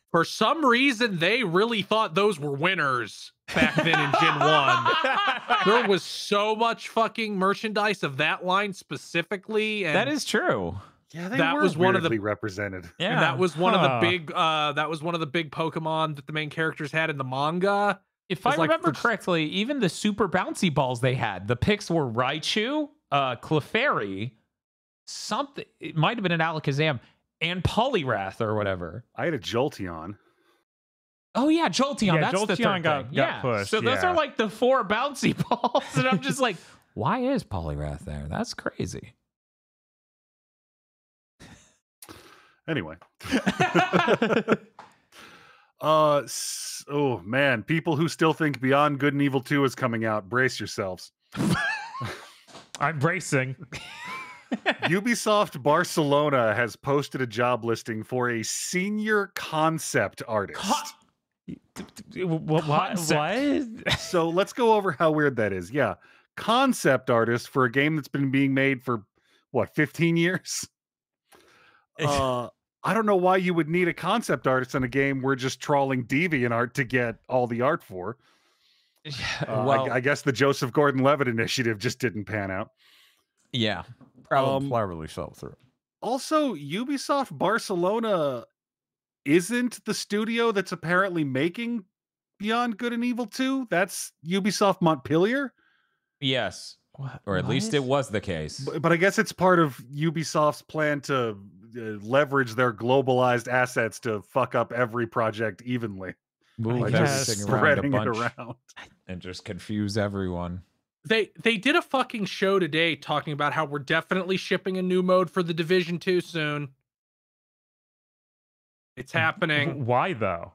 For some reason, they really thought those were winners back then in Gen 1. There was so much fucking merchandise of that line specifically. And that is true. Yeah, that was one of the represented. Yeah, and that was one of the big. That was one of the big Pokemon that the main characters had in the manga. If I remember correctly, even the super bouncy balls they had, the picks were Raichu, Clefairy, something. It might have been an Alakazam and Poliwrath or whatever. I had a Jolteon. Oh yeah, Jolteon. Yeah, that's the Jolteon third thing. got pushed, So those yeah. are like the 4 bouncy balls, and I'm just like, why is Poliwrath there? That's crazy. Anyway. Oh man, people who still think Beyond Good and Evil 2 is coming out, brace yourselves. I'm bracing. Ubisoft Barcelona has posted a job listing for a senior concept artist. What? So let's go over how weird that is. Yeah, concept artist for a game that's been being made for what, 15 years? I don't know why you would need a concept artist in a game we're just trawling DeviantArt to get all the art for. Well, I guess the Joseph Gordon-Levitt initiative just didn't pan out. yeah, probably fell through. Also, Ubisoft Barcelona isn't the studio that's apparently making Beyond Good and Evil 2. That's Ubisoft Montpellier. Yes, or at least it was the case. But I guess it's part of Ubisoft's plan to leverage their globalized assets to fuck up every project evenly. Move guess. everything around a Spreading it bunch around. and just confuse everyone. They did a fucking show today talking about how we're definitely shipping a new mode for the Division 2 soon. It's happening. Why though?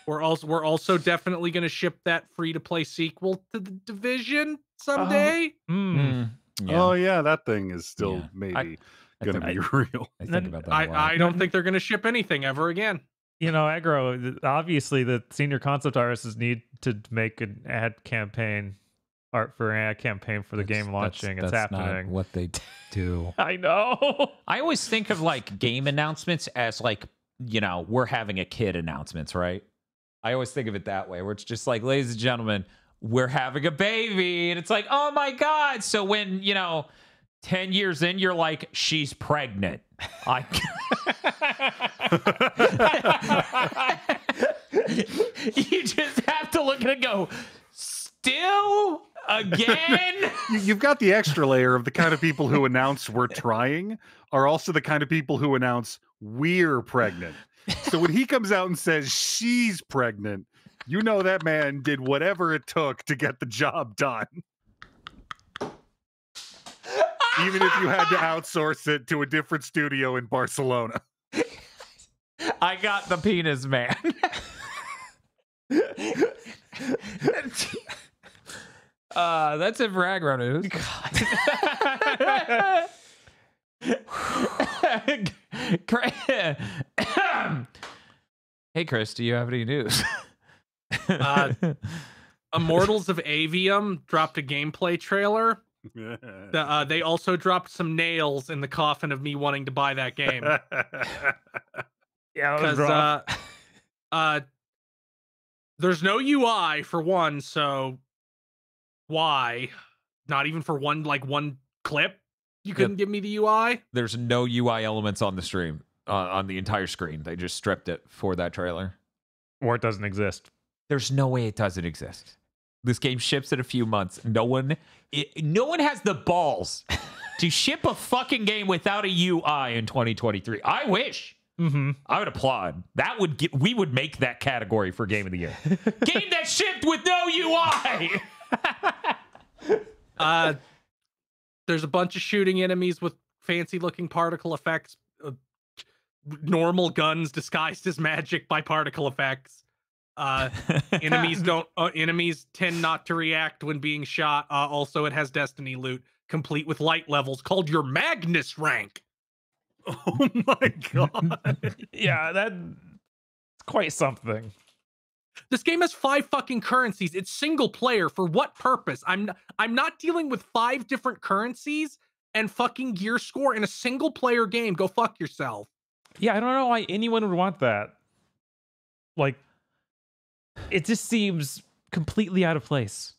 We're also definitely going to ship that free-to-play sequel to the Division someday. Yeah. Oh yeah, that thing is still Yeah. maybe gonna be real. I think about that a lot. I don't think they're gonna ship anything ever again. You know, Aggro, obviously the senior concept artists need to make an ad campaign, art for an ad campaign for the game launching. It's that's happening. not what they do. I know. I always think of like game announcements as like, you know, we're having a kid announcements, right? I always think of it that way, where it's just like, ladies and gentlemen, we're having a baby. And it's like, oh my God. So when, you know, 10 years in, you're like, she's pregnant. You just have to look at it and go, still again? You've got the extra layer of the kind of people who announce we're trying are also the kind of people who announce we're pregnant. So when he comes out and says she's pregnant, you know that man did whatever it took to get the job done. Even if you had to outsource it to a different studio in Barcelona. I got the penis man. That's it for aggro news. Hey, Chris, do you have any news? Immortals of Aveum dropped a gameplay trailer. They also dropped some nails in the coffin of me wanting to buy that game. Yeah, because there's no UI for one, so why? Not even for one clip? You couldn't give me the UI? There's no UI elements on the stream, on the entire screen. They just stripped it for that trailer. or it doesn't exist. There's no way it doesn't exist. This game ships in a few months. No one has the balls to ship a fucking game without a UI in 2023. I wish. Mm-hmm. I would applaud. We would make that category for Game of the Year. Game that shipped with no UI. There's a bunch of shooting enemies with fancy looking particle effects. Normal guns disguised as magic by particle effects. Enemies tend not to react when being shot. Also, it has Destiny loot, complete with light levels, called your Magnus rank. Oh my god. Yeah, that's quite something. This game has 5 fucking currencies. It's single player. For what purpose? I'm not dealing with 5 different currencies and fucking gear score in a single player game. Go fuck yourself. Yeah, I don't know why anyone would want that. Like, it just seems completely out of place.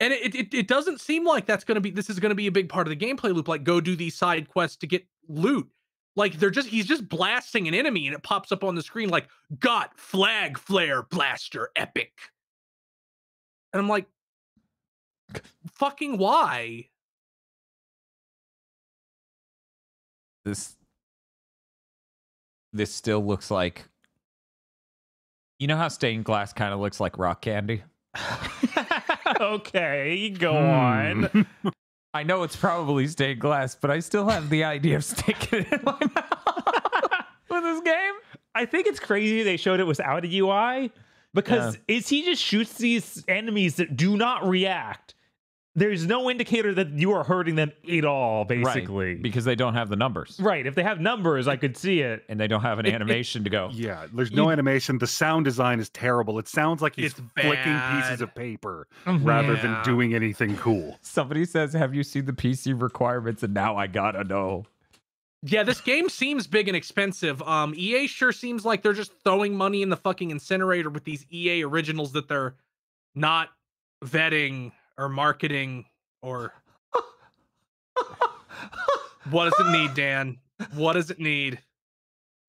And it doesn't seem like this is gonna be a big part of the gameplay loop. Like, go do these side quests to get loot. Like, he's just blasting an enemy and it pops up on the screen like, got flag flare blaster epic. And I'm like, fucking why? This still looks like, you know how stained glass kind of looks like rock candy? Okay, go on. I know it's probably stained glass, but I still have the idea of sticking it in my mouth with this game. I think it's crazy they showed it without a UI because he just shoots these enemies that do not react. There's no indicator that you are hurting them at all, basically. Right, because they don't have the numbers. Right. If they have numbers, I could see it. And they don't have an animation to go. Yeah, there's no animation. The sound design is terrible. It sounds like he's flicking pieces of paper rather than doing anything cool. Somebody says, have you seen the PC requirements? And now I gotta know. Yeah, this game seems big and expensive. EA sure seems like they're just throwing money in the fucking incinerator with these EA originals that they're not vetting or marketing or what does it need, Dan? What does it need?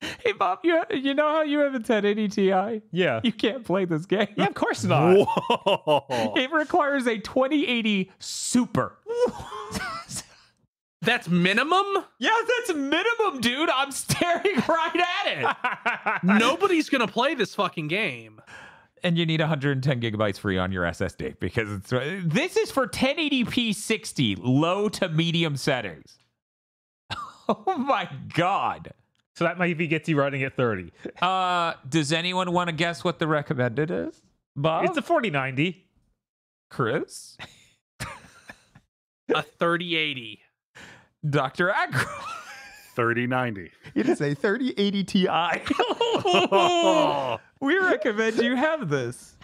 Hey, Bob, you know how you have a 1080 Ti? Yeah. You can't play this game. Yeah, of course not. Whoa. It requires a 2080 Super. That's minimum? Yeah, that's minimum, dude. I'm staring right at it. Nobody's gonna play this fucking game. And you need 110 gigabytes free on your SSD because this is for 1080p 60 low to medium settings. Oh my god. So that maybe gets you running at 30. Does anyone want to guess what the recommended is? Bob? It's a 4090. Chris? A 3080. Dr. Agro. 3090. It is a 3080 Ti. We recommend you have this.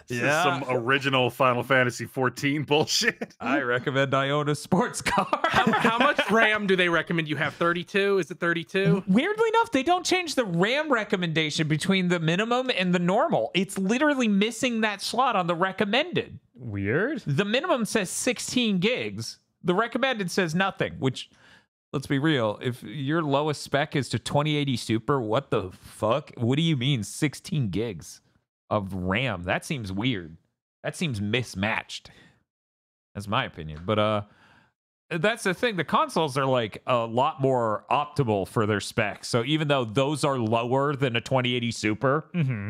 This is some original Final Fantasy 14 bullshit. I recommend I own a sports car. How much RAM do they recommend you have? 32? Is it 32? Weirdly enough, they don't change the RAM recommendation between the minimum and the normal. It's literally missing that slot on the recommended. Weird. The minimum says 16 gigs. The recommended says nothing, which, let's be real, if your lowest spec is to 2080 Super, what the fuck? What do you mean 16 gigs of RAM? That seems weird. That seems mismatched. That's my opinion. But that's the thing. The consoles are like a lot more optimal for their specs. So even though those are lower than a 2080 Super,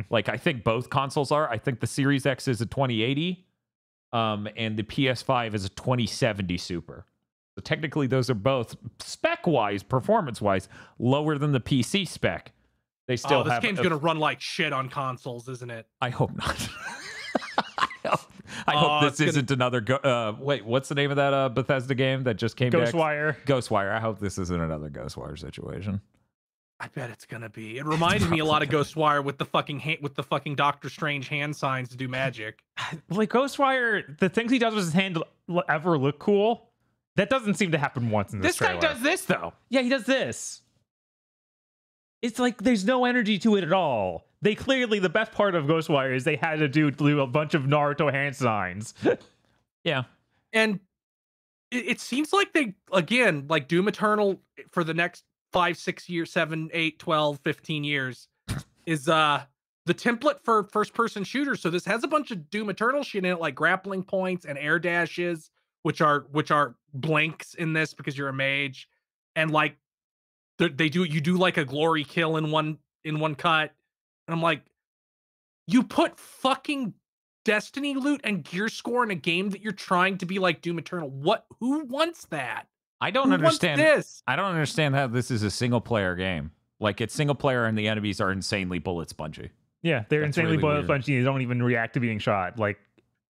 like I think both consoles are. I think the Series X is a 2080, and the PS5 is a 2070 Super. So technically, those are both spec-wise, performance-wise, lower than the PC spec. They still this have. game's gonna run like shit on consoles, isn't it? I hope not. I hope this isn't another. Wait, what's the name of that Bethesda game that just came back? Ghostwire. Ghostwire. I hope this isn't another Ghostwire situation. I bet it's gonna be. It reminded me a lot of Ghostwire with the fucking Doctor Strange hand signs to do magic. Like Ghostwire, the things he does with his hand ever look cool. That doesn't seem to happen once in this trailer. Guy does this though. Yeah, he does this. It's like there's no energy to it at all. They clearly, the best part of Ghostwire is they had to do a bunch of Naruto hand signs. Yeah. And it seems like they, again, like Doom Eternal for the next 5, 6 years, 7, 8, 12, 15 years is the template for first-person shooters. So this has a bunch of Doom Eternal shit in it, like grappling points and air dashes, which are blanks in this because you're a mage. And like you do like a glory kill in one cut. And I'm like, you put fucking Destiny loot and gear score in a game that you're trying to be like Doom Eternal. Who wants that? I don't understand this. I don't understand how this is a single player game. Like it's single player and the enemies are insanely bullet spongy. Yeah, they're That's insanely really bullet weird. spongy. They don't even react to being shot. Like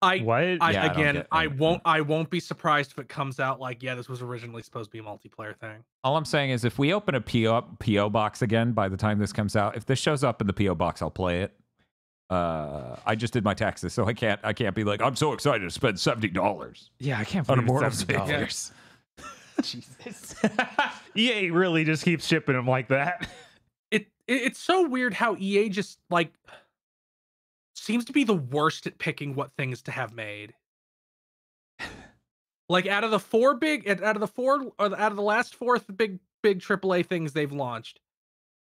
what? I won't be surprised if it comes out like, yeah, this was originally supposed to be a multiplayer thing. All I'm saying is if we open a PO box again by the time this comes out, if this shows up in the PO box, I'll play it. I just did my taxes, so I can't be like, I'm so excited to spend $70. Yeah, I can't On believe Immortals it's of $70. Jesus. EA really just keeps shipping them like that. It's so weird how EA just like seems to be the worst at picking what things to have made. Like out of the last four big AAA things they've launched,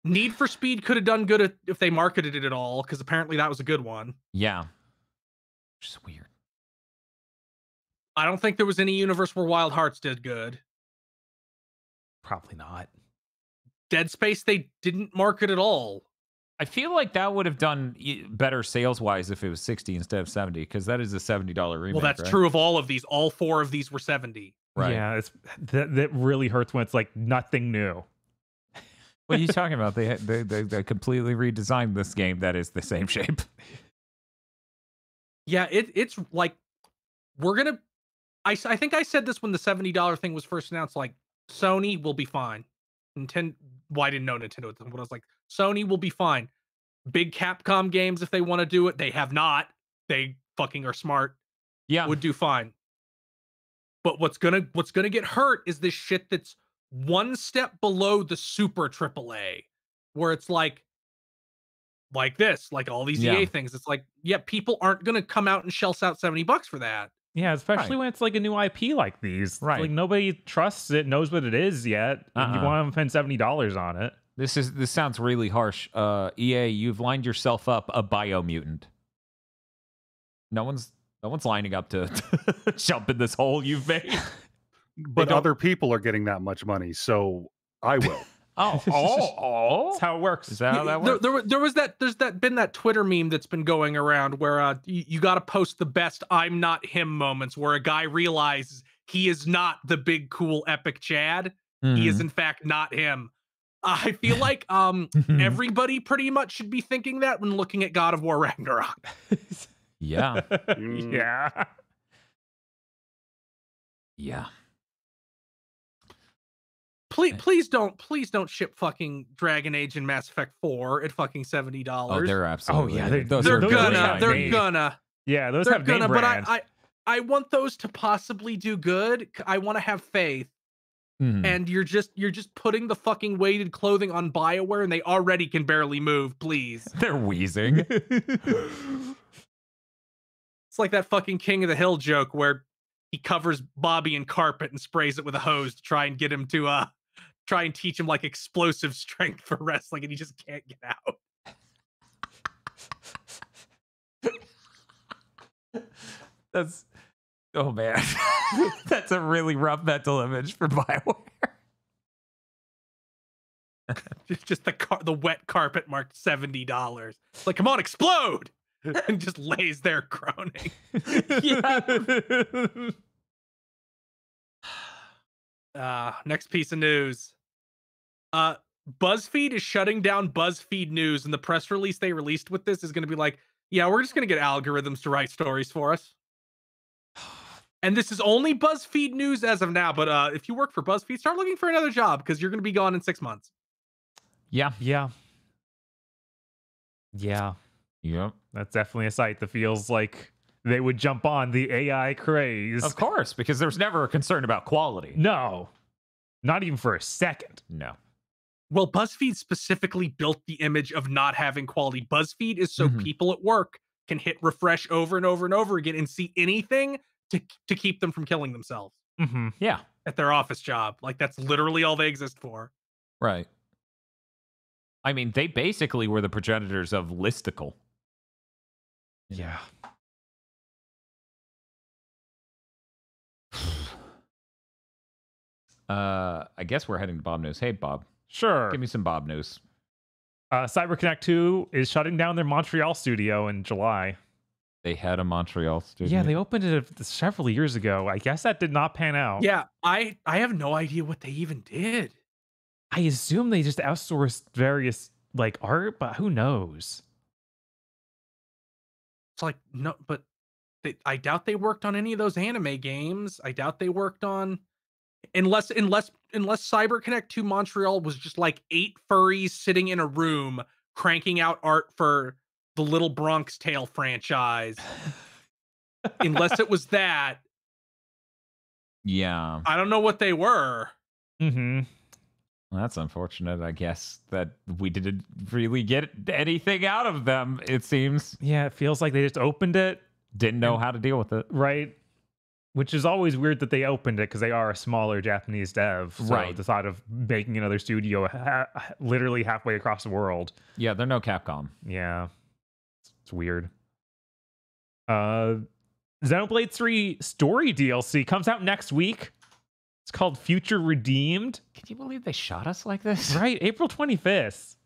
Need for Speed could have done good if they marketed it at all, because apparently that was a good one. Yeah. Which is weird. I don't think there was any universe where Wild Hearts did good. Probably not. Dead Space, they didn't market at all. I feel like that would have done better sales-wise if it was 60 instead of 70, because that is a $70 remake. Well, that's right? true of all of these. All 4 of these were 70. Right. Yeah, that really hurts when it's like nothing new. What are you talking about? They completely redesigned this game that is the same shape. Yeah, it's like we're gonna. I think I said this when the $70 thing was first announced. Like Sony will be fine. Nintendo. Well, I didn't know Nintendo at the time, but I was like, Sony will be fine. Big Capcom games, if they want to do it, they have not. They fucking are smart. Yeah, would do fine. But what's gonna get hurt is this shit that's one step below the super AAA, where it's like this, like all these EA things. It's like, yeah, people aren't gonna come out and shell out $70 for that. Yeah, especially when it's like a new IP like these. Right. Like nobody trusts it, knows what it is yet. And you want to spend $70 on it. This sounds really harsh. EA, you've lined yourself up a biomutant. No one's lining up to jump in this hole you've made. But other people are getting that much money, so I will. Oh! That's how it works. Is that how that works? There's been that Twitter meme that's been going around where you got to post the best "I'm not him" moments, where a guy realizes he is not the big cool epic Chad. He is in fact not him. I feel like everybody pretty much should be thinking that when looking at God of War Ragnarok. Yeah. Yeah. Yeah. please don't ship fucking Dragon Age and Mass Effect 4 at fucking $70. Oh, they're absolutely. yeah, they're those are gonna. Yeah, those They're have name gonna, but brand. I want those to possibly do good. I want to have faith. And you're just putting the fucking weighted clothing on BioWare, and they already can barely move. Please, They're wheezing. it's like that fucking King of the Hill joke where he covers Bobby in carpet and sprays it with a hose to try and get him to try and teach him like explosive strength for wrestling, and he just can't get out. That's oh man, that's a really rough mental image for BioWare. Just the wet carpet marked $70. Like, come on, explode! And just lays there groaning. Next piece of news. BuzzFeed is shutting down BuzzFeed News, and the press release they released with this is going to be like, yeah, we're just going to get algorithms to write stories for us. And this is only BuzzFeed News as of now, but if you work for BuzzFeed, start looking for another job because you're going to be gone in 6 months. Yeah. Yep. That's definitely a site that feels like they would jump on the AI craze. Of course, because there's never a concern about quality. No, not even for a second. No. Well, BuzzFeed specifically built the image of not having quality. BuzzFeed is so people at work can hit refresh over and over and over again and see anything to keep them from killing themselves. Yeah. At their office job. Like, that's literally all they exist for. Right. I mean, they basically were the progenitors of Listicle. Yeah. I guess we're heading to Bob News. Hey, Bob. Sure. Give me some Bob News. CyberConnect 2 is shutting down their Montreal studio in July. They had a Montreal studio. Yeah, they opened it several years ago. I guess that did not pan out. Yeah, I have no idea what they even did. I assume they just outsourced various like art, but who knows? It's like, no, but I doubt they worked on any of those anime games. I doubt they worked on unless CyberConnect 2 Montreal was just like 8 furries sitting in a room cranking out art for the Little Bronx Tale franchise. Unless it was that. Yeah. I don't know what they were. Well, that's unfortunate, I guess, that we didn't really get anything out of them, it seems. Yeah, it feels like they just opened it. Didn't know how to deal with it. Right. Which is always weird that they opened it because they are a smaller Japanese dev. So right. The thought of making another studio literally halfway across the world. Yeah, they're no Capcom. Yeah. It's weird. Xenoblade 3 story DLC comes out next week. It's called Future Redeemed. Can you believe they shot us like this? Right, April 25th.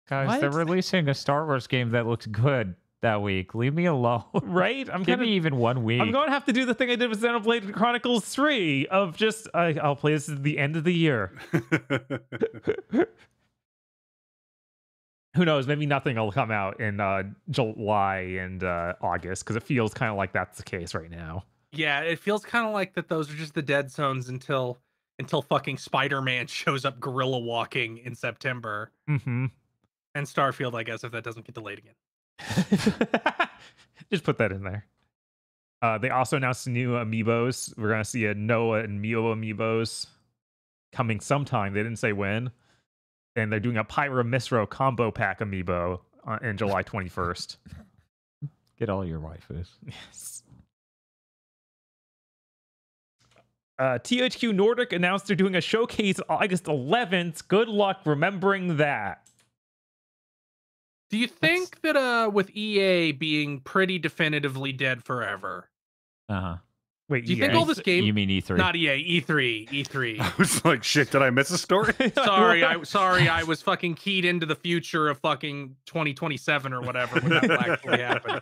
Guys, What? they're releasing a Star Wars game that looks good that week. Leave me alone. Right? Give me even 1 week. I'm going to have to do the thing I did with Xenoblade Chronicles 3 of just, I'll play this at the end of the year. Who knows? Maybe nothing will come out in July and August because it feels kind of like that's the case right now. Yeah, it feels kind of like that those are just the dead zones until fucking Spider-Man shows up gorilla walking in September. And Starfield, I guess, if that doesn't get delayed again. Just put that in there. They also announced new amiibos. We're going to see a Noah and Mio amiibos coming sometime. They didn't say when. And they're doing a Pyra Misro combo pack amiibo in July 21st. Get all your waifus. Yes. THQ Nordic announced they're doing a showcase August 11th. Good luck remembering that. Do you think that with EA being pretty definitively dead forever? Wait, do you think all this game? You mean E3? Not EA, E3. I was like, shit, did I miss a story? Sorry, I was fucking keyed into the future of fucking 2027 or whatever when that will actually happen.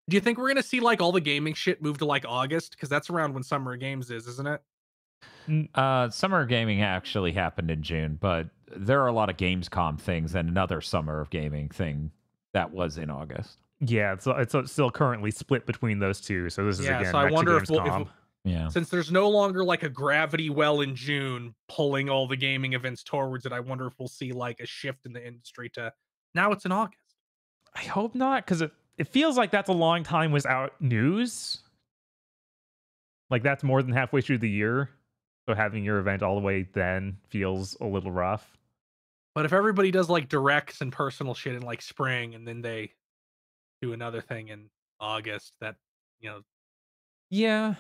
Do you think we're gonna see like all the gaming shit move to like August? Because that's around when Summer of Games is, isn't it? Summer of Gaming actually happened in June, but there are a lot of Gamescom things and another Summer of Gaming thing that was in August. Yeah, it's still currently split between those two. So this is again. So I next to wonder if Gamescom. Yeah. Since there's no longer like a gravity well in June pulling all the gaming events towards it, I wonder if we'll see like a shift in the industry to now it's in August. I hope not, because it feels like that's a long time without news. Like that's more than halfway through the year. So having your event all the way then feels a little rough. But if everybody does like directs and personal shit in like spring and then they do another thing in August, that, you know, Yeah.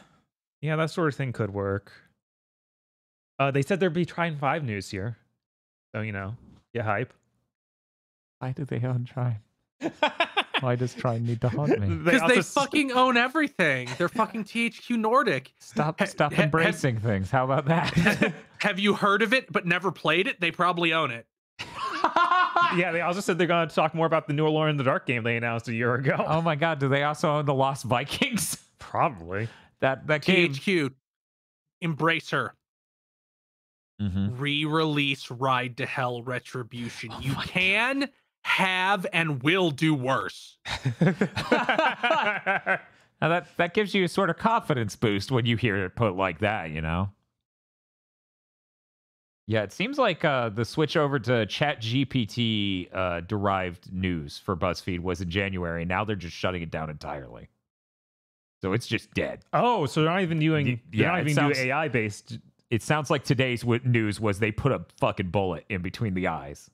Yeah, that sort of thing could work. They said there'd be Trine 5 news here. So, get hype. Why do they own Trine? Why does Trine need to haunt me? because they fucking own everything. They're fucking THQ Nordic. Stop embracing things. How about that? Have you heard of it but never played it? They probably own it. Yeah, they also said they're going to talk more about the New Alone in the Dark game they announced a year ago. Oh my god, do they also own the Lost Vikings? Probably. That game. THQ, embrace her. Mhm. Re-release Ride to Hell Retribution. You can, have, and will do worse. Now that gives you a sort of confidence boost when you hear it put like that, Yeah, it seems like the switch over to ChatGPT derived news for BuzzFeed was in January. Now they're just shutting it down entirely. So it's just dead. Oh, so they're not even doing sounds- do AI based. It sounds like today's news was they put a fucking bullet in between the eyes.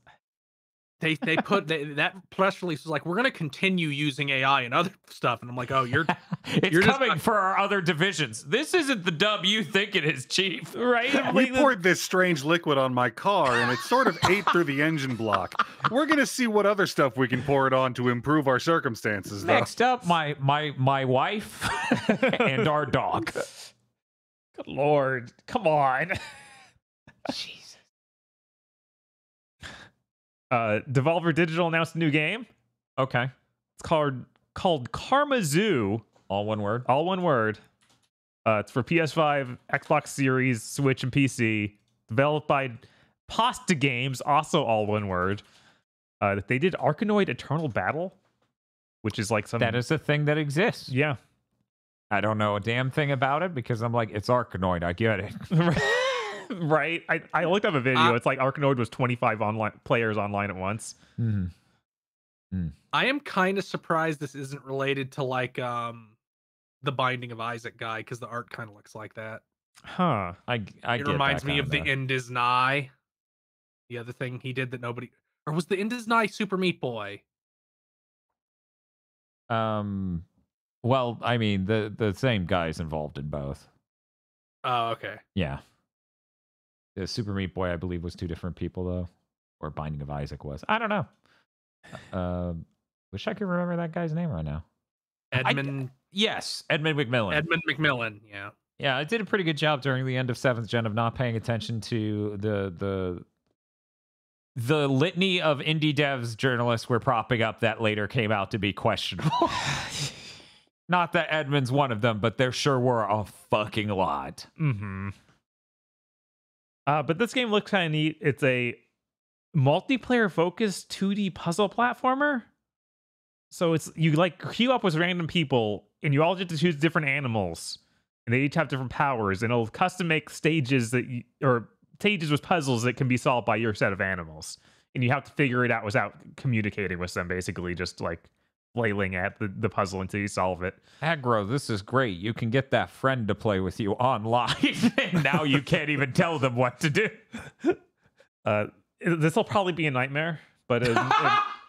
They put that press release was like, we're going to continue using AI and other stuff, and I'm like, oh, you're It's You're just coming not- for our other divisions. This isn't the dub you think it is, Chief. Right? We poured this strange liquid on my car and it sort of ate through the engine block. We're going to see what other stuff we can pour it on to improve our circumstances. Though. Next up, my wife and our dog. Good Lord. Come on. Jesus. Devolver Digital announced a new game. Okay. It's called Karma Zoo. All one word. All one word. It's for PS5, Xbox Series, Switch, and PC. Developed by Pasta Games, also all one word. They did Arkanoid Eternal Battle, which is like some... That is a thing that exists. Yeah. I don't know a damn thing about it because I'm like, it's Arkanoid. I get it. Right. I looked up a video. It's like Arkanoid was 25 players online at once. Mm-hmm. I am kind of surprised this isn't related to like the Binding of Isaac guy, because the art kind of looks like that. Huh. I It get reminds that me of the kinda. End is Nigh. The other thing he did that nobody, or was the End is Nigh Super Meat Boy? Well, I mean, the same guy's involved in both. Oh, okay. Yeah. The Super Meat Boy, I believe, was two different people, though. Or Binding of Isaac was. I don't know. Wish I could remember that guy's name right now. Edmund Yes, Edmund McMillan. Edmund McMillan. Yeah. Yeah, I did a pretty good job during the end of 7th Gen of not paying attention to the litany of indie devs journalists were propping up that later came out to be questionable. Not that Edmund's one of them, but there sure were a fucking lot. Mm-hmm. But this game looks kind of neat. It's a multiplayer-focused 2D puzzle platformer. So it's you like queue up with random people, and you all get to choose different animals, and they each have different powers, and it'll custom make stages or stages with puzzles that can be solved by your set of animals, and you have to figure it out without communicating with them. Basically, just like flailing at the puzzle until you solve it. Aggro, this is great. You can get that friend to play with you online, and now you can't even tell them what to do. This will probably be a nightmare, but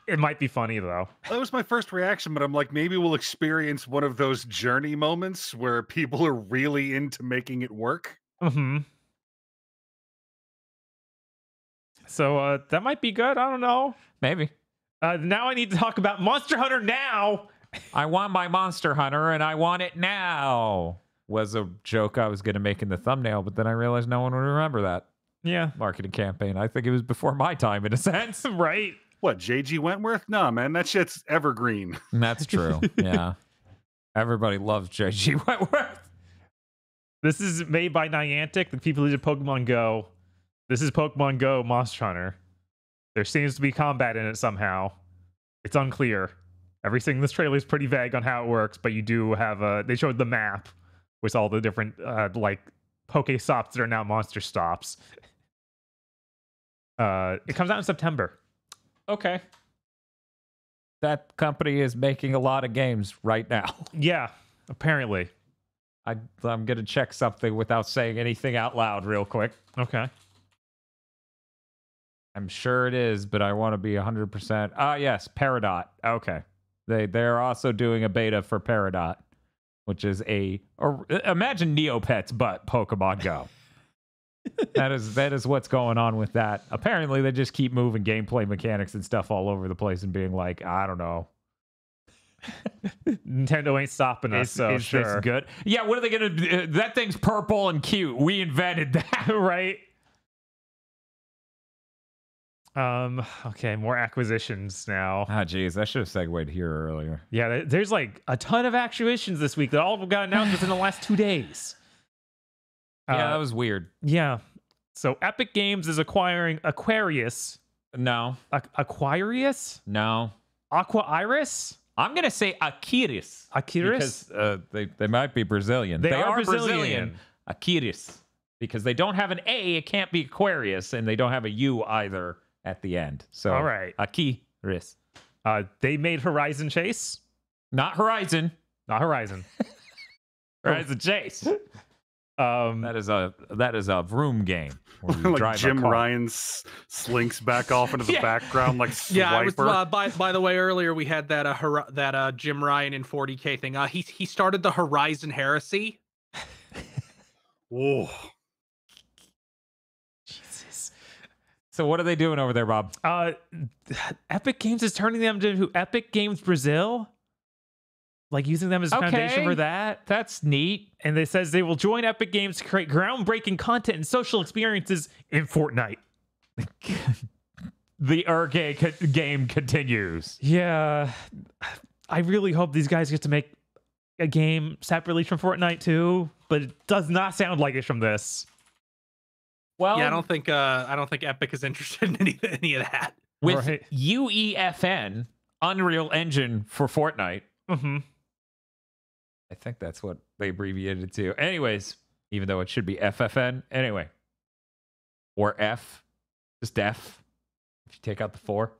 it might be funny though. That was my first reaction, but I'm like, maybe we'll experience one of those journey moments where people are really into making it work. Mm-hmm. So that might be good. I don't know. Maybe. Now I need to talk about Monster Hunter Now. I want my Monster Hunter, and I want it now. Was a joke I was going to make in the thumbnail, but then I realized no one would remember that Yeah. marketing campaign. I think it was before my time, in a sense. Right. What, JG Wentworth? Nah, man, that shit's evergreen. And that's true. Yeah. Everybody loves J.G. Wentworth. This is made by Niantic, the people who did Pokemon Go. This is Pokemon Go Monster Hunter. There seems to be combat in it somehow. It's unclear. Everything in this trailer is pretty vague on how it works, but you do have they showed the map with all the different like Pokestops that are now Monster Stops. It comes out in September. Okay. That company is making a lot of games right now. Yeah, apparently. I'm going to check something without saying anything out loud real quick. Okay. I'm sure it is, but I want to be 100%. Ah, yes, Peridot. Okay. They're also doing a beta for Peridot, which is imagine Neopets but Pokemon Go. that is what's going on with that. Apparently, they just keep moving gameplay mechanics and stuff all over the place and being like, I don't know. Nintendo ain't stopping us, so is sure. this good? Yeah, what are they gonna do? That thing's purple and cute. We invented that. Right? Okay, more acquisitions now. Ah, geez, I should have segued here earlier. Yeah, there's like a ton of acquisitions this week that all got announced within the last 2 days. Yeah, that was weird. Yeah. So Epic Games is acquiring Aquarius. No. Aquarius? No. Aqua Iris? I'm going to say Akiris. Akiris? Because they might be Brazilian. They are Brazilian. Akiris. Because they don't have an A, it can't be Aquarius, and they don't have a U either at the end. So, all right. Akiris. They made Horizon Chase. Not Horizon. Not Horizon. Horizon Chase. That is a vroom game. Where you Like drive Jim a car. Ryan slinks back off into the background like Swiper. Yeah, I was. By the way, earlier we had that Jim Ryan in 40K thing. He started the Horizon Heresy. Whoa. Jesus. So what are they doing over there, Bob? Epic Games is turning them to Epic Games Brazil. Like using them as a foundation for that. That's neat. And it says they will join Epic Games to create groundbreaking content and social experiences in Fortnite. The game continues. Yeah. I really hope these guys get to make a game separately from Fortnite too, but it does not sound like it's from this. Well, Yeah, I don't think Epic is interested in any of that. with Right. UEFN, Unreal Engine for Fortnite. Mm-hmm. I think that's what they abbreviated it to. Anyways, even though it should be FFN. Anyway. Or F. Just F. If you take out the 4.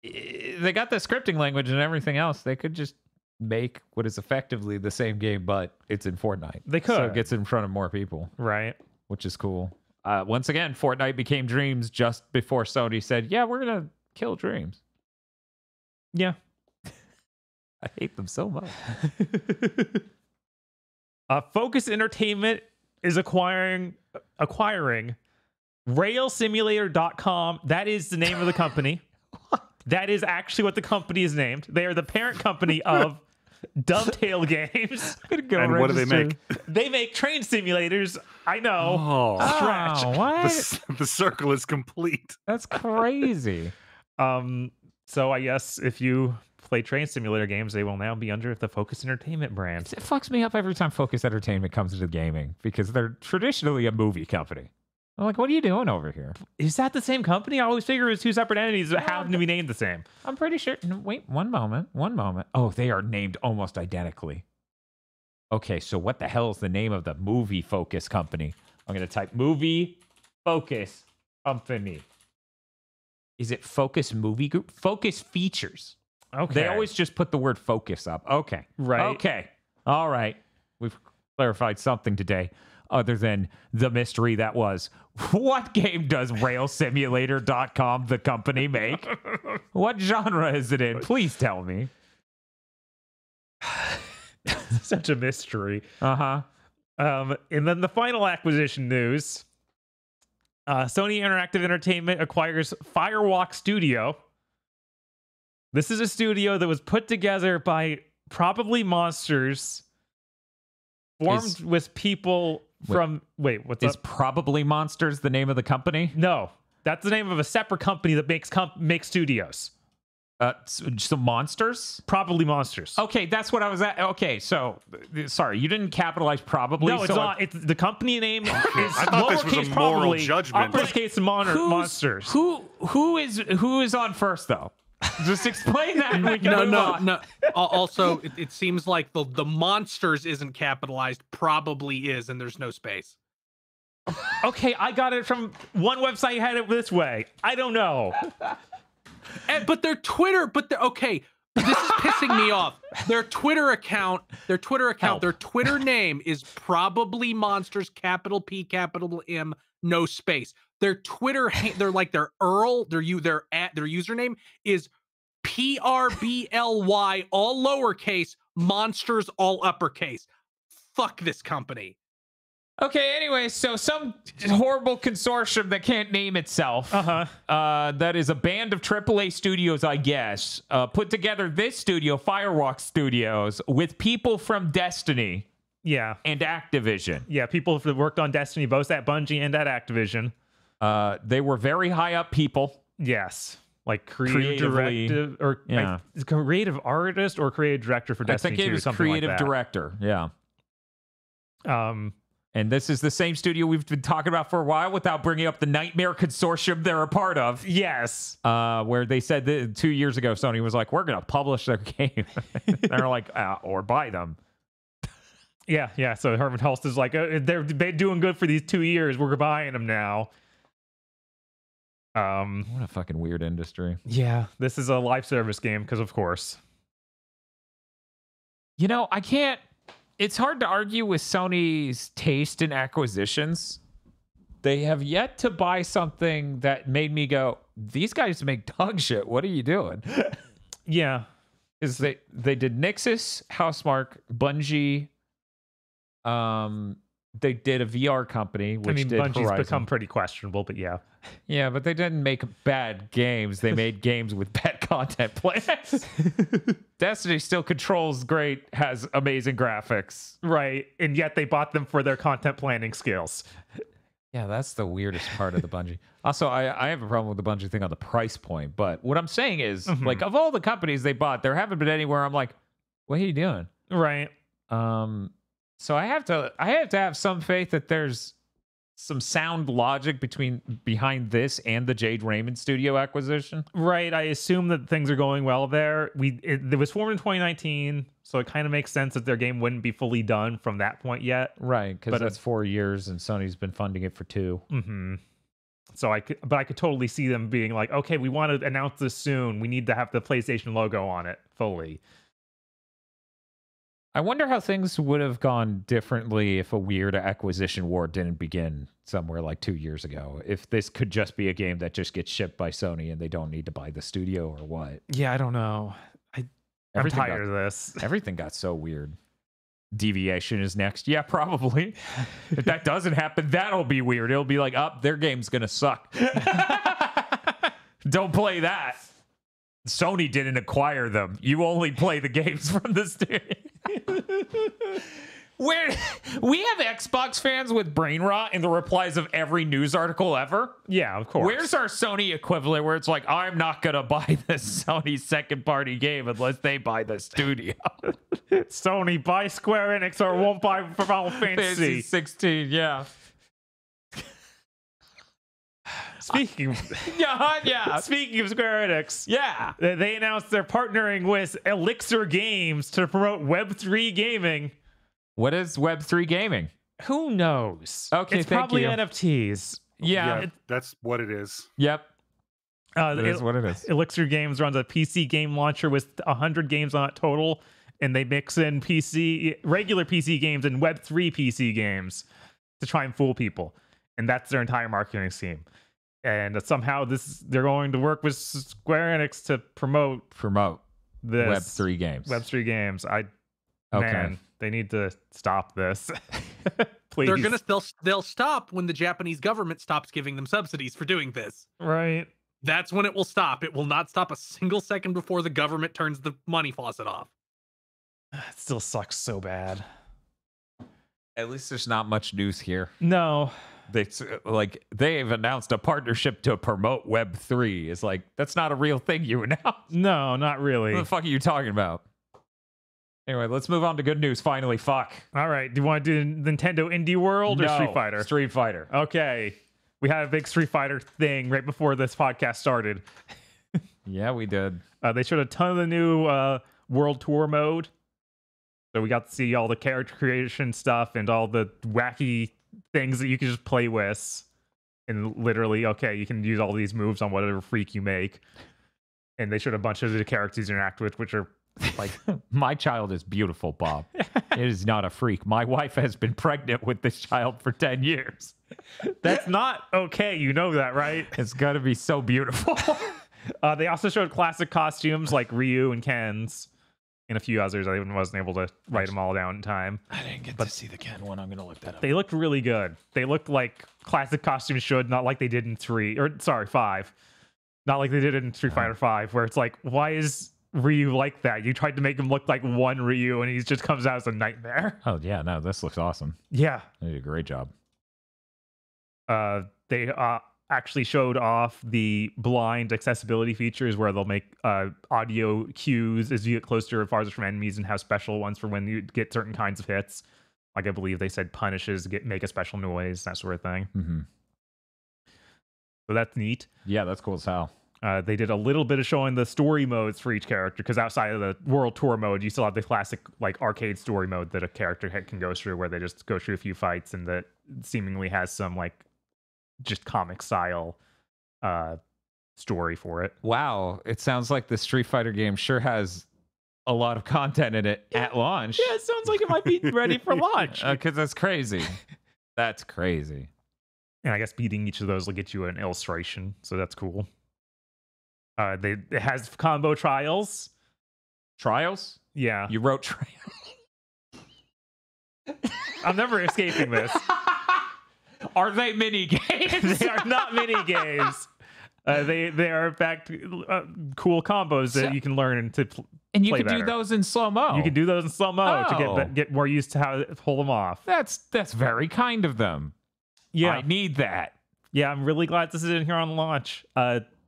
They got the scripting language and everything else. They could just make what is effectively the same game, but it's in Fortnite. They could. So it gets in front of more people, Right. which is cool. Once again, Fortnite became Dreams just before Sony said, yeah, we're going to kill Dreams. Yeah. I hate them so much. Focus Entertainment is acquiring railsimulator.com. That is the name of the company. That is actually what the company is named. They are the parent company of Dovetail Games. And what do they make? They make train simulators. I know. Oh, Stretch. Oh, what? the circle is complete. That's crazy. So I guess if you play train simulator games, they will now be under the Focus Entertainment brand. It fucks me up every time Focus Entertainment comes into gaming because they're traditionally a movie company. I'm like, what are you doing over here? Is that the same company? I always figure it was two separate entities that happen to be named the same. I'm pretty sure. No, wait, one moment. Oh, they are named almost identically. Okay, so what the hell is the name of the movie Focus company? I'm going to type movie Focus company. Is it Focus Movie Group? Focus Features. Okay. They always just put the word focus up. Okay. Right. Okay. All right. We've clarified something today other than the mystery that was, what game does railsimulator.com, the company, make? What genre is it in? Please tell me. Such a mystery. Uh-huh. And then the final acquisition news. Sony Interactive Entertainment acquires Firewalk Studio. This is a studio that was put together by Probably Monsters, formed with people from... Wait, what's Is up? Probably Monsters the name of the company? No, that's the name of a separate company that makes studios. So Monsters? Probably Monsters. Okay, that's what I was at. Okay, so, sorry, you didn't capitalize probably. No, it's so not. It's the company name is I thought this was a lowercase moral probably, judgment. uppercase Monsters. Who is on first, though? Just explain that and we can move on. No. Also, it seems like the monsters isn't capitalized. Probably is, and there's no space. Okay, I got it from one website had it this way. I don't know. But their Twitter, okay. This is pissing me off. Their Twitter account, their Twitter name is probably Monsters, capital P, capital M, no space. Their Twitter, their username is PRBLY, all lowercase, Monsters, all uppercase. Fuck this company. Okay, anyway, so some horrible consortium that can't name itself, that is a band of AAA studios, I guess, put together this studio, Firewalk Studios, with people from Destiny and Activision. Yeah, people that worked on Destiny, both at Bungie and at Activision. They were very high up people. Yes. Like creative director, or creative artist or creative director for Destiny 2. I think it was creative director, And this is the same studio we've been talking about for a while without bringing up the Nightmare Consortium they're a part of. Yes. Where they said that 2 years ago, Sony was like, we're going to publish their game. They're like, or buy them. Yeah. So Herman Hulst is like, they're doing good for these 2 years. We're buying them now. What a fucking weird industry. Yeah. This is a live service game because, of course. You know, it's hard to argue with Sony's taste in acquisitions. They have yet to buy something that made me go, these guys make dog shit. What are you doing? Yeah. Is they did Nixus, Housemarque, Bungie. They did a VR company, which did Bungie's Horizon. become pretty questionable, but yeah. Yeah, but they didn't make bad games. They made games with bad content plans. Destiny still controls great, has amazing graphics. Right, and yet they bought them for their content planning skills. Yeah, that's the weirdest part of the Bungie. Also, I have a problem with the Bungie thing on the price point, but what I'm saying is, like, of all the companies they bought, there haven't been anywhere I'm like, what are you doing? Right. So I have to have some faith that there's some sound logic behind this and the Jade Raymond studio acquisition. Right. I assume that things are going well there. It was formed in 2019, so it kind of makes sense that their game wouldn't be fully done from that point yet. Right, because that's 4 years and Sony's been funding it for 2. Mm-hmm. So I could totally see them being like, okay, we want to announce this soon. We need to have the PlayStation logo on it fully. I wonder how things would have gone differently if a weird acquisition war didn't begin somewhere like 2 years ago. If this could just be a game that just gets shipped by Sony and they don't need to buy the studio or what. Yeah, I don't know. I'm tired of this. Everything got so weird. Deviation is next. Yeah, probably. If that doesn't happen, that'll be weird. It'll be like, their game's going to suck. Don't play that. Sony didn't acquire them. You only play the games from the studio. Where we have Xbox fans with brain rot in the replies of every news article ever. Yeah, of course. Where's our Sony equivalent where it's like, I'm not going to buy this Sony second party game unless they buy the studio. Sony, buy Square Enix or won't buy Final Fantasy 16, yeah. Speaking of Square Enix, they announced they're partnering with Elixir Games to promote Web3 gaming. What is Web3 gaming? Who knows? Okay, it's probably NFTs. Yeah, that's what it is. Yep. That is what it is. Elixir Games runs a PC game launcher with 100 games on it total, and they mix in regular PC games and Web3 PC games to try and fool people. And that's their entire marketing scheme. And somehow they're going to work with Square Enix to promote this Web3 games. Web3 games. Man, they need to stop this. Please. They'll stop when the Japanese government stops giving them subsidies for doing this. Right. That's when it will stop. It will not stop a single second before the government turns the money faucet off. It still sucks so bad. At least there's not much news here. No. They've announced a partnership to promote Web3. It's like, that's not a real thing you announced. No, not really. What the fuck are you talking about? Anyway, let's move on to good news. Finally, fuck. All right. Do you want to do Nintendo Indie World or Street Fighter? Street Fighter. Okay. We had a big Street Fighter thing right before this podcast started. Yeah, we did. They showed a ton of the new World Tour mode. So we got to see all the character creation stuff and all the wacky things that you can just play with. And literally, okay, you can use all these moves on whatever freak you make. And they showed a bunch of the characters you interact with, which are like... My child is beautiful, Bob. It is not a freak. My wife has been pregnant with this child for 10 years. That's not okay. You know that, right? It's got to be so beautiful. They also showed classic costumes like Ryu and Ken's and a few others. I wasn't able to write them all down in time. I didn't get to see the Ken one. I'm going to look that up. They looked really good. They looked like classic costumes should, not like they did in 5. Not like they did in Street Fighter 5, where it's like, why is Ryu like that? You tried to make him look like one Ryu, and he just comes out as a nightmare. Oh, yeah. No, this looks awesome. Yeah. They did a great job. They actually showed off the blind accessibility features where they'll make audio cues as you get closer and farther from enemies and have special ones for when you get certain kinds of hits. Like I believe they said punishes make a special noise, that sort of thing. Mm-hmm. So that's neat. Yeah, that's cool as hell. They did a little bit of showing the story modes for each character, because outside of the World Tour mode, you still have the classic like arcade story mode that a character can go through, where they just go through a few fights, and that seemingly has some like just comic style story for it. Wow, it sounds like the Street Fighter game sure has a lot of content in it at launch. Yeah, it sounds like it might be ready for launch. Because that's crazy. That's crazy. And I guess beating each of those will get you an illustration, so that's cool. It has combo trials. Trials? Yeah. You wrote trials. I'm never escaping this. Are they mini games? They are not mini games. They are in fact cool combos that you can learn to and you play can better. do those in slow-mo. You can do those in slow-mo Oh. to get more used to how to pull them off. That's very kind of them. Yeah. I need that. Yeah, I'm really glad this is in here on launch.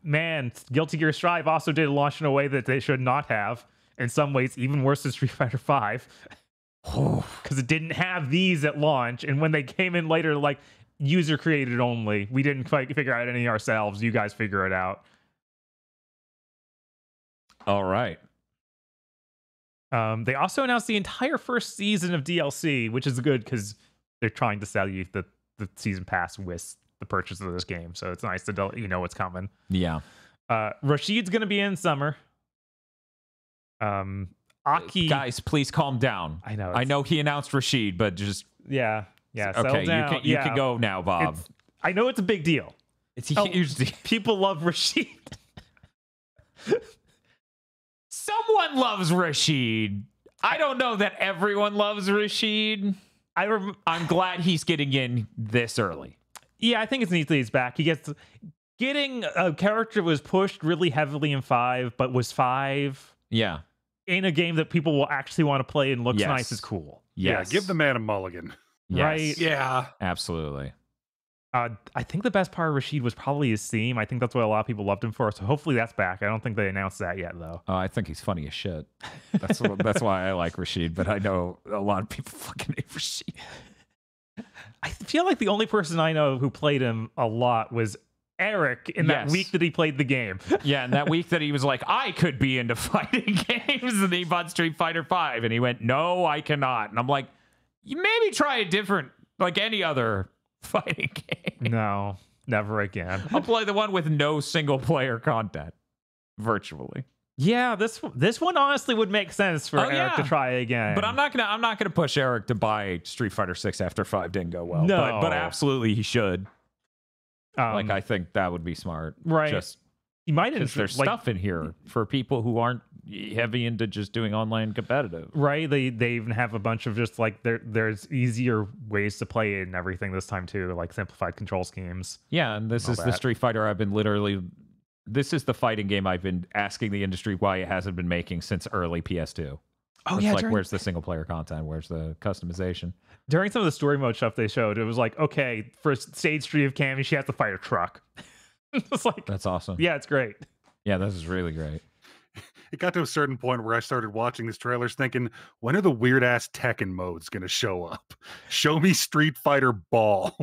Man, Guilty Gear Strive also did launch in a way that they should not have. In some ways, even worse than Street Fighter 5. Because it didn't have these at launch. And when they came in later, like, user created only. We didn't quite figure out any ourselves. You guys figure it out. All right. They also announced the entire first season of DLC, which is good because they're trying to sell you the season pass with the purchase of this game. So it's nice to know what's coming. Yeah. Rashid's going to be in summer. Aki. Guys, please calm down. I know. I know he announced Rashid, but just... Yeah. Settle Okay, down. you can go now, Bob. I know it's a big deal. It's a huge deal. People love Rashid. Someone loves Rashid. I don't know that everyone loves Rashid. I'm glad he's getting in this early. Yeah, I think it's neat that he's back. Getting a character was pushed really heavily in 5, but was 5 Yeah. in a game that people will actually want to play and looks Yes. nice is cool. Yes. Yeah, give the man a mulligan. Yes. Right? Yeah. Absolutely. I think the best part of Rashid was probably his theme. I think that's what a lot of people loved him for. So hopefully that's back. I don't think they announced that yet, though. Oh, I think he's funny as shit. That's why I like Rashid, but I know a lot of people fucking hate Rashid. I feel like the only person I know who played him a lot was Eric in that week that he played the game. Yeah, and that week that he was like, I could be into fighting games, and he bought Street Fighter 5, and he went, no, I cannot. And I'm like, you maybe try a different, like any other fighting game. No, never again. I'll play the one with no single player content, virtually. Yeah, this one honestly would make sense for Eric to try again. But I'm not gonna push Eric to buy Street Fighter 6 after 5 didn't go well. No. But absolutely he should. I think that would be smart. Right. Just he might because there's stuff in here for people who aren't heavy into just doing online competitive. Right. They even have a bunch of just like there's easier ways to play it and everything this time too, like simplified control schemes. Yeah, and this is the Street Fighter I've been this is the fighting game I've been asking the industry why it hasn't been making since early PS2. Oh, it's yeah. like, where's the single player content? Where's the customization? During some of the story mode stuff they showed, it was like, okay, for stage 3 of Cammy, she has to fight a truck. It's like, that's awesome. Yeah, it's great. Yeah, this is really great. It got to a certain point where I started watching these trailers thinking, when are the weird ass Tekken modes going to show up? Show me Street Fighter Ball.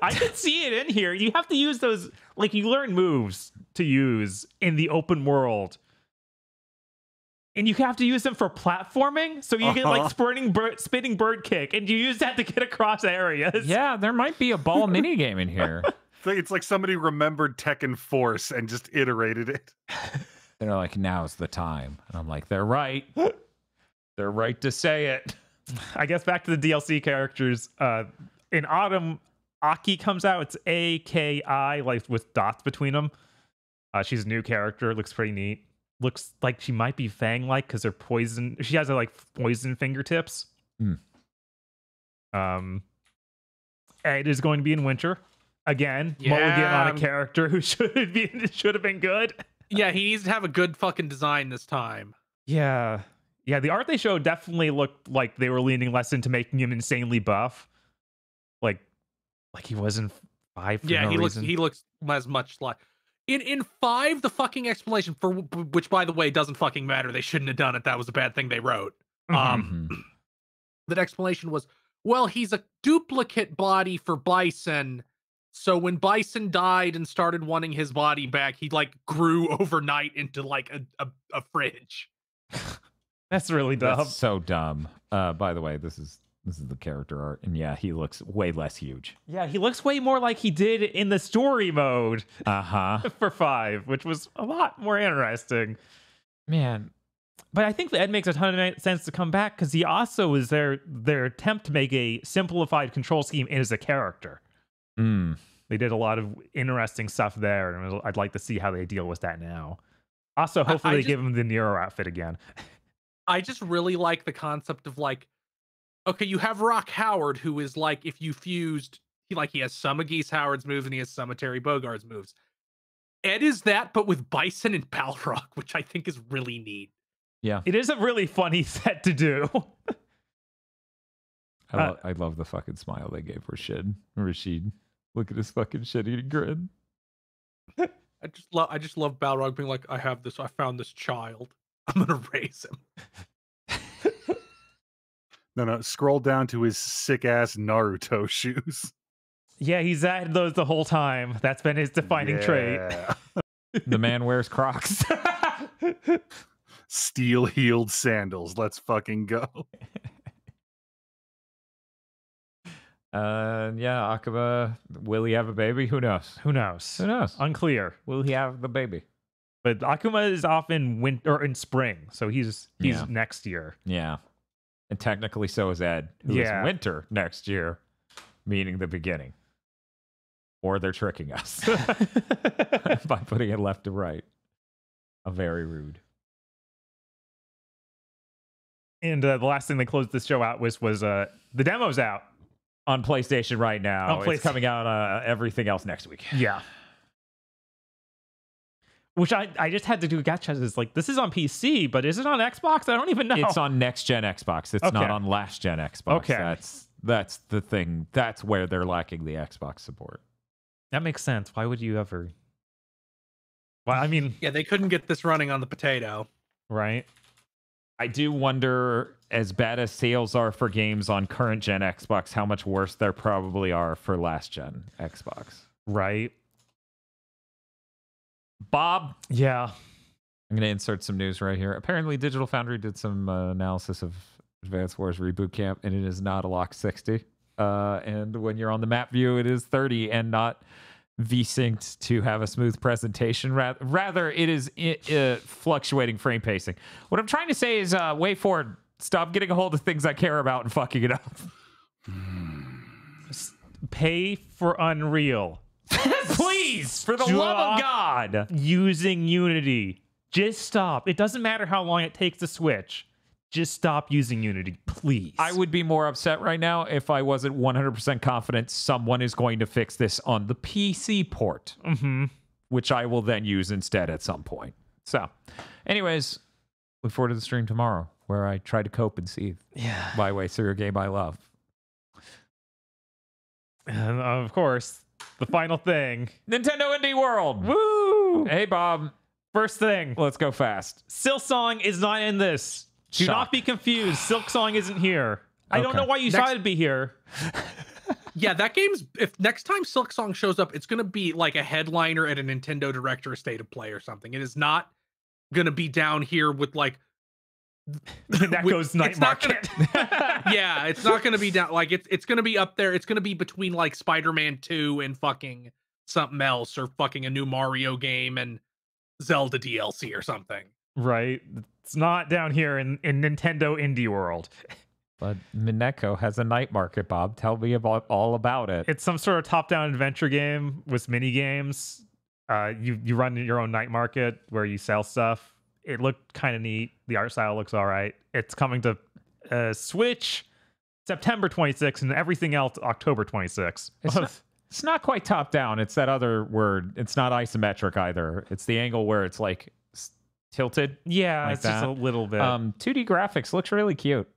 I could see it in here. You have to use those, like, you learn moves to use in the open world. And you have to use them for platforming, so you get like spinning bird kick, and you use that to get across areas. Yeah, there might be a ball minigame in here. It's like somebody remembered Tekken Force and just iterated it. They're like, now's the time. And I'm like, they're right. They're right to say it. I guess back to the DLC characters. In Autumn, Aki comes out. It's A-K-I, like with dots between them. She's a new character. Looks pretty neat. Looks like she might be Fang-like because they're poison. She has like poison fingertips. Ed is going to be in winter again. Yeah. Mulligan on a character who should have been good. Yeah, he needs to have a good fucking design this time. Yeah. The art they showed definitely looked like they were leaning less into making him insanely buff. Like he was in 5 for no reason. He looks as much like in 5, the fucking explanation for which, by the way, doesn't fucking matter. They shouldn't have done it. That was a bad thing they wrote. That explanation was, well, he's a duplicate body for Bison. So when Bison died and started wanting his body back, he like grew overnight into like a fridge. That's really dumb. That's so dumb. By the way, this is the character art, and yeah, he looks way less huge. Yeah, he looks way more like he did in the story mode. For 5, which was a lot more interesting. Man. But I think Ed makes a ton of sense to come back because he also is their attempt to make a simplified control scheme as a character. They did a lot of interesting stuff there, and I'd like to see how they deal with that now. Also, hopefully they give him the Nero outfit again. I just really like the concept of like, okay, you have Rock Howard, who is like, if you fused, he has some of Geese Howard's moves and he has some of Terry Bogard's moves. Ed is that, but with Bison and Balrog, which I think is really neat. Yeah. It is a really funny set to do. I love the fucking smile they gave Rashid. Look at his fucking shit-eating grin. I just love Balrog being like, I found this child. I'm gonna raise him. No, scroll down to his sick-ass Naruto shoes. Yeah, he's had those the whole time. That's been his defining trait. The man wears Crocs. Steel-heeled sandals. Let's fucking go. Yeah, Akaba, will he have a baby? Who knows? Unclear. Will he have the baby? But Akuma is off in winter or in spring, so he's next year. Yeah. And technically so is Ed, who is winter next year, meaning the beginning. Or they're tricking us by putting it left to right. Very rude. And the last thing they closed this show out with was the demo's out. On PlayStation right now. It's coming out everything else next week. Yeah. Which I just had to do a gotcha. It's like, this is on PC, but is it on Xbox? I don't even know. It's on next-gen Xbox. It's not on last-gen Xbox. Okay. That's the thing. That's where they're lacking the Xbox support. That makes sense. Why would you ever? Well, I mean... Yeah, they couldn't get this running on the potato. Right. I do wonder, as bad as sales are for games on current-gen Xbox, how much worse there probably are for last-gen Xbox. Right. Bob? Yeah. I'm going to insert some news right here. Apparently, Digital Foundry did some analysis of Advance Wars Reboot Camp, and it is not a lock 60. And when you're on the map view, it is 30 and not V-synced to have a smooth presentation. Rather, it is fluctuating frame pacing. What I'm trying to say is, way forward, stop getting a hold of things I care about and fucking it up. Pay for Unreal. Please, for the love of God. Using Unity. Just stop. It doesn't matter how long it takes to switch. Just stop using Unity, please. I would be more upset right now if I wasn't 100% confident someone is going to fix this on the PC port, which I will then use instead at some point. So, anyways, look forward to the stream tomorrow where I try to cope and seethe. Yeah. My way through a game I love. And of course, the final thing. Nintendo Indie World. Woo! Hey, Bob. First thing. Let's go fast. Silksong is not in this. Do not be confused. Silksong isn't here. I don't know why you thought it'd be here. Yeah, that game's, if next time Silksong shows up, it's gonna be like a headliner at a Nintendo Direct or a State of Play or something. It is not gonna be down here with like Neko's Night Market. Yeah, it's not gonna be down like it's gonna be up there. It's gonna be between like Spider-Man 2 and fucking something else, or fucking a new Mario game and Zelda DLC or something. Right. It's not down here in Nintendo Indie World. But Mineko has a night market, Bob. Tell me all about it. It's some sort of top-down adventure game with mini games. You run your own night market where you sell stuff. It looked kind of neat. The art style looks all right. It's coming to Switch September 26th, and everything else October 26th. It's not quite top down. It's that other word. It's not isometric either. It's the angle where it's like tilted. Yeah, like it's just a little bit. 2D graphics looks really cute.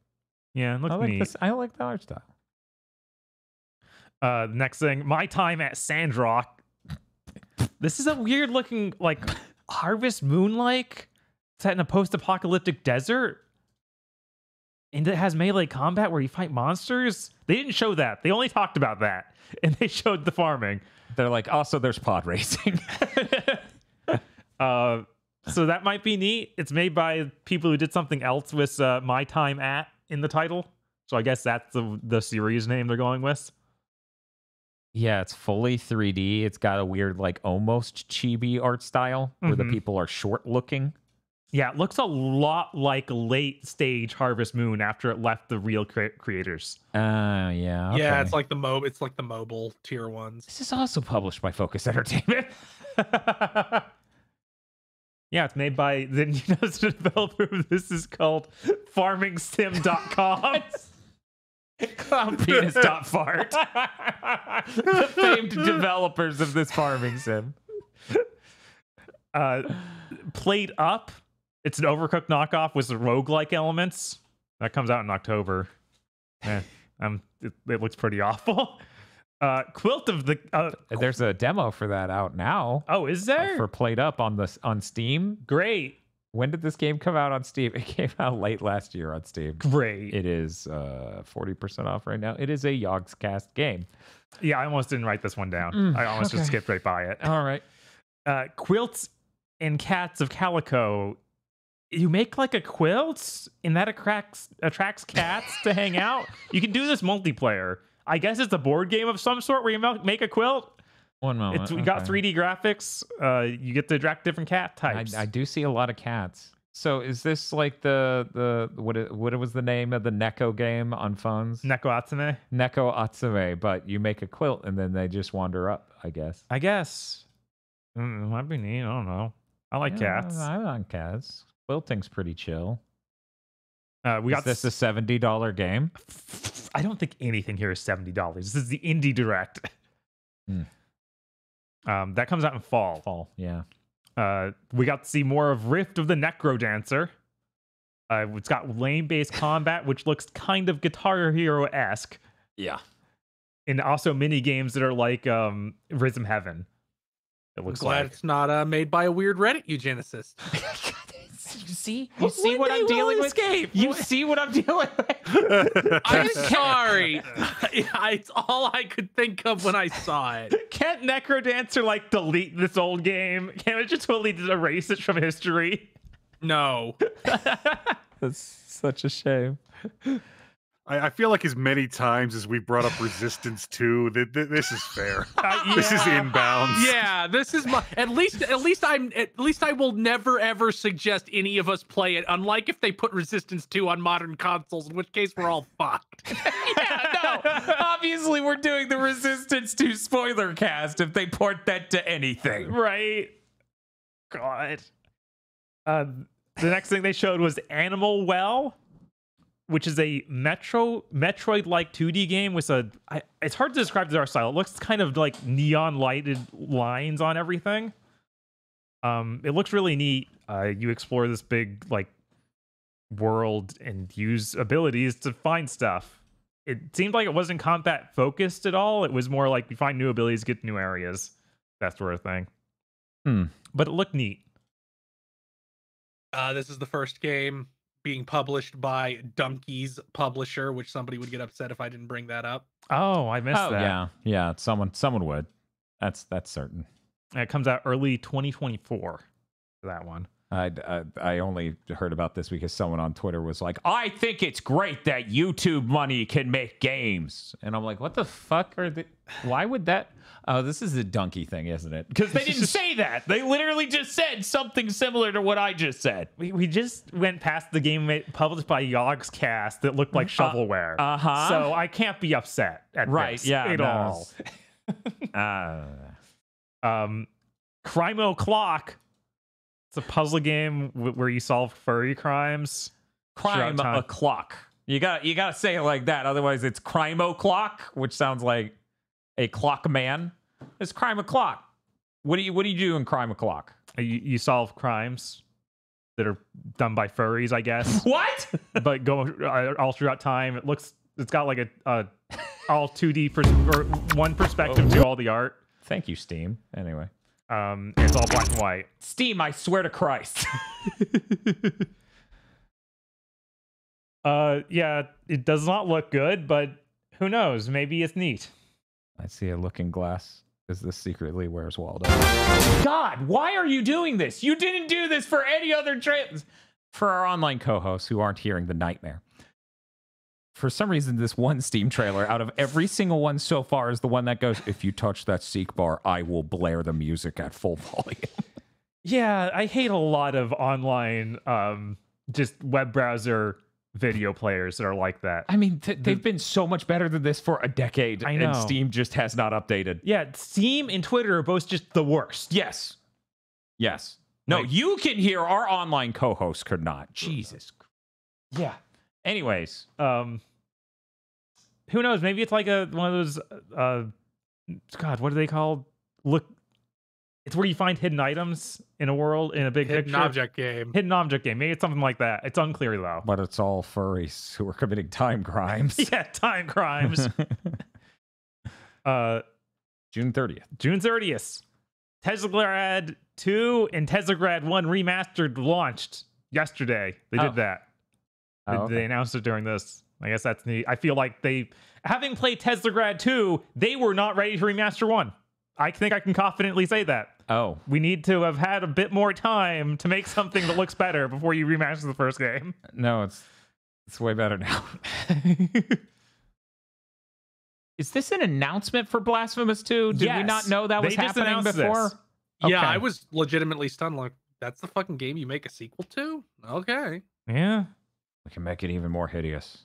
Yeah, it looks neat. I like the art style. Next thing, My Time at Sandrock. This is a weird looking, like, Harvest Moon-like, set in a post-apocalyptic desert. And it has melee combat where you fight monsters. They didn't show that. They only talked about that. And they showed the farming. They're like, also there's pod racing. So that might be neat. It's made by people who did something else with My Time At in the title. So I guess that's the series name they're going with. Yeah, it's fully 3D. It's got a weird, like, almost chibi art style where the people are short looking. Yeah, it looks a lot like late stage Harvest Moon after it left the real creators. Yeah. Okay. Yeah, it's like the mobile tier ones. This is also published by Focus Entertainment. Yeah, it's made by the developer. This is called FarmingSim.com. Clownpenis.fart. The famed developers of this farming sim. Played Up. It's an Overcooked knockoff with roguelike elements. That comes out in October. It looks pretty awful. Quilt of the There's a demo for that out now. Oh, is there? For Played Up on Steam. Great. When did this game come out on Steam? It came out late last year on Steam. Great. It is 40% off right now. It is a Yogscast game. Yeah, I almost didn't write this one down. I almost just skipped right by it. All right. Quilts and Cats of Calico. You make like a quilt and that attracts cats to hang out. You can do this multiplayer. I guess it's a board game of some sort where you make a quilt. One moment. We got 3D graphics. You get to attract different cat types. I do see a lot of cats. So is this like the what was the name of the Neko game on phones? Neko Atsume. Neko Atsume, but you make a quilt and then they just wander up, I guess. I guess. Might be neat. I don't know. I like cats. I like cats. Quilting's pretty chill. Is this a $70 game? I don't think anything here is $70. This is the Indie Direct. That comes out in fall. Yeah. We got to see more of Rift of the Necro Dancer. It's got lane-based combat, which looks kind of Guitar Hero-esque. Yeah. And also mini games that are like Rhythm Heaven. It looks Glad it's not made by a weird Reddit eugenicist. You see what I'm dealing with? You see what I'm dealing with? I'm sorry. It's all I could think of when I saw it. Can't Necrodancer like delete this old game? Can't it just totally erase it from history? No. That's such a shame. I feel like as many times as we brought up Resistance 2, this is fair. This is inbounds. Yeah, this is my at least I will never ever suggest any of us play it, unlike if they put Resistance 2 on modern consoles, in which case we're all fucked. Yeah, no. Obviously we're doing the Resistance 2 spoiler cast if they port that to anything. Right. God. The next thing they showed was Animal Well, which is a Metroid-like 2D game with it's hard to describe the art style. It looks kind of like neon lighted lines on everything. It looks really neat. You explore this big like world and use abilities to find stuff. It seemed like it wasn't combat focused at all. It was more like you find new abilities, get to new areas, that sort of thing. But it looked neat. This is the first game being published by Dunkey's publisher, which somebody would get upset if I didn't bring that up. Oh, I missed that. Yeah. Someone would. That's certain. And it comes out early 2024 for that one. I only heard about this because someone on Twitter was like, I think it's great that YouTube money can make games. And I'm like, what the fuck are they? Why would that? Oh, this is a donkey thing, isn't it? Because they didn't say that. They literally just said something similar to what I just said. We just went past the game published by Yogscast that looked like shovelware. So I can't be upset at this at all. Crime O'Clock. It's a puzzle game where you solve furry crimes. Crime O'Clock. You gotta say it like that. Otherwise, it's Crime O'Clock, which sounds like a clock man. It's Crime O'Clock. What do you do in Crime O'Clock? You solve crimes that are done by furries, I guess. What? But go all throughout time. It's got like a all 2D or one perspective to all the art. Thank you, Steam. Anyway. It's all black and white. Steam, I swear to Christ. Yeah, it does not look good, but who knows? Maybe it's neat. I see a looking glass. Is this secretly Where's Waldo? God, why are you doing this? You didn't do this for any other trailers. For our online co-hosts who aren't hearing the nightmare. For some reason, this one Steam trailer out of every single one so far is the one that goes, if you touch that seek bar, I will blare the music at full volume. Yeah, I hate a lot of online just web browser video players that are like that. I mean, they've been so much better than this for a decade. I know. And Steam just has not updated. Yeah, Steam and Twitter are both just the worst. Yes. No, you can hear. Our online co-host could not. Jesus. Yeah. Anyways, who knows? Maybe it's like one of those. God, what are they called? Look, it's where you find hidden items in a world in a big Hidden picture. object game. Hidden object game. Maybe it's something like that. It's unclear though. but it's all furries who are committing time crimes. Yeah, time crimes. June 30th. June 30th. Teslagrad 2 and Teslagrad 1 remastered launched yesterday. They did that. They announced it during this. I guess that's neat. I feel like having played Teslagrad 2, they were not ready to remaster 1. I think I can confidently say that. Oh. We need to have had a bit more time to make something that looks better before you remaster the first game. No, it's way better now. Is this an announcement for Blasphemous 2? Did we not know that was happening before? This. Yeah, Okay. I was legitimately stunned. Like, that's the fucking game you make a sequel to? Okay. Yeah. We can make it even more hideous.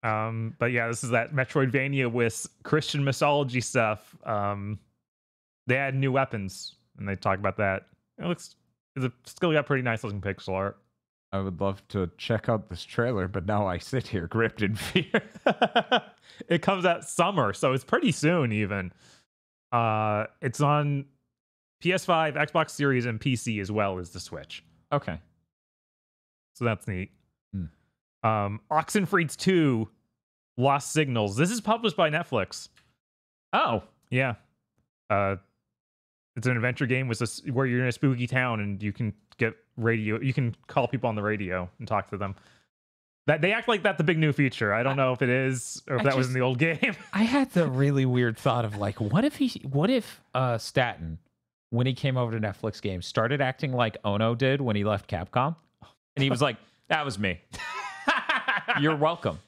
But yeah, this is that Metroidvania with Christian mythology stuff. They add new weapons, and they talk about that. It's still got pretty nice looking pixel art. I would love to check out this trailer, but now I sit here gripped in fear. It comes out summer, so it's pretty soon even. It's on PS5, Xbox Series, and PC as well as the Switch. Okay. So that's neat. Oxenfreed's 2 Lost Signals. This is published by Netflix. Oh. Yeah. It's an adventure game where you're in a spooky town and you can get radio. You can call people on the radio and talk to them. That they act like that's the big new feature. I don't know if it is or if that was in the old game. I had the really weird thought of like, what if Staten, when he came over to Netflix games, started acting like Ono did when he left Capcom, and he was like, "That was me. You're welcome."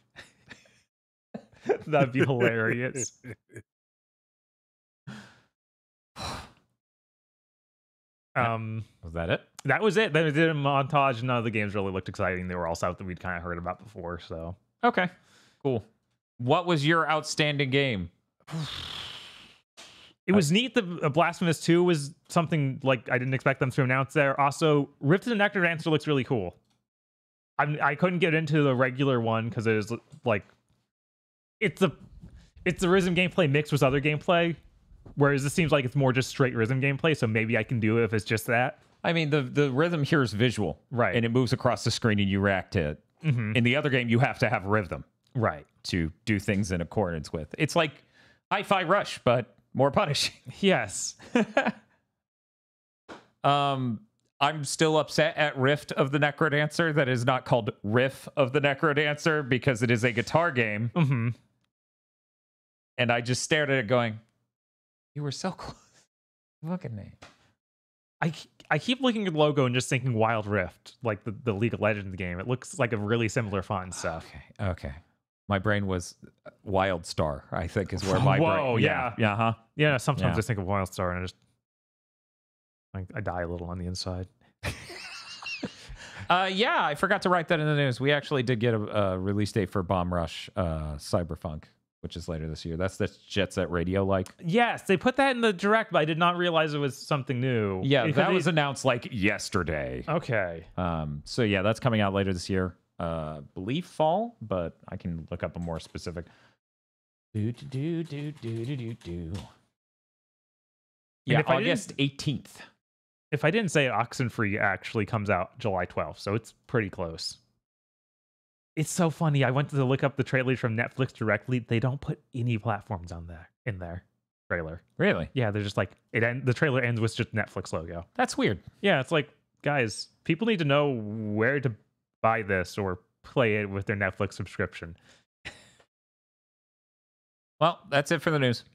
That'd be hilarious. Was that it? That was it. They did a montage. None of the games really looked exciting. They were all stuff that we'd kind of heard about before. So Okay, cool. What was your outstanding game? it was neat that Blasphemous 2 was something like I didn't expect them to announce there. Also, Rift of the Necrodancer looks really cool. I couldn't get into the regular one because it is like it's the rhythm gameplay mixed with other gameplay, whereas this seems like it's more just straight rhythm gameplay. So maybe I can do it if it's just that. I mean, the rhythm here is visual, right? And it moves across the screen and you react to it. Mm-hmm. In the other game, you have to have rhythm, right, to do things in accordance with. It's like Hi-Fi Rush, but more punishing. Yes. I'm still upset at Rift of the Necrodancer that is not called Riff of the Necrodancer because it is a guitar game. Mm-hmm. And I just stared at it going, you were so close. Fucking name. I keep looking at the logo and just thinking Wild Rift, like the League of Legends game. It looks like a really similar font stuff. Okay. My brain was Wild Star, I think, is where my Whoa, brain. yeah. Yeah, huh? Yeah, sometimes Yeah. I think of Wild Star and I die a little on the inside. Yeah, I forgot to write that in the news. We actually did get a release date for Bomb Rush Cyberpunk, which is later this year. That's the Jet Set Radio like. Yes, they put that in the direct, but I did not realize it was something new. Yeah, Because that was announced like yesterday. okay. So yeah, that's coming out later this year. Believe fall, but I can look up a more specific. Yeah, if I August 18th. If I didn't say it, Oxenfree actually comes out July 12th, so it's pretty close. It's so funny. I went to look up the trailers from Netflix directly. They don't put any platforms on there in their trailer. Really? Yeah, they're just like the trailer ends with just Netflix logo. That's weird. Yeah, it's like, guys, people need to know where to buy this or play it with their Netflix subscription. Well, that's it for the news.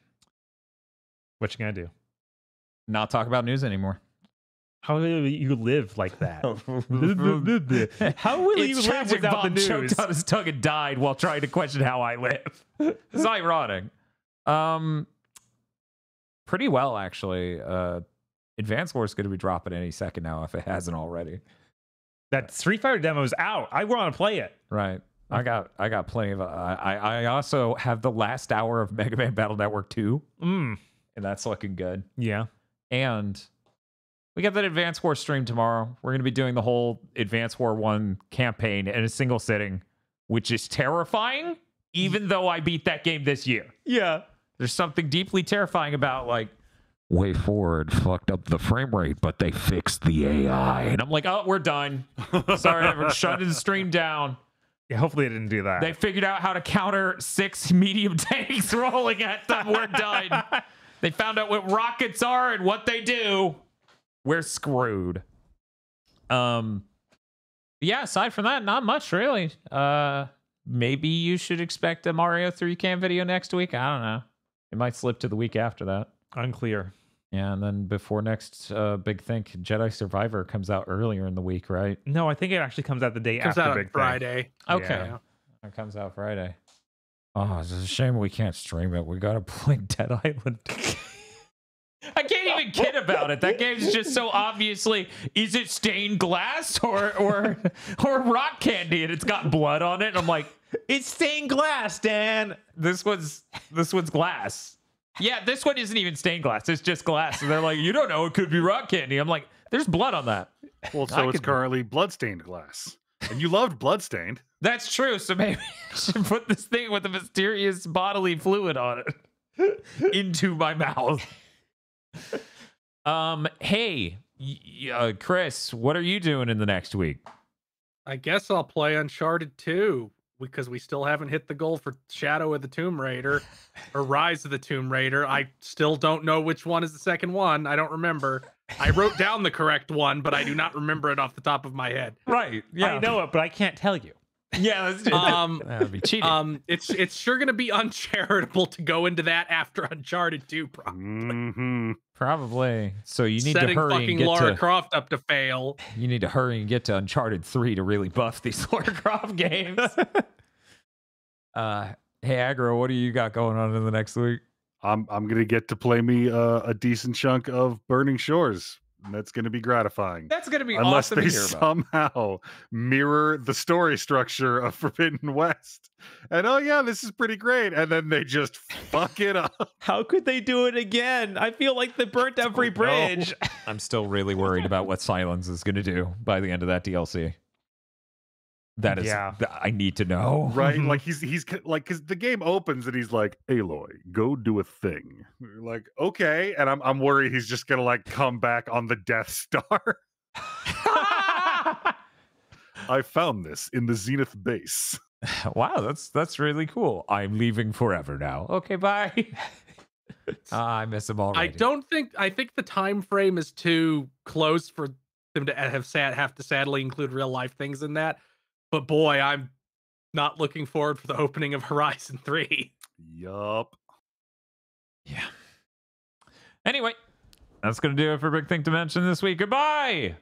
What you gonna do? Not talk about news anymore. How will you live like that? How will you It's live tragic. without the Bob news? choked on his tongue and died while trying to question how I live. It's ironic. Pretty well, actually. Advance Wars is going to be dropping any second now if it hasn't already. That Street Fighter demo is out. I want to play it. Right. I got plenty of. I also have the last hour of Mega Man Battle Network 2, and that's looking good. Yeah. And we got that Advance War stream tomorrow. We're going to be doing the whole Advance War 1 campaign in a single sitting, which is terrifying, even though I beat that game this year. Yeah. There's something deeply terrifying about, like, Way Forward fucked up the frame rate, but they fixed the AI. And I'm like, oh, we're done. Sorry, I'm shutting the stream down. Yeah, hopefully it didn't do that. They figured out how to counter 6 medium tanks rolling at them. We're done. They found out what rockets are and what they do. We're screwed. Yeah, aside from that, not much really. Maybe you should expect a Mario 3 cam video next week. I don't know. It might slip to the week after that. Unclear. Yeah, and then before next big thing, Jedi Survivor comes out earlier in the week, right? No, I think it actually comes out the day Comes after out Big on Friday. Thing. Okay. Yeah. It comes out Friday. Oh, it's a shame we can't stream it. We gotta play Dead Island. I can't even kid about it. That game's just so obviously, is it stained glass or rock candy, and it's got blood on it? And I'm like, it's stained glass, Dan. This one's glass. Yeah, this one isn't even stained glass. It's just glass. And they're like, you don't know, it could be rock candy. I'm like, there's blood on that. Well, so it's currently bloodstained glass. And you loved bloodstained. That's true. So maybe I should put this thing with a mysterious bodily fluid on it into my mouth. Hey, Chris, what are you doing in the next week? I guess I'll play Uncharted 2 because we still haven't hit the goal for Shadow of the Tomb Raider or Rise of the Tomb Raider. I still don't know which one is the second one. I don't remember. I wrote down the correct one, but I do not remember it off the top of my head. Right. I know it, but I can't tell you. Yeah, that would be cheating. It's sure gonna be uncharitable to go into that after Uncharted 2, probably. Mm-hmm. Probably. So you need Setting to hurry fucking and get Lara to Croft up to fail. You need to hurry and get to Uncharted 3 to really buff these Lara Croft games. Hey Aggro, what do you got going on in the next week? I'm gonna get to play me a decent chunk of Burning Shores. And that's gonna be gratifying. That's gonna be Unless awesome they to hear about. somehow mirror the story structure of Forbidden West. And oh yeah, this is pretty great. And then they just fuck it up. How could they do it again? I feel like they burnt every bridge. I'm still really worried about what Silence is gonna do by the end of that DLC. That is, I need to know. Right? Like he's like, because the game opens and he's like, Aloy, go do a thing. You're like, okay. And I'm worried he's just gonna like come back on the Death Star. I found this in the Zenith base. Wow, that's really cool. I'm leaving forever now. Okay, bye. I miss him already. I think the time frame is too close for them to have to sadly include real life things in that. But boy, I'm not looking forward for the opening of Horizon 3. Yup. Yeah. Anyway, that's going to do it for Big Thing to Mention this week. Goodbye.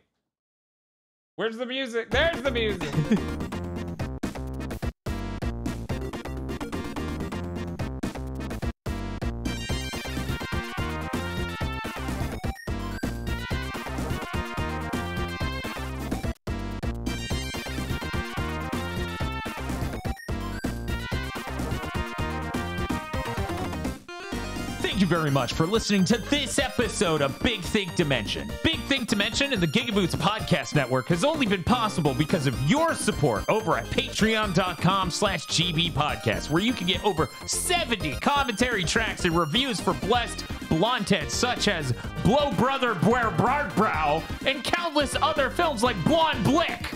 Where's the music? There's the music. Thank you very much for listening to this episode of Big Think Dimension. Big Think Dimension and the GigaBoots Podcast Network has only been possible because of your support over at patreon.com/gbpodcast, where you can get over 70 commentary tracks and reviews for blessed blondeheads such as Blow Brother Bwer Brow and countless other films like Blonde Blick.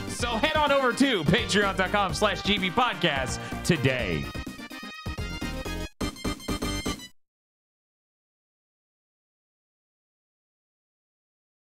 So head on over to patreon.com/gbpodcast today.